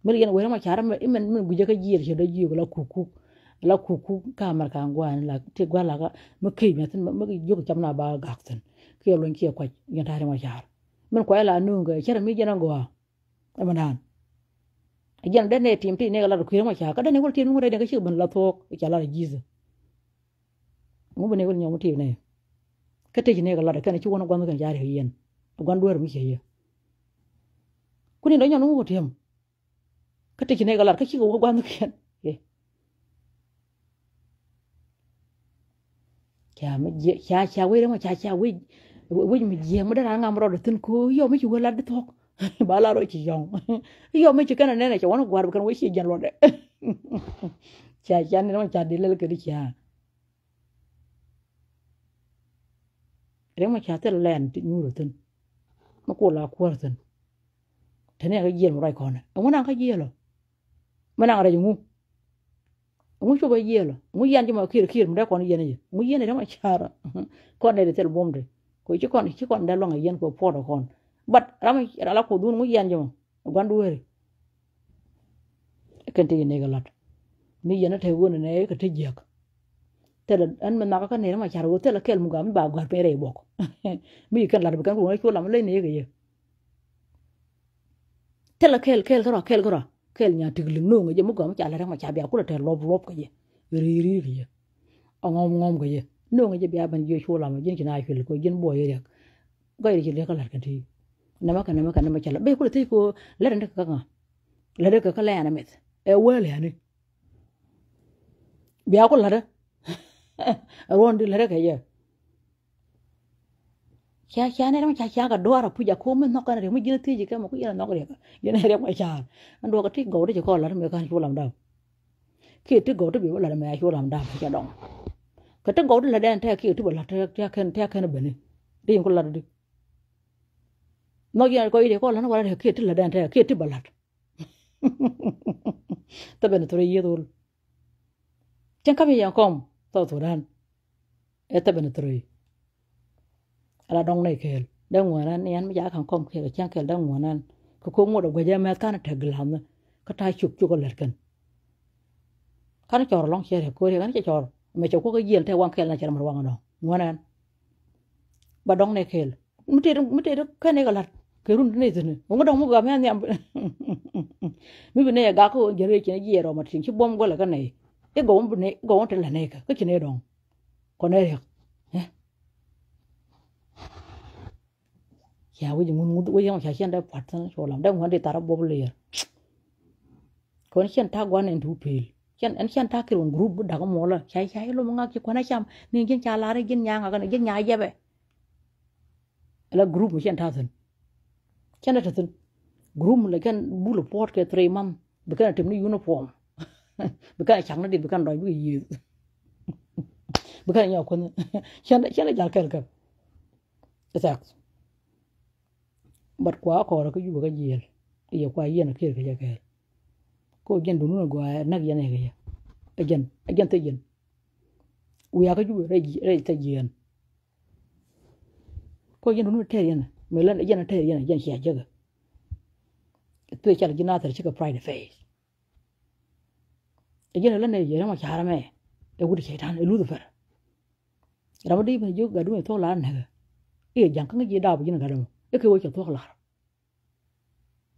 men yen wera ma chara men guje ka jir ci da ji la kuku ka mar ka ngwan la te gwa la ga ma kay mi tan ma jo ko jamna ba ga tan ke lon ci ko yen tare ma chara men ko la nu ga chara mi jena go ama nan jen de ne tim ti ne la ko ma chara ka da ne ko tim ngore de ka ci ban la tok ci la jiza mu bene ko nyamu ti ne ka te ne ga la ka ne ci wona gwan kan jare yen gwan do mi che ye ku ni do nyanu ko tem ka te ne ga la ka ci ko gwan kan e cha me je cha we ma cha we mi je mo da ngam ro de tin ko yo mi ci wala de tok ba la ro ci yong yo mi ci kana ne ci wona gwar kan we ci jan lo de cha ne ma cha de le ka di cha rema cha te len ti nyuro ten ma ko la ko ten tene ga yen rai ko na ngona ka yelo mana ga ju mu cho ba yelo mu yan ji ma kir mu da ko ni yen ji mu yen rema chara ko ne de tel bomde ko ci kon da lo nga yen ko podo kon bat rama ala ko dun mu yan ji ma gandu were kan te ne ga lat mi yen te wona ne ka te jek tela an man naka ne ma charo tela kel mu gam ba gwar pere bok mi kan la kan ko la le ne ye tela kel kara kel nya tigling no nge mu gam cha la ma cha bia ku te lob ka je ri ye ngom ka je no nge bia ban je shola ma jin kina fil ko jin boye rek ga ri le ka la kan ti nama cha la be ku te ko la ran ka nga la de ka la na met e wele ani bia ku la de ron di la de ka ye cha ne ma cha ka do ara puja ko men no ka re mu jin ti ji ka ma ku ina no re ka ye ne re ma cha an do ka ti go de ko la me ka shola ma da ki ti go de bi la me shola ma da cha dong ka ti go de la den ta ki ti la ta kan be ni ri ko la de nó giờ coi đi có là nó qua đây kia là đàn thế kia thì balat ta bên tôi yêu tôi chẳng có gì không tôi thủ đàn ta bên tôi là đông này kia đông ngoài nan em mới giá không kia chẳng kia đông ngoài nan có cũng một đồng cái gì mà cái nó thật làm nữa cái tai chụp cho con lật cần cái nó cho long xe thì coi thì cái nó cho mà cho có cái gì theo quang kia là cho nó quang đó ngoài nan bà đông này kia mới thấy cái này gọi là cái run này thế này ông có đông một cái mấy anh mấy bên này gác có giờ này chỉ là gì rồi mà chỉ bom gọi là cái này cái gỗ bên này gỗ trên là này cả cái chuyện này đông còn này được ya với những người yang saya ada partner solam dan wanda tara bobler kon sian ta gwan en dupil sian ta kirun group da ko mola sai lo manga ki kona cham ni gen cha la re gen nya ga gen nya yabe la group sian ta sen sian ta sen group la gen bulu port ke 3 mam bekan tim ni uniform bekan chang na di bekan doi bu yi bekan nya kon sian ja kel ka exact bật quá khó là cái gì cái gì giờ qua yên là kia cái cô dân đúng là qua nát dân này cái dân tới dân uya cái gì đây tới dân cô dân đúng là thế dân mấy lần dân là thế dân xẻ chứ tôi chắc là dân nào thì chỉ có pride face dân lần này giờ mà chả ra mẹ tôi cũng đi chạy thang lú được phải ra mà đi mà vô gần đúng là thôi là này cái chẳng có cái gì đâu bây giờ là đâu cái kêu cho thuốc là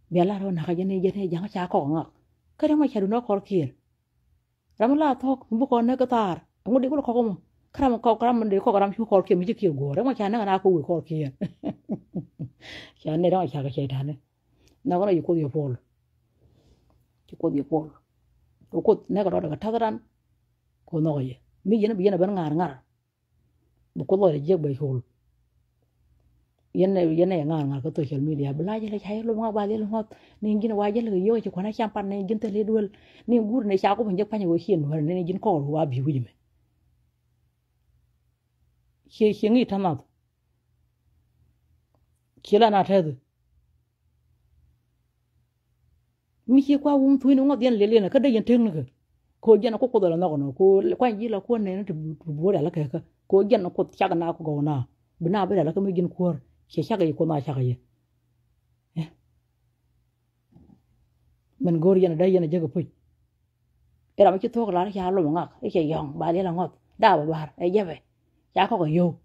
bé là đâu nào cái này chẳng cha có ngọc cái đó mà cha nó khó kia làm là thuốc bố con nó cái tar ông đi có khó không cái mình để có cái chú khó kia mới chịu gồ đó mà cha nó là cô khó kia cha này đó cha cái chạy thằng này nó có là cô điều phổ cô này cái đó là cái thằng đó cô nói bây giờ nó bên ngar bố cô nói là bài phổ yên này ngang cái social media bela je la chai lo nga ba le lo ni gin wa je le yo che kona champan ne gin te le dul ni gur ne cha ko ban je pa ni wo hien wa ne gin ko wa bi wi me che ngi tama che la na the mi che kwa wum thu ni ngo dien le na ka de yen teng ne ko je na ko do la na ko ko kwa ji la ko ne bu da la ka ko je na ko cha na ko go na bina ba la ka mi gin ko chắc cái con mà chắc cái mình gori yana đây yana jaga pui era mà chỉ thuốc lá cha lo ngọc cái chạy giòn bà đi là ngọt đau bà ấy vậy vậy chả có cái vô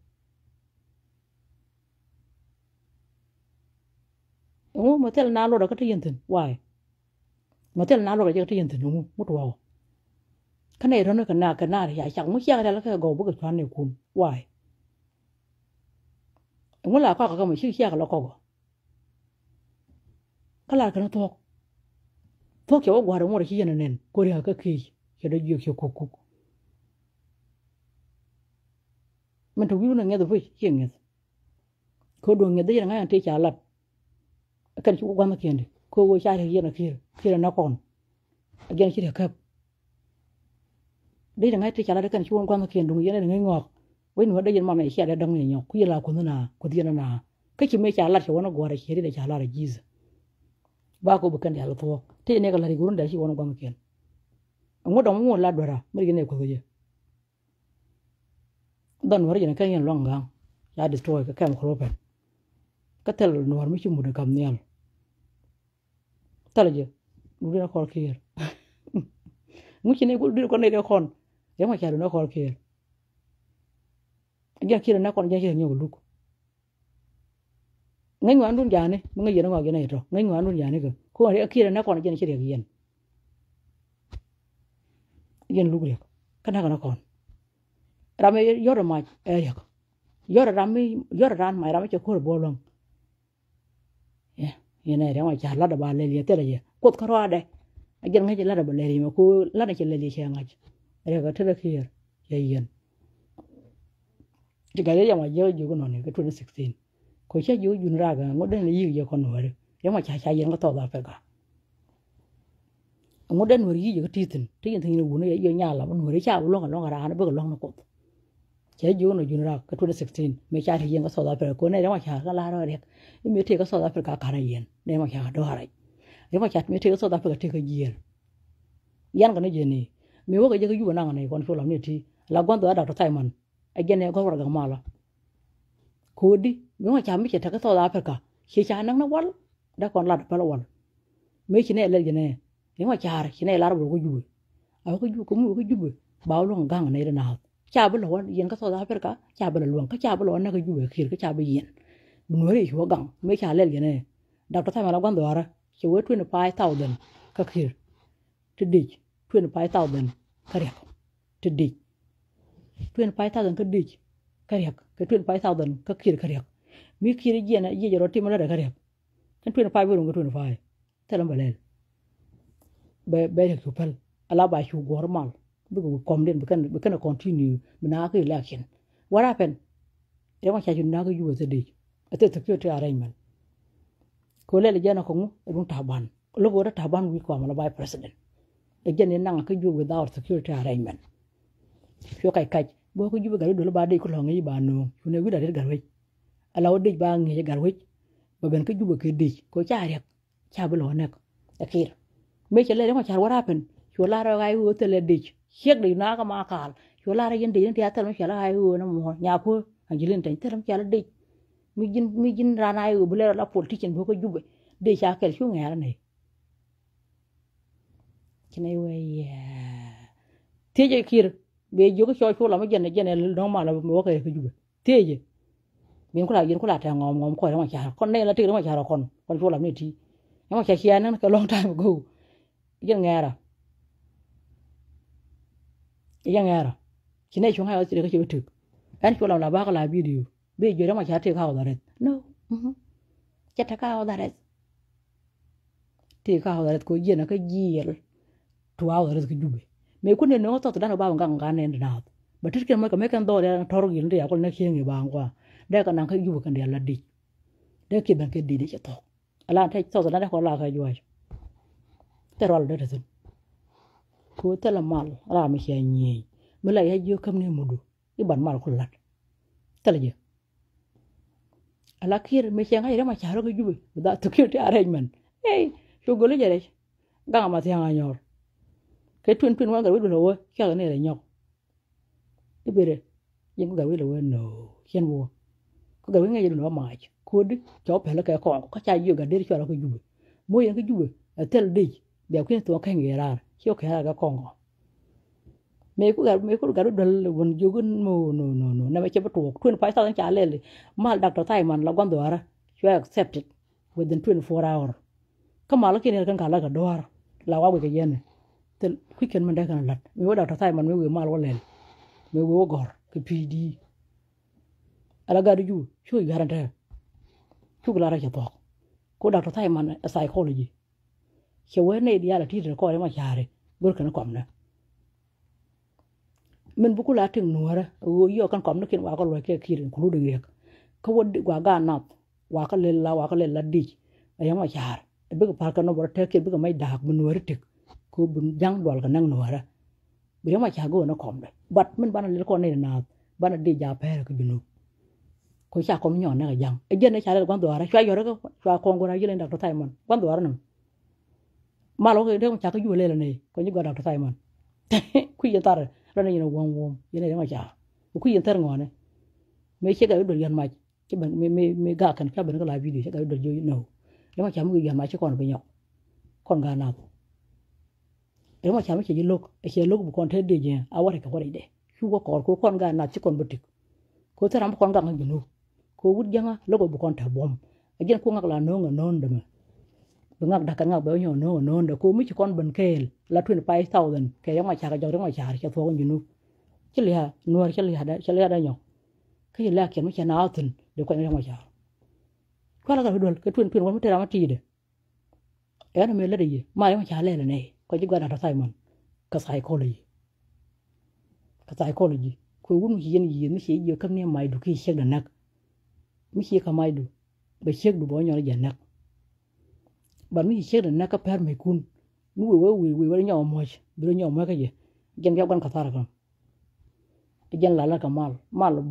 đúng mà thế nào lo đó cái tiền thìn hoài mà thế nào lo cái tiền thìn đúng mất vào cái này nó cái nào thì chẳng muốn chơi ra là cái gò bức cái choán này cũng hoài ông là có cái mà xíu xíu cái lo có cái là cái nó thuốc kiểu qua đúng rồi khi này nè cô đi cái khi cái đó nhiều kiểu cục mình thuộc yêu là nghe được vui chuyện nghe cô đuổi nghe đấy là ngay anh trả lập cái chú quan mà kiện đi cô vô trai thì là khi là nó còn cái chỉ được cấp đấy là ngay trả lập cái chú quan mà kiện đúng như này là ngay ngọt với nữa đây mà mày xẻ ra đông này nhóc cứ là con nào có tiền nào cái chuyện mấy trả lại cho nó gọi là xẻ để trả lại gì ba cô bực cái là thôi thế này cái là gurun để xí con quan kiện ông có đồng muốn là đồ ra mấy cái này có gì đàn vào cái này long gang ya destroy cái cam crop cái tel nó mới chịu một cái cam này tal gì nó đi nó khó kia muốn chuyện này cũng đi con này nó con nếu mà trả được nó khó kia giờ kia nó còn giờ nhiều lúc ngay ngoài luôn già này ngay giờ nó ngoài cái này rồi ngay ngoài luôn già này cơ cô ở kia nó còn giờ này chưa được gì yen lugre kana kon rame yoro ma area yoro ran ma rame che ko bolong yene re ma cha la da ba le le tere ye ko ko ade ajen ngaji la da ba le ma ko la da che le che ngaji re ga tere kier ye yen diga le ya ma je ju ko no ne ko 2016 ko che ju jun ra ga ngode ne yi ye ko no re re ma cha yen ko to da pe ga ngode no yi ye ko titin tin tin wu ne ye nya la no re cha lo ga ra na ba lo na ko che ju no jun ra ko 2016 me cha yen ko so da pe ko ne re ma cha ga la ro re me te ko so da pe ka ka yen ne ma cha do ha re ma cha me te ko so da pe ka te ka yen yan ga ne je ni me wo ga je ga yu na ne kon fo la ne ti la gon do da to tai man again ko ra ga mala kodi me ma cha me che ta ka so da pe ka che cha nang na wal da kon la pa la wal me chi ne le je ne ma cha chi ne la ro ko yu a ko yu ko mu ko yu ba lo gang ne da na cha ba lo yen ka so da pe ka cha ba lo ka cha ba lo na ka yu khir ka cha ba yen no re ho gang me cha le je ne da to tai ma la gon do ara che we 25,000 ka khir to dig 25,000 kariak to dig 25,000 ka dig kariak ka 25,000 ka khir kariak mi khir je na je ro ti ma la kariak kan 25 ro ga 25 telam balel be to pal ala ba shu gor mal bu ko kom den bu kan continue na ka election what happened e ma cha jun na ka yu to dig ate security arrangement ko le jana ko mu dun taban lo go da taban wi ko ma by president again nang ka yu without security arrangement fio kai bo ko yu ga do ba de ko lo ngi ba no ne wi da de garwe ala de ba ngi garwe ba ben ka yu ba ke de ko cha rek cha bu lo nek akir me che le ma cha what happened yo la ra ga yu te le de shek de na ka ma kal yo la ra yen de yen ya ta no cha la ga yu na mo nya ko anjilin tan teram cha la de mi jin rana yu bu le la politician bo ko yu de cha kel shu ngi ara ne kine we teje kir be jogo cho la ma jene no ma la mo ko ko jube teje bin kula yin kula ta ngom ko ma cha kon ne la te ma cha kon cho la mi ti ma cha chia nan ka long time ago yen ngara kine chung ha ti ko chibu tu an cho la ba ka la video be jo ma cha te ka da ret no cha ta ka da ret te ka da ret ko yen ka jiel tu aw da ret ko jube me ku ne no to da no ba ngang ne na ba tir ke ma ka me kan do da tor gil de ko na kien ba ngwa da ka nan ka jube kan de la di da ke ban ke di de to ala ta to da ko la ka jo te rol de de ko te la mal ra mi che nyi me la ya jo kam ne mudu i ban mal ko lat te la je ala kir me che ngai ma cha ro ko jube da to security arrangement hey so go le je ga ma ti nga nyor cái twin wa ga wi lo wo cha ne le nyok ibere yin ga wi lo no chen wo ko ga wi ngai lo ma ko di cho pe la ka ko cha yu ga de cho la ko jube mo yin ga jube tel de be ko to ka ngi ra cho ka ga ko me ko ga do won jogun mo no na me che to twin pa sa cha le mal doctor tai man la gon do ara you accept it within 24 hours kama la kin kan ka la ga do ara la wa ga yene tel quicken man da kan lat me wo doctor tai man me wo mal wala me wo gor ke pd ala ga du chu garanta chu la ra cha to ko doctor tai man psychology che we ne dia la ti ko ma chare gor kan kom na men bu kula tin nuara wo yo kan kom na kin wa ko lo ke kirin kulu de yek ko wodi wa ga na wa ka le la di ay ma char be ko par kan no bor te ke be ko mai dak bu nuara tik ko bu jang dol kan nang nuara be ma cha go na kom de bat men ban le ko ne na ban de ja pe ko binu ko cha kom nyon na jang e je ne cha le kwan do ara cha yo ko cha ko ngora yele dak to tai mon kwan do ara no ma lo ke de cha ko yu le ne ko ni go dak to tai mon ku ye tar ra ne wom ye ne ma cha ku ye tar ngone me che ga do yan ma che ban me ga kan cha ban ko la video che ga do yo no le ma cha mu yan ma che kon be nyok kon ga na le ma cha mu che lok e che lok bu kon te de je a wa ka wa de ku ko kon ga na che kon butik ko taram kon ga nginu ko wut janga logo bu kon ta bom ajen ko ngak la no nga non de ma ngak da kan ngak be no da ko mi ci kon ban kel la 25,000 ke yang ma cha ga jog ma cha ke fo ngi nu ci liha nuar ci liha da nyo ke la ke mi cha na atun de ko yang ma cha ko la ga dol ke twin won mi tera ma ti de yana me la de yi ma yang cha le ne ko ji ga da Simon ka psychology ko wun mi ci yi kam ne mai du ki shek da nak mi ci ka mai du ba shek du bo nyo ja nak ba mi shek da nak ka per me kun nu we nyo mo bi nyo mo ka je gen ga ban ka tara kan gen la ka mal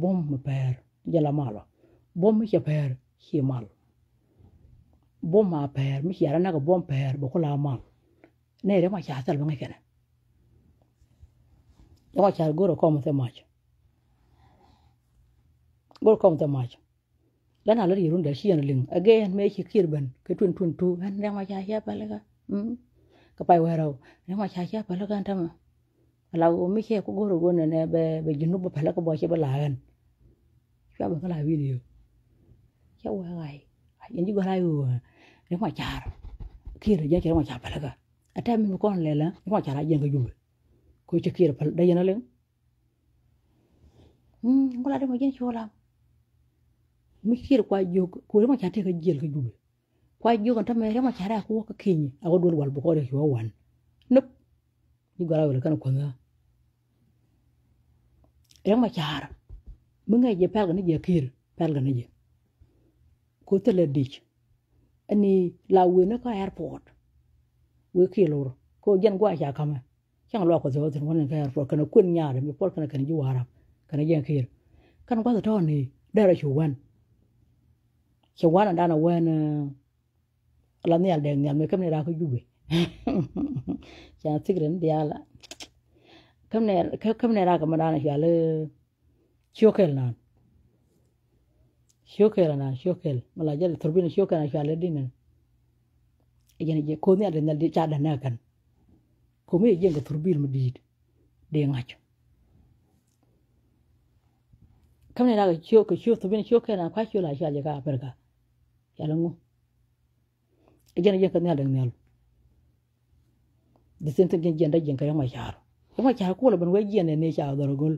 bom me per gen la mal bom mi ci per ci mal bom ma per mi ci ara na ka bom per bo ko la mal ne re ma cha sal ba ngai kana ya cha goro ko mo te ma gol kom ta mach lana la yirun da shi ling again me ki kirban ke tun tu han da ma cha ya palaga ka pai wa raw da ma cha ya palaga ta ma la o mi ke ko goro gona ne be jinu ba palaga bo ke ba la gan ka ba la video cha wa gai yin ji gora yu da ma cha kira ya ke ma cha palaga ata mi ko le la ma cha ra yen ga jumbe ko ci kira pal da yana len ngula de ma jen chola mi kira kwa jog ko ma cha te ga jel ga jumbe kwa jog ta me ma cha ra ko ka kinyi a dol wal bu ko de ko wan nup ni gora wala kan ko na ma cha mi ngai je pal ga ni je kir pal ga ni je ko te le dich ani la we na ka airport we kilo ko jen gwa cha kama chẳng lo ko zo tin won ka airport kana kun nya de mi por kana kan ji wara kana jen kir kan kwa to ni da ra chu wan da na wan la ni al de ni me kam ne ra ko jube cha tigren dia la kam ne ra ka ma na ya le shokel mala jale turbina shokel na ya le dinen ejene je ko ni al de cha da na kan ko me jen ga turbil mu dit de ngacho kam ne ra ga turbina shokel na kwa shola sha je ka perga ya langu ejene je kan ne da ne de sente jen da jen ka ma char ko la ban we jen ne cha da gol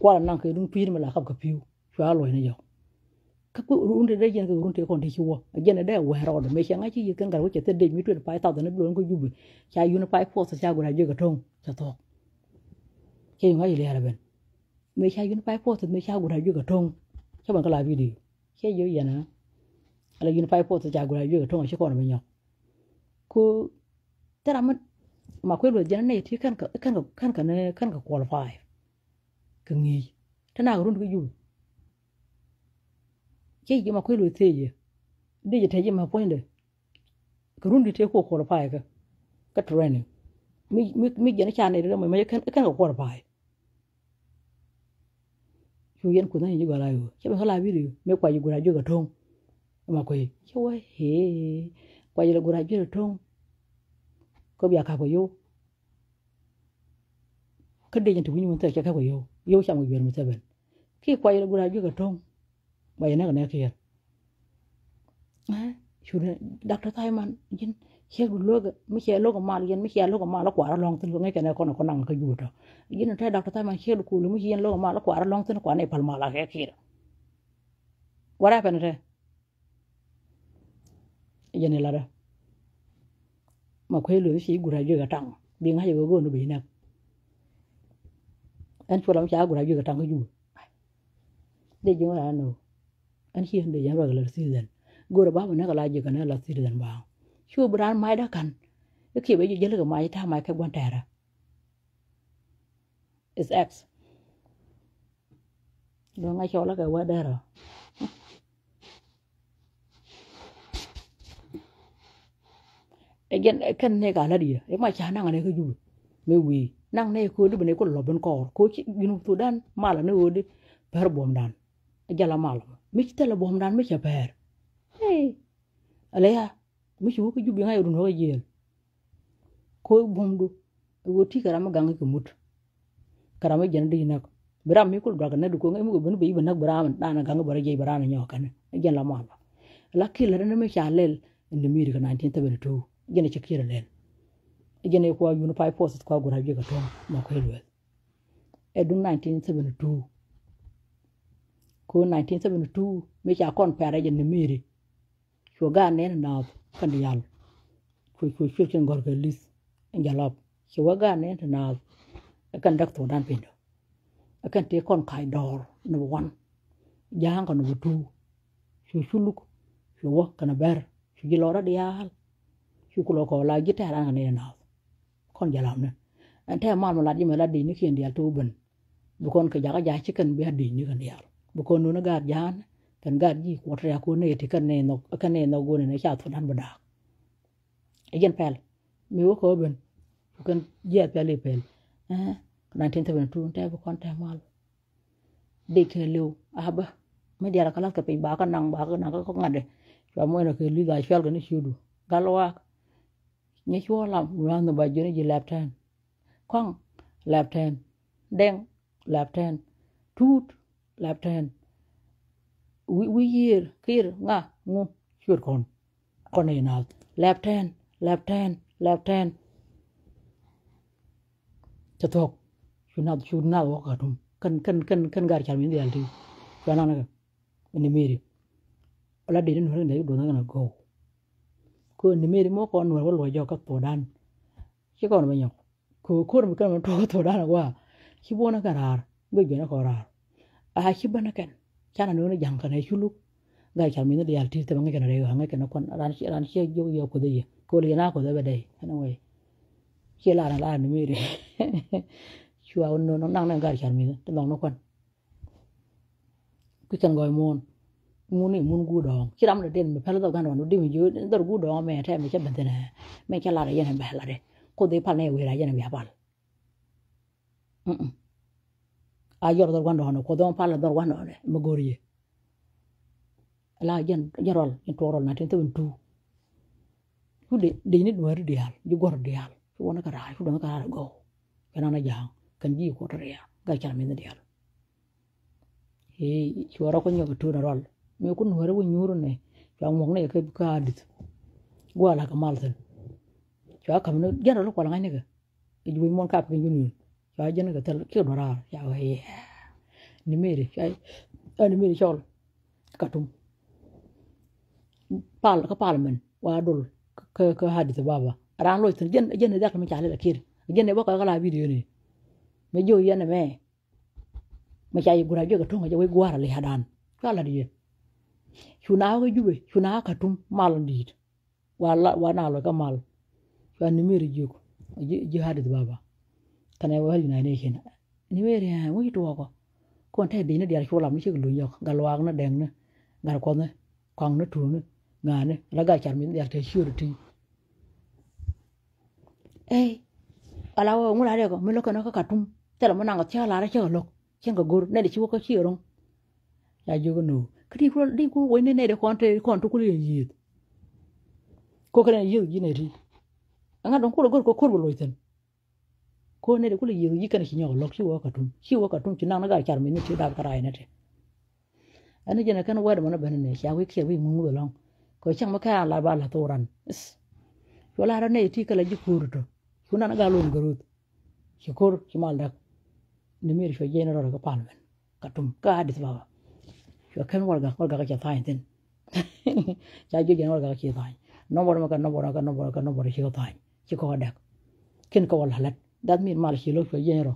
ko la nan ka dun pir ma la ka piu sha lo ne yo ka ko runde de jen ka runde ko ndi chiwo jen de we ro de me cha nga chi kan ga wo che te de mi tu pa ta da ne blon ko jubu cha yu na pa po sa cha go ra je ga tong cha to ke nga ile ara ben me cha yu na pa po sa me cha go ra je ga tong cha ban ka la video ke yo ya na ala yu na pa po sa cha go ra je ga tong cha ko na me nyo ko tara ma ko lo jen ne ti kan ka qualify ka ngi ta na run ko jubu ke ji ma ko lo teje de je teje ma point de ko rundi te ko qualify ka training mi je na cha ne de ma kan ka qualify yu yen ko na ji ga la yo ke ba la video me kwa ji gura ju ga tong ma ko ke wa he kwa ji gura ju tong ko biya ka ko yo ka de je tu ni mo ta ka ko yo cha mo yer mo ta ben ki kwa ji gura ju ga tong ba yana ga ne ke shude Dr. Simon yin chegu loga mi che loga mal yen mi che loga mal ko ara long tin ngai kana kono konang ka juta yin ta Dr. Simon chegu ku mi yen loga mal ko ara long tin ko ne pal mala ke kira what happened there yen la da ma ko lu si gura ju ga tang bi ngai go no bi na an chulam cha gura ju ga tang ju de ju ra no an hi de yan regular season gora ba na la je kana la season ba shu bran mai da kan ke be je le mai ta mai ka gwan tara is x do ngai cho la ka wa da ra again kan ne ga la di e ma cha na ne ka ju me wi nang ne ko di ne ko lo ben ko ci yunu Sudan mala ne wodi per bom dan jala mala mi ci tele bom dan mi ci per alaya mi ci ko jubi ngay dun ho jeel ko bomdu wo ti karama gang ko mut karama jen di nak bram mi ko daga na du ko ngay mu ben be nak bram dana gang bara jey barana nyokan jen la mala la ki la na mi ci alel in the meeting 1972 gene chikira len gene ko unified forces ko gura biga to ma ko helwe edun 1972 ko 1972 me cha kon pare je nimiri ko ga ne na kan yal ko fikin gorga lis njalap ko ga ne na kan dakto dan pindo akan te kon kai dor number 1 jang ko number 2 suluk wo kana ber gilora dial ko ko la gita ran ne na kon jalam ne ante mal la di mala di ni ken dial to ben bu kon ka jaga ja chicken be di ni kan dial bu kon no ga jan kan ga ji ko tra ko ne ti kan ne no go ne cha to dan bada egen pel mi wo ko ben kan je pel pel 1972 te bu kon te mal de ke lew aba me dia kala ka pe ba ka nang ko ngade wa mo na ke li ga shal ga ni shudu galwa ni chua lam ran no ba jeni ji left hand kong left hand deng left hand tut left hand we year kir nga ngu shur kon ne na left hand chatok shuna wa ka tum kan gar chal min dial ti kana na ni miri ala de no ne do na go ko ni meri mo ko no wo jo ka to dan ki ko no nyo ko mi kan to dan wa ki bona karar be gena ko rar a ki bana kan kana no jang kana chulu ga cha mi no dial ti te bangi kana re ha ngai kana kon ran shi yo ko de ko le na ko de be dai ana we ki la ni meri chua no nang ga cha mi to no kon ku kan go muni mun gu dong kiram le den me pala do gan no dim ju dor gu dong me the me che bentene me che la re yen be la re ko de pal ne we ra yen be pal a yor dor gan no ko don pal dor gan no me goriye la yen jarol en torol na ten tu ku de ni do ri dial ju gor dial ku wona ka ra ku don ka ra go kana na jang kan ji ko re ya ga cha me dial chuara ko nyoga tu na rol me kun hore wo nyuru ne ya ngong ne ke ka dit gwa la ka malten cha kam no jara lo ko la ne ga e ju mon ka pe nyunu cha jena ga tel ke do ra ya we ni mere cha ani mere chol katum pal men wa dul ke hadith baba ran lo tin jen da ka me cha le kir jen ne bo ka la video ne me jo yen me ma cha gura jo ga to ga we gwara le hadan kala di chuna ga jube chuna ka tum mal ndit wala lo ka mal fa ni meri jiko ji hadith baba kana wa hali na ne kina ni meri ha wi to ko ta de ne dia chola mi chi lu yo galwa na deng ne gar ko ne kwang ne tu ne nga ne la ga char mi dia te surety ala wa ngula de ko mi lo ka na ka tum tela mo na ga cha la ra cha lo chen ga gur ne de chi wo ka chi rong ya jo no kri ko di ko we ne de kon to ko le yi ko ka ne yi ne ri anga don ko ko lo iten ko ne de ko le yi kan chi nyo lo chi wo ka tum chi na ga char mi ni chi da ka rai ne te ani jena kan wa de mo na ben ne sha we ke we mu lo long ko chang ma ka la ba la to ran ko la ra ne ti ka la ji kur to ko na ga lo ngarut chi kur chi mal da ni mi ri jena ro ka pan ben ka tum ka hadis baba yo kan wal ga ka ta tin cha ju jena wal ga chi ta no bor ma ka no bor chi ko ta chi ko da ken ko wal halat dat mi mal chi lo ko jena ro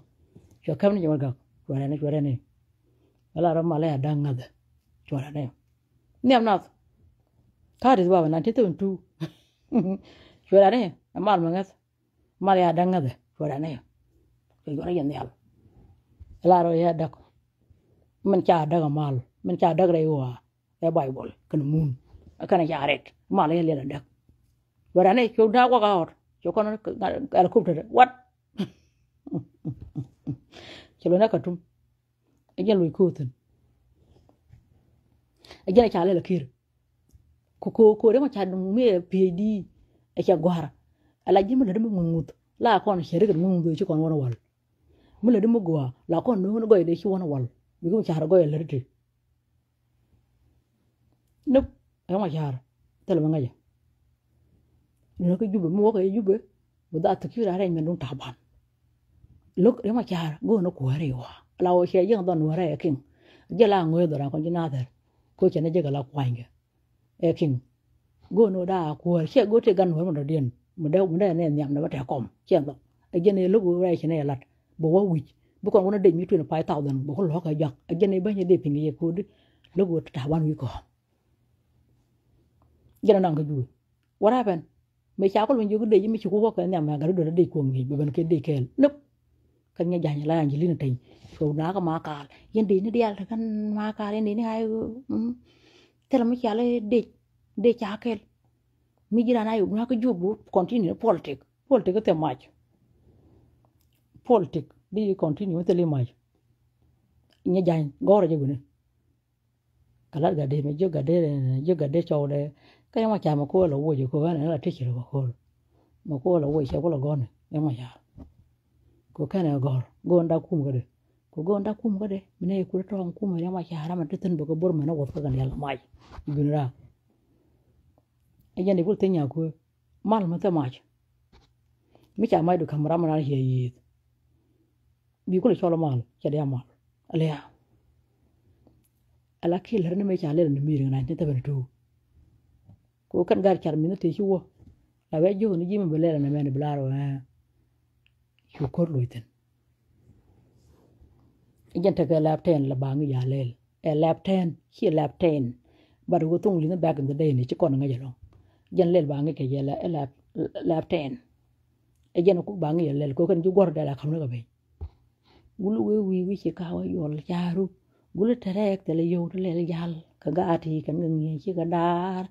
yo kan ni wal ga wala ne ala ra mala ya danga da wala ne ni am not ka hadis baba na titu tu wala ne mal ma ngas mala ya danga da wala ne ko yo ra yen yal ala ro ya da man cha daga mal man cha daga rewa e bible kan mun kana ya ret mal ya le da wala ne ko da ko ga hor ko kono al kubta what chelo na katum ejen lu ikutin ejen cha le kir ko de ma cha dum me pd e cha gwara ala jimu de mu ngut la kon shere ga mu ngut ci kon wona wal mu le de mu gwa la kon no go de ci wona wal bi ko cha go le rete nup e ma cha tel ma ngaja nó cái jube mo cái jube buda to kira ra men dun taban look e ma char go no ko re wa la o che yang don wa re king je la ngoy do ra kon jina der ko che ne je ga la kwang e king go no da ko che go te gan wa mo dien mo da ne nyam na ba ta kom chen do e je ne look ra che ne lat bo wa wi bu kon wona de mi tu na 5000 bo ko lo ka jak e je ne ba ne de ping ye ko de look wo ta ban wi ko je na nang ka ju what happened me cha ko lo ju de mi chu ko ka nyam ga do de ko ngi be ban ke de kel nope kan nya janya la angelina tay so na ka ma ka yen de ni dial kan ma ka yen de ni hay te la mi cha le de cha kel mi gira na yu na ko jubu continue politique te match politique di continue te le match nya jany goro je gune kala ga de me jo ga de cho de ka ma cha ma ko lo wo je ko na la te chi lo ko ma ko lo wo che ko lo gone ya ma ya ko kana gor go nda kum gade ko go nda kum gade mine ko to kum ya ma shahara man teten bo ko bor mena wo ka yalla mai gunra e jande ko tenya ko mal ma ta mai mi cha mai do kamera mana he yi bi ko cholo mal cha de mal ale ya ala ki ler ne me cha le ne mi na te ta to ko kan gar char mi ne te chi wo la we jo ni ji me bele na me ne blaro shukor loiten ijanta ga lap 10 la bangi ya lel e lap 10 hi lap 10 bar go tung lin back in the day ni ci kon nga jelo jan lel bangi ke jela e lap 10 e jen ko bangi ya lel ko kan ju gor da la xam na ga be wulu wi ci ka wa yol jaaru gulu terek tele yow tele jal ka gaati kan ngi ci ga dar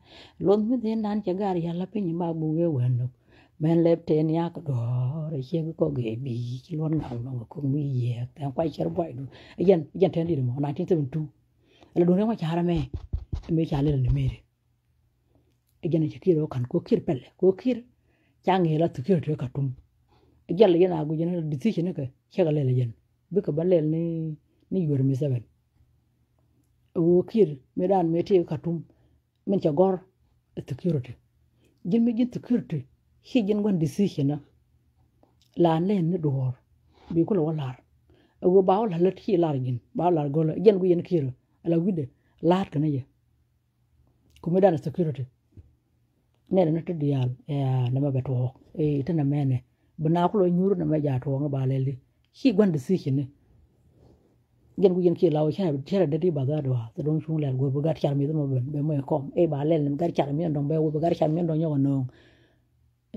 lon mi den nan ci gar yalla pe ni ma bu we wendo men lep ten ya ko do re che ko ge bi ki lon ngam no ko mi ye ta kwai cher boy du yen ten di mo 1972 ala do ne ma chara me cha le me re yen che kiro kan ko kir pelle ko kir changi la tu kir to ka tum yen yen agu yen decision ke che ga le yen bi ka ba le ni yor mi seven o kir me dan me te ka tum men cha gor security jin me jin security hijin gon decision na la len ne dor bi ko la lar go baw la let hi lar gin baw lar go la yen gu yen kiro ala wide lar kana ye ko me dana security ne na to dial na ma beto tana mene bana ko lo nyuru na ma ja to nga ba leli hi gon decision ne yen gu yen kiro lawo cha da di ba da do to don chung la go bu gar char mi do mo be mo kom ba len gar char mi don be wo gar char mi don nyo no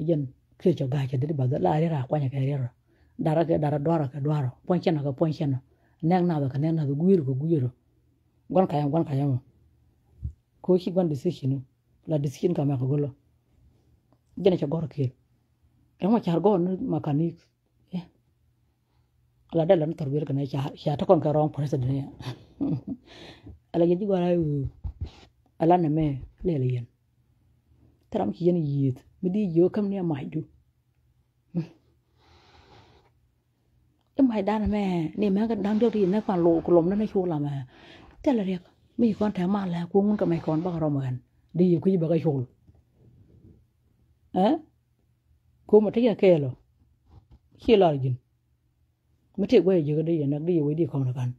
yen ke cho ga che de ba da la ra kwa nya ke ra dara dwaro ponchena ga ponchena neng na ga neng na ga guiro gon kaya mo ko shi gon decision la decision ka ma ko golo jene cha gor ke e mo char gon mechanic ala dala no torbir ka na cha ta kon ka rong president ya ala yeji gora ala na me le yen taram ki yen yit mi di yo kam ne ma du mai đan mẹ nè mẹ cái đang điều gì nó còn lộ của lồng nó chua là mà thế là đẹp mi con thèm mà là cô muốn cái mày con bao rồi mà đi cái gì bao cái chua cô mà thấy là kê rồi khi là gì mới thấy quay giờ đi nó đi với đi không được ăn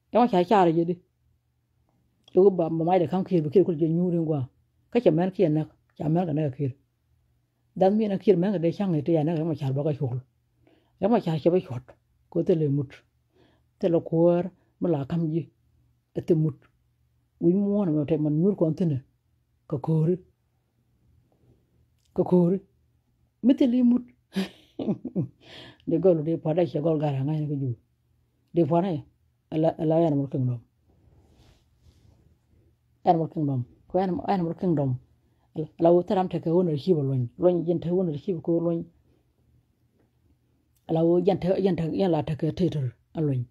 em chạy cha rồi đi chú bà mai để khám kia kia cô chơi nhu đi qua cái chả mẹ kia nó chả mẹ cái này kia đam mi nó kia mẹ cái đây sang này thì nó mà chạy bao cái chua em mà chạy cho bay chót có thể lấy mút thế là cuốn mà là cam gì thế mút uy mua nó thấy mình nuôi con thế này có cối mấy thế lấy mút để gọi là để phá đại sẽ gọi gà hàng ngày cái gì để phá này là anh một kingdom có anh một kingdom là ô thế làm thế cái hôn ở chi vào loan dân thế hôn ở chi vào cô loan ala wo yan la ta ke teter alon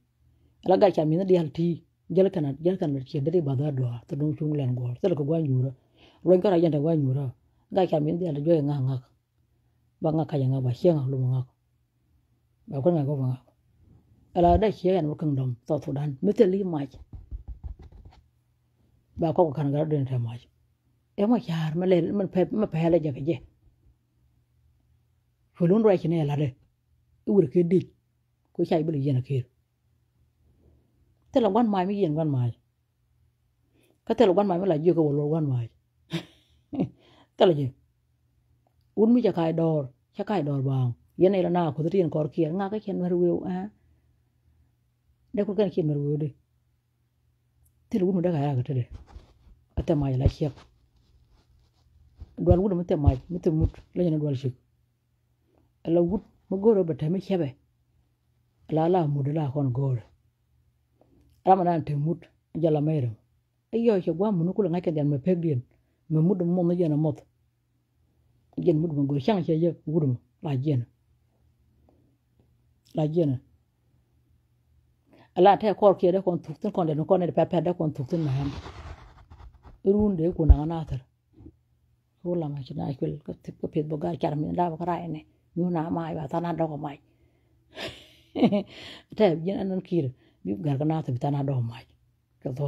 ala ga cha mi na dial ti jel kana che de ba da do to don chung len go to ko gwa nyura lon ka yan ta gwa nyura ga cha mi dial jo nga ba nga ka yang ba xiang lu nga ba ko nga go ba ala da che yan wo kang dom to to dan mi te li ma ba ko kan ga den ta ma e ma char ma le man pe la ja ke je fulun rai kine la de ur ke dik ko chai bulu yena kir tela wan mai mi yen wan mai ka tela wan mai la ju ko lo wan mai tela je un mi ja kai dor bang yene la na ko tin kor kier nga ka chen mer weu a de ko kan chen mer weu de tela un da ga te de ate mai la chek dwal wud mate mai mate mut la nyana dwal chek la wud mo goro ba tame chebe la mu de la kon goro ramadan te mut jala mere ayo che gwa mu ko nga ke den me pek din me mut mo ma jena mot jen mut mo goro chang che je wud mo la jena ala te kor ke de kon tuk tin kon de kon de pe de kon tuk tin na ham irun de ko na na tar wala ma china kwel ko tip ko pet boga char mi da ba rai ne ñu na mai ba ta na do ko mai te jen anan kir bi gar ka na ta na do mai ko to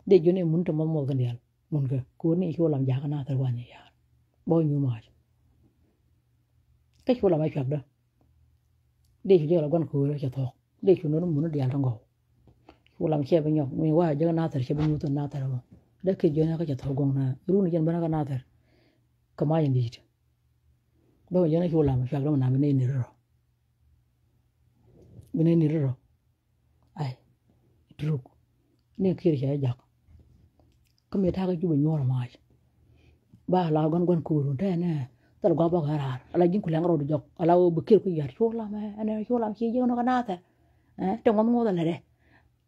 de jone mun to mo mo gan yal mun ga ko ni ko lam ja ka na ta wa ni ya bo ñu ma ka ko la mai chak da de ju la gon ko ra cha to de ju no mun de yal ngo ko lam che ba ñok mi wa ja na ta che ba ñu to na ta ma de ke jone ka cha to gong na ru ni jen ba na ka na ta kama yin dit ba yana ki wala ma shagla na bene ni ro ai truk ne kir ya jak kuma ta ga jubu nyoro ma ba la gon ku ru ta ne tal go ba ga ala jin ku la ngoro jok ala o bukir ku yar shola ma ana shola ki je no kana ta te ngom ngo da le de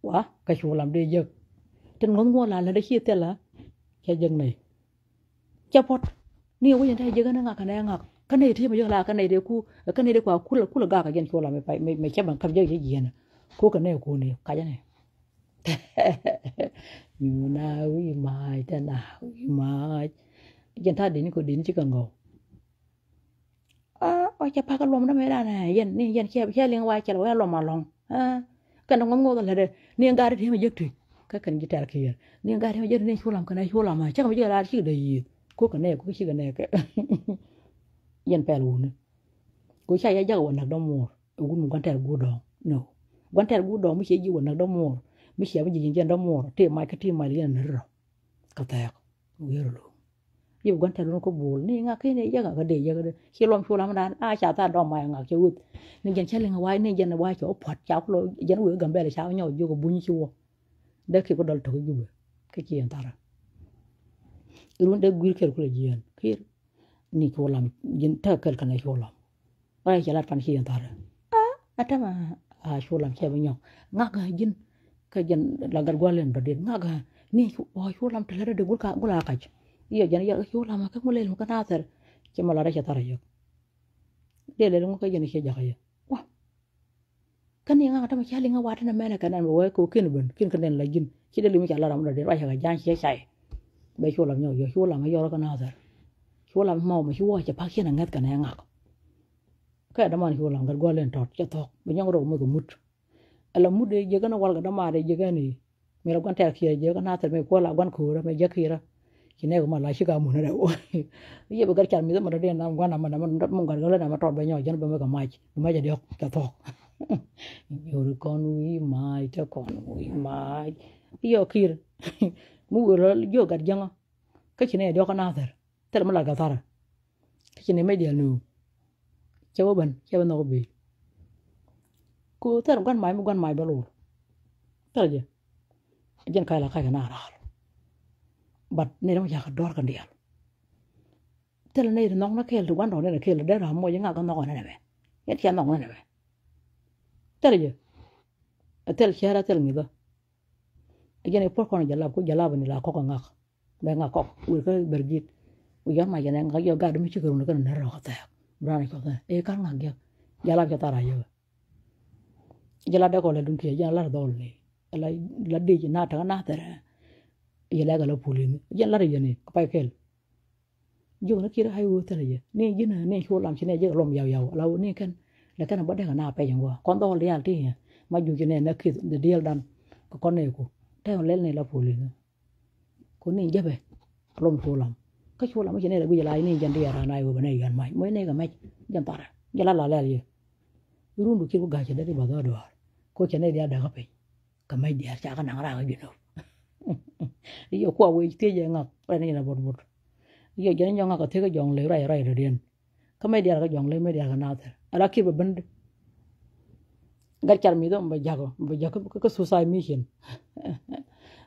wa ka shola de je ten ngom ngo la de ki te la ke jeng này chapot ni wo yen ta je kana ngaka na ngaka kana ite ma yola kana ide ku kana ide kwa kula ga ka gen chola me pai me chaban kam je yena ko kana ko ne ka jane you na wi mai ta na wi mai jen ta din ko din chi ka ngo o cha pa ka lom na me da na yen ni yen che ling wa cha wa lom ma long kana ngom ngo la de ni ga ri me je tu ka kan ji tar ki ni ga ri me je ni chola kana chola ma cha me je la chi de yi ko kana ko chi kana ka yen pelune ko cha ya ja wona do mor gun gwanter gu do no gwanter gu do mi che ji wona do mor mi che ba ji jen do mor te mai ka ti mai yen ro ka ta wi ro yi gwanter no ko bul ni nga ke ne ya ga de ya ga de chi lom chu lam dan a cha ta do mai nga che ut ni jen che len wa ni jen wa cho pot cha ko jen wi ga be le cha nyo ju ko bun chi wo de ke ko dal to ju be ke chi en tara irun de gwir ker ko le jen kir ni ko lam jin ta kal kana ko lam ay jalat pan hiyan tare atama a sholam che banyo ngaga jin ka jin lagar gwalen badin ngaga ni o sholam tele de gula ka iya jan ya sholam ka mulel ka natar ke mala ra tare yo de le ngo ka jin che jaxaya wa kan ni ngaga tama chali nga wata na mena kana wo ko kin ben kin kan la jin ci de limi ci Allah ram de wa ga jan che sai be sholam yo yo sholam yo ka natar sholam mau ma shuwa cha pak chen ngat kana ngak ka da man sholam gar golen tot cha tok be nyang ro mo ko mut ala mude je kana wal ga da ma de je gani me ra gon ta ki je kana ta me ko la gon ko ra me je kira kine ko ma la shi ga mo na de o ye be gar cha mi da ma de na gon na ma na mo gar ga na ma tot be nyo jen be me ka ma de yok cha tok yo kon wi mai ta kon wi mai yo kir mu ro yo gar janga ka kine de kana ta tel mala ga tara kine me dia nu chaban no bi ko tar gon mai balur tar je jen kala ka na ra bat ne dama ja ka dor kan dia tel ne no na kel wan do ne kel de ra mo je nga ka no ne be yet ya no ne be tar je tel shara tel mi ba jen por kon jala ko jala ni la ko nga be nga ko wi ka berjit uya ma yana nga yo ga dum chi ko no kan na ro ta brani ko e kan nga ya jala ka tara yo jala da ko le dum ke jala do le la de na ta na ta ye la ga lo pulin jen la re ye ni ko pa kel yo na kira hay wo ta le ni jina ni ko lam chi ne je lom yaw la ni kan la kan ba de na pe yang wa kon do le al ti ma ju ne na ki de deal dan ko kon ne ko ta le ne la pulin ko ni je be lom ko lam ka chu la ma ne la gu la ni jan dia ra na yo ba ne gan mai mo ne ga mai jan ta jala la la ye rundu kir ga che de ba do ko che ne dia da pe ka mai dia cha ka nang ra ga jino yo ko we te je ngak pa ni na bot bot yo je ne ngak ka te ga jong le rai rai de den ka mai dia ga jong le mai dia ga na ta ala kir ba band gar char mi do ba jago ka suicide mission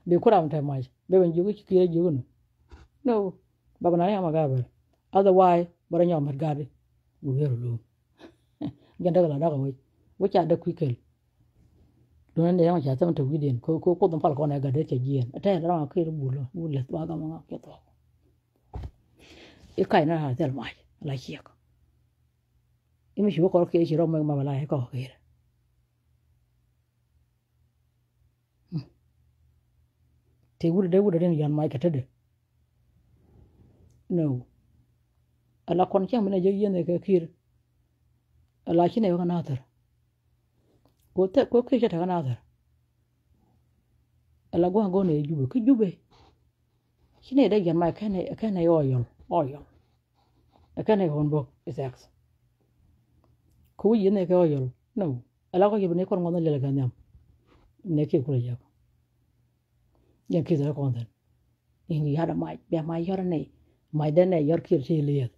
be ko ram ta mai be ben jugu ki jugu no ba na ya ma ga ba otherwise bara nyom har gade bu heru lo janda ga da ga we cha da kwikel don ne ya cha tam to giden ko dum pal ko na ga de che gien ata ra ma kir bu le ba ga ma ke to e kai na ha del mai la hiek e mi shi ko ke shi ro ma la ko ke te wude den yan mai ka tede no ala kon chang mena je yene ke kir ala chine ga natar ko ke ta ga natar ala go ne jube ki jube chine da yan mai kane oil kane honbo isax ko yene ke oil no ala ko yene kon ngono le ga nyam ne ke ko ya yan ki da kon den in ya da mai be mai yor ne mai da ne yor kir che le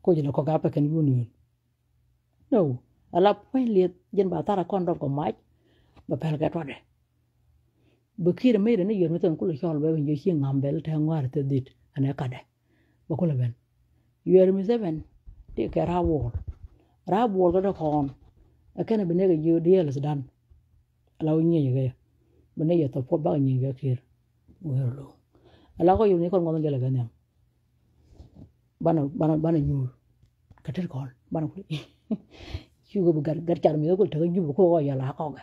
ko jino ko ga pa kan union no ala point le jen ba tara kon do ko mai ba pel ga to de bu kir me de ne yor metan ko le chol be je chi ngambel ta ngwar te dit ane ka de ba ko le ben yor mi seven te ka ra wol ga kon akene be ne ga yo de les dan ala o nyi ga be ne yo to po ba nyi ga kir werlo ala ko yo ni kon ngon le ga ne bana nyur kater kon bana ko yugo bu gar char mi ko to yugo ko ya la ko ga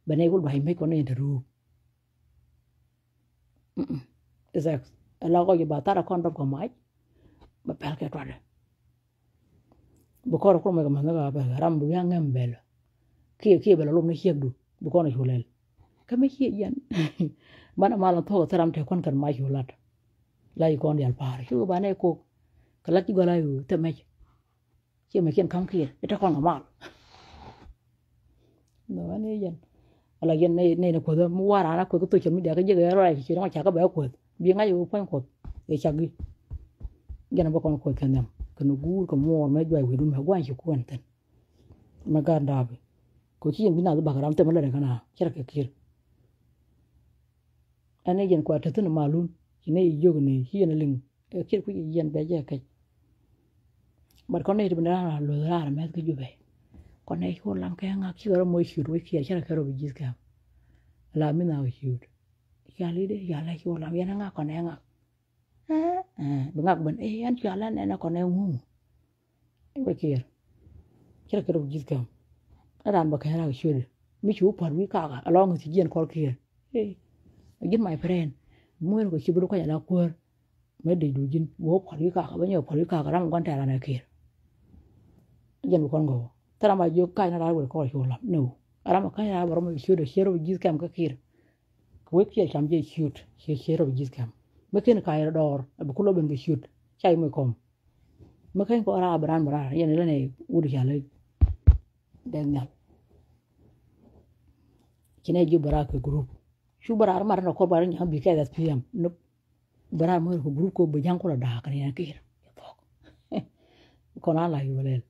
bane ko bai me ko ne de ru exact ala ko ba tara kon do ko mai ba pel ke twade bu ko ko me ga man ga ba ram bu yang ngam bel ki bel lo ne hiek du bu ko na hulel ka me hi yan bana mala to taram te kon kan mai hulat lai kon yal par yugo bane ko kala ti gola yu te me che me ken kam kia ita kon mal no ane yan ala yan ne ko da mu wara na ko to che mi da ga je ga ra ki no cha ka ba ko bi nga yu pon ko e cha gi yan ba kon ko kanam kan gu ko mo me jwa wi dum ha gwan shi ko antan ma ga da bi ko chi yin bina ba ga ram te mala da kana kira ke kir ane yan ko ta tun malun ne yo ne hi na ling kir ku yan ba je kai bar con này thì mình ra lừa ra là mấy cái gì vậy con này con làm cái ngạc khi đó mới hiểu với kia chắc là cái rồi bị gì cả làm thế nào hiểu giờ lấy đấy giờ lấy con làm cái ngạc con này ngạc bữa ngạc bên ấy anh chưa lên này nó con này ngu với kia chắc là cái rồi bị gì cả nó làm bằng cái nào hiểu mấy chú phật với cả along thì chuyện con kia get my friend mua cái chú bữa có nhà nào quên mấy đầy đủ chín bố phật với cả bao nhiêu phật với cả làm quan trọng là này kia jen ko ngo tara ma jo kay na ra ko la no ara ma kay ra borom shoot shero jiz kam ka kir ko wek ye cham je shoot shero jiz kam ma ken kay dor bu ko lo ben ge shoot chay mo kom ma ken ko ara bran yen la ne wudi ya le den nyal kine ju bara ko group shu bara mar na ko bara nyam bi kay that pm no bara mo ko group ko be jang ko la da kan ya kir ko na la yu le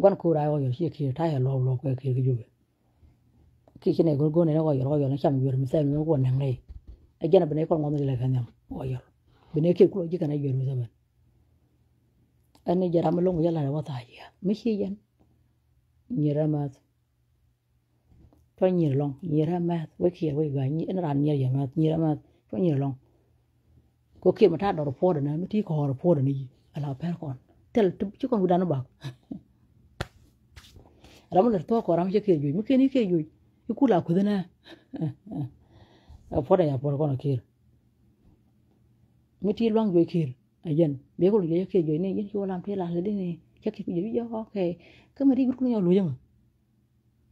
quan cô đại gọi là kia thay là lò cái kia cái gì cái này con này nó gọi nó chăm vừa mình xem nó còn hàng này ai cho nên bên này con ngon là cái nào gọi bên này kia cũng chỉ cái này vừa mình xem anh ấy giờ làm lông giờ là bao tài mấy khi vậy nhiều ra mà có nhiều lông nhiều ra mà với kia với gái nhiều nó làm nhiều vậy mà nhiều ra mà có nhiều lông có kia mà thắt đầu phô rồi này mới tí cò phô rồi này là phải còn thế chứ con đàn nó bảo ram le to ko ram je ke yu mi ke ni ke yu ku la ku dana fo da ya por ko na kir mi ti long je kir ayen be ko je ke yu ni yin ko lam the la le ni ke ke yu yo okay ke ma ri ku nyo lu jama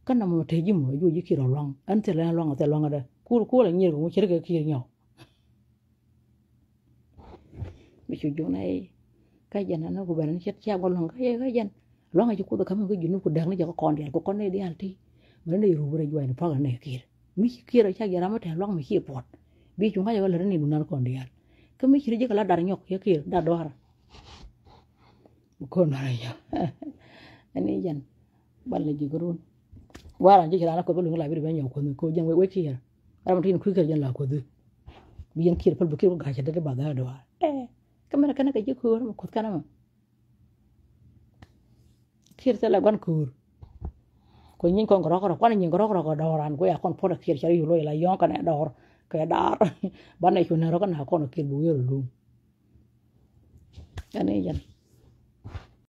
kan na mo te ji mo yu ji kir long an te la long te long da ku la ni ko che ke kir nyo mi chu jo nai cái dân nó của bạn chết cha con lòng cái dân lo ngay chỗ cái cái gì nó của đang nó giờ còn điện của con này đi ăn đi mà nó rủ về rồi nó phá cái này kia rồi cha giờ nó thấy lo mà kia bọt bi chúng cái giờ là nó nó còn đi ăn cái mấy khi cái là đar nhọc kia đar đóa con này anh ấy dân bạn là gì luôn qua là chỉ là nó có bên lại bên nhau cô dân quay kia làm tin khui cái dân là cô bây giờ kia phải bực cái gạch để bà đó cái mà cái gì khur mà cốt cái nào kia sẽ là quan khur ko nyin kon gro ko nyin gro doran ko ya kon poda kia chari yulo la yon kan dor ka dar ban này ko na ro kan ha kon kia bu yo lu ane yan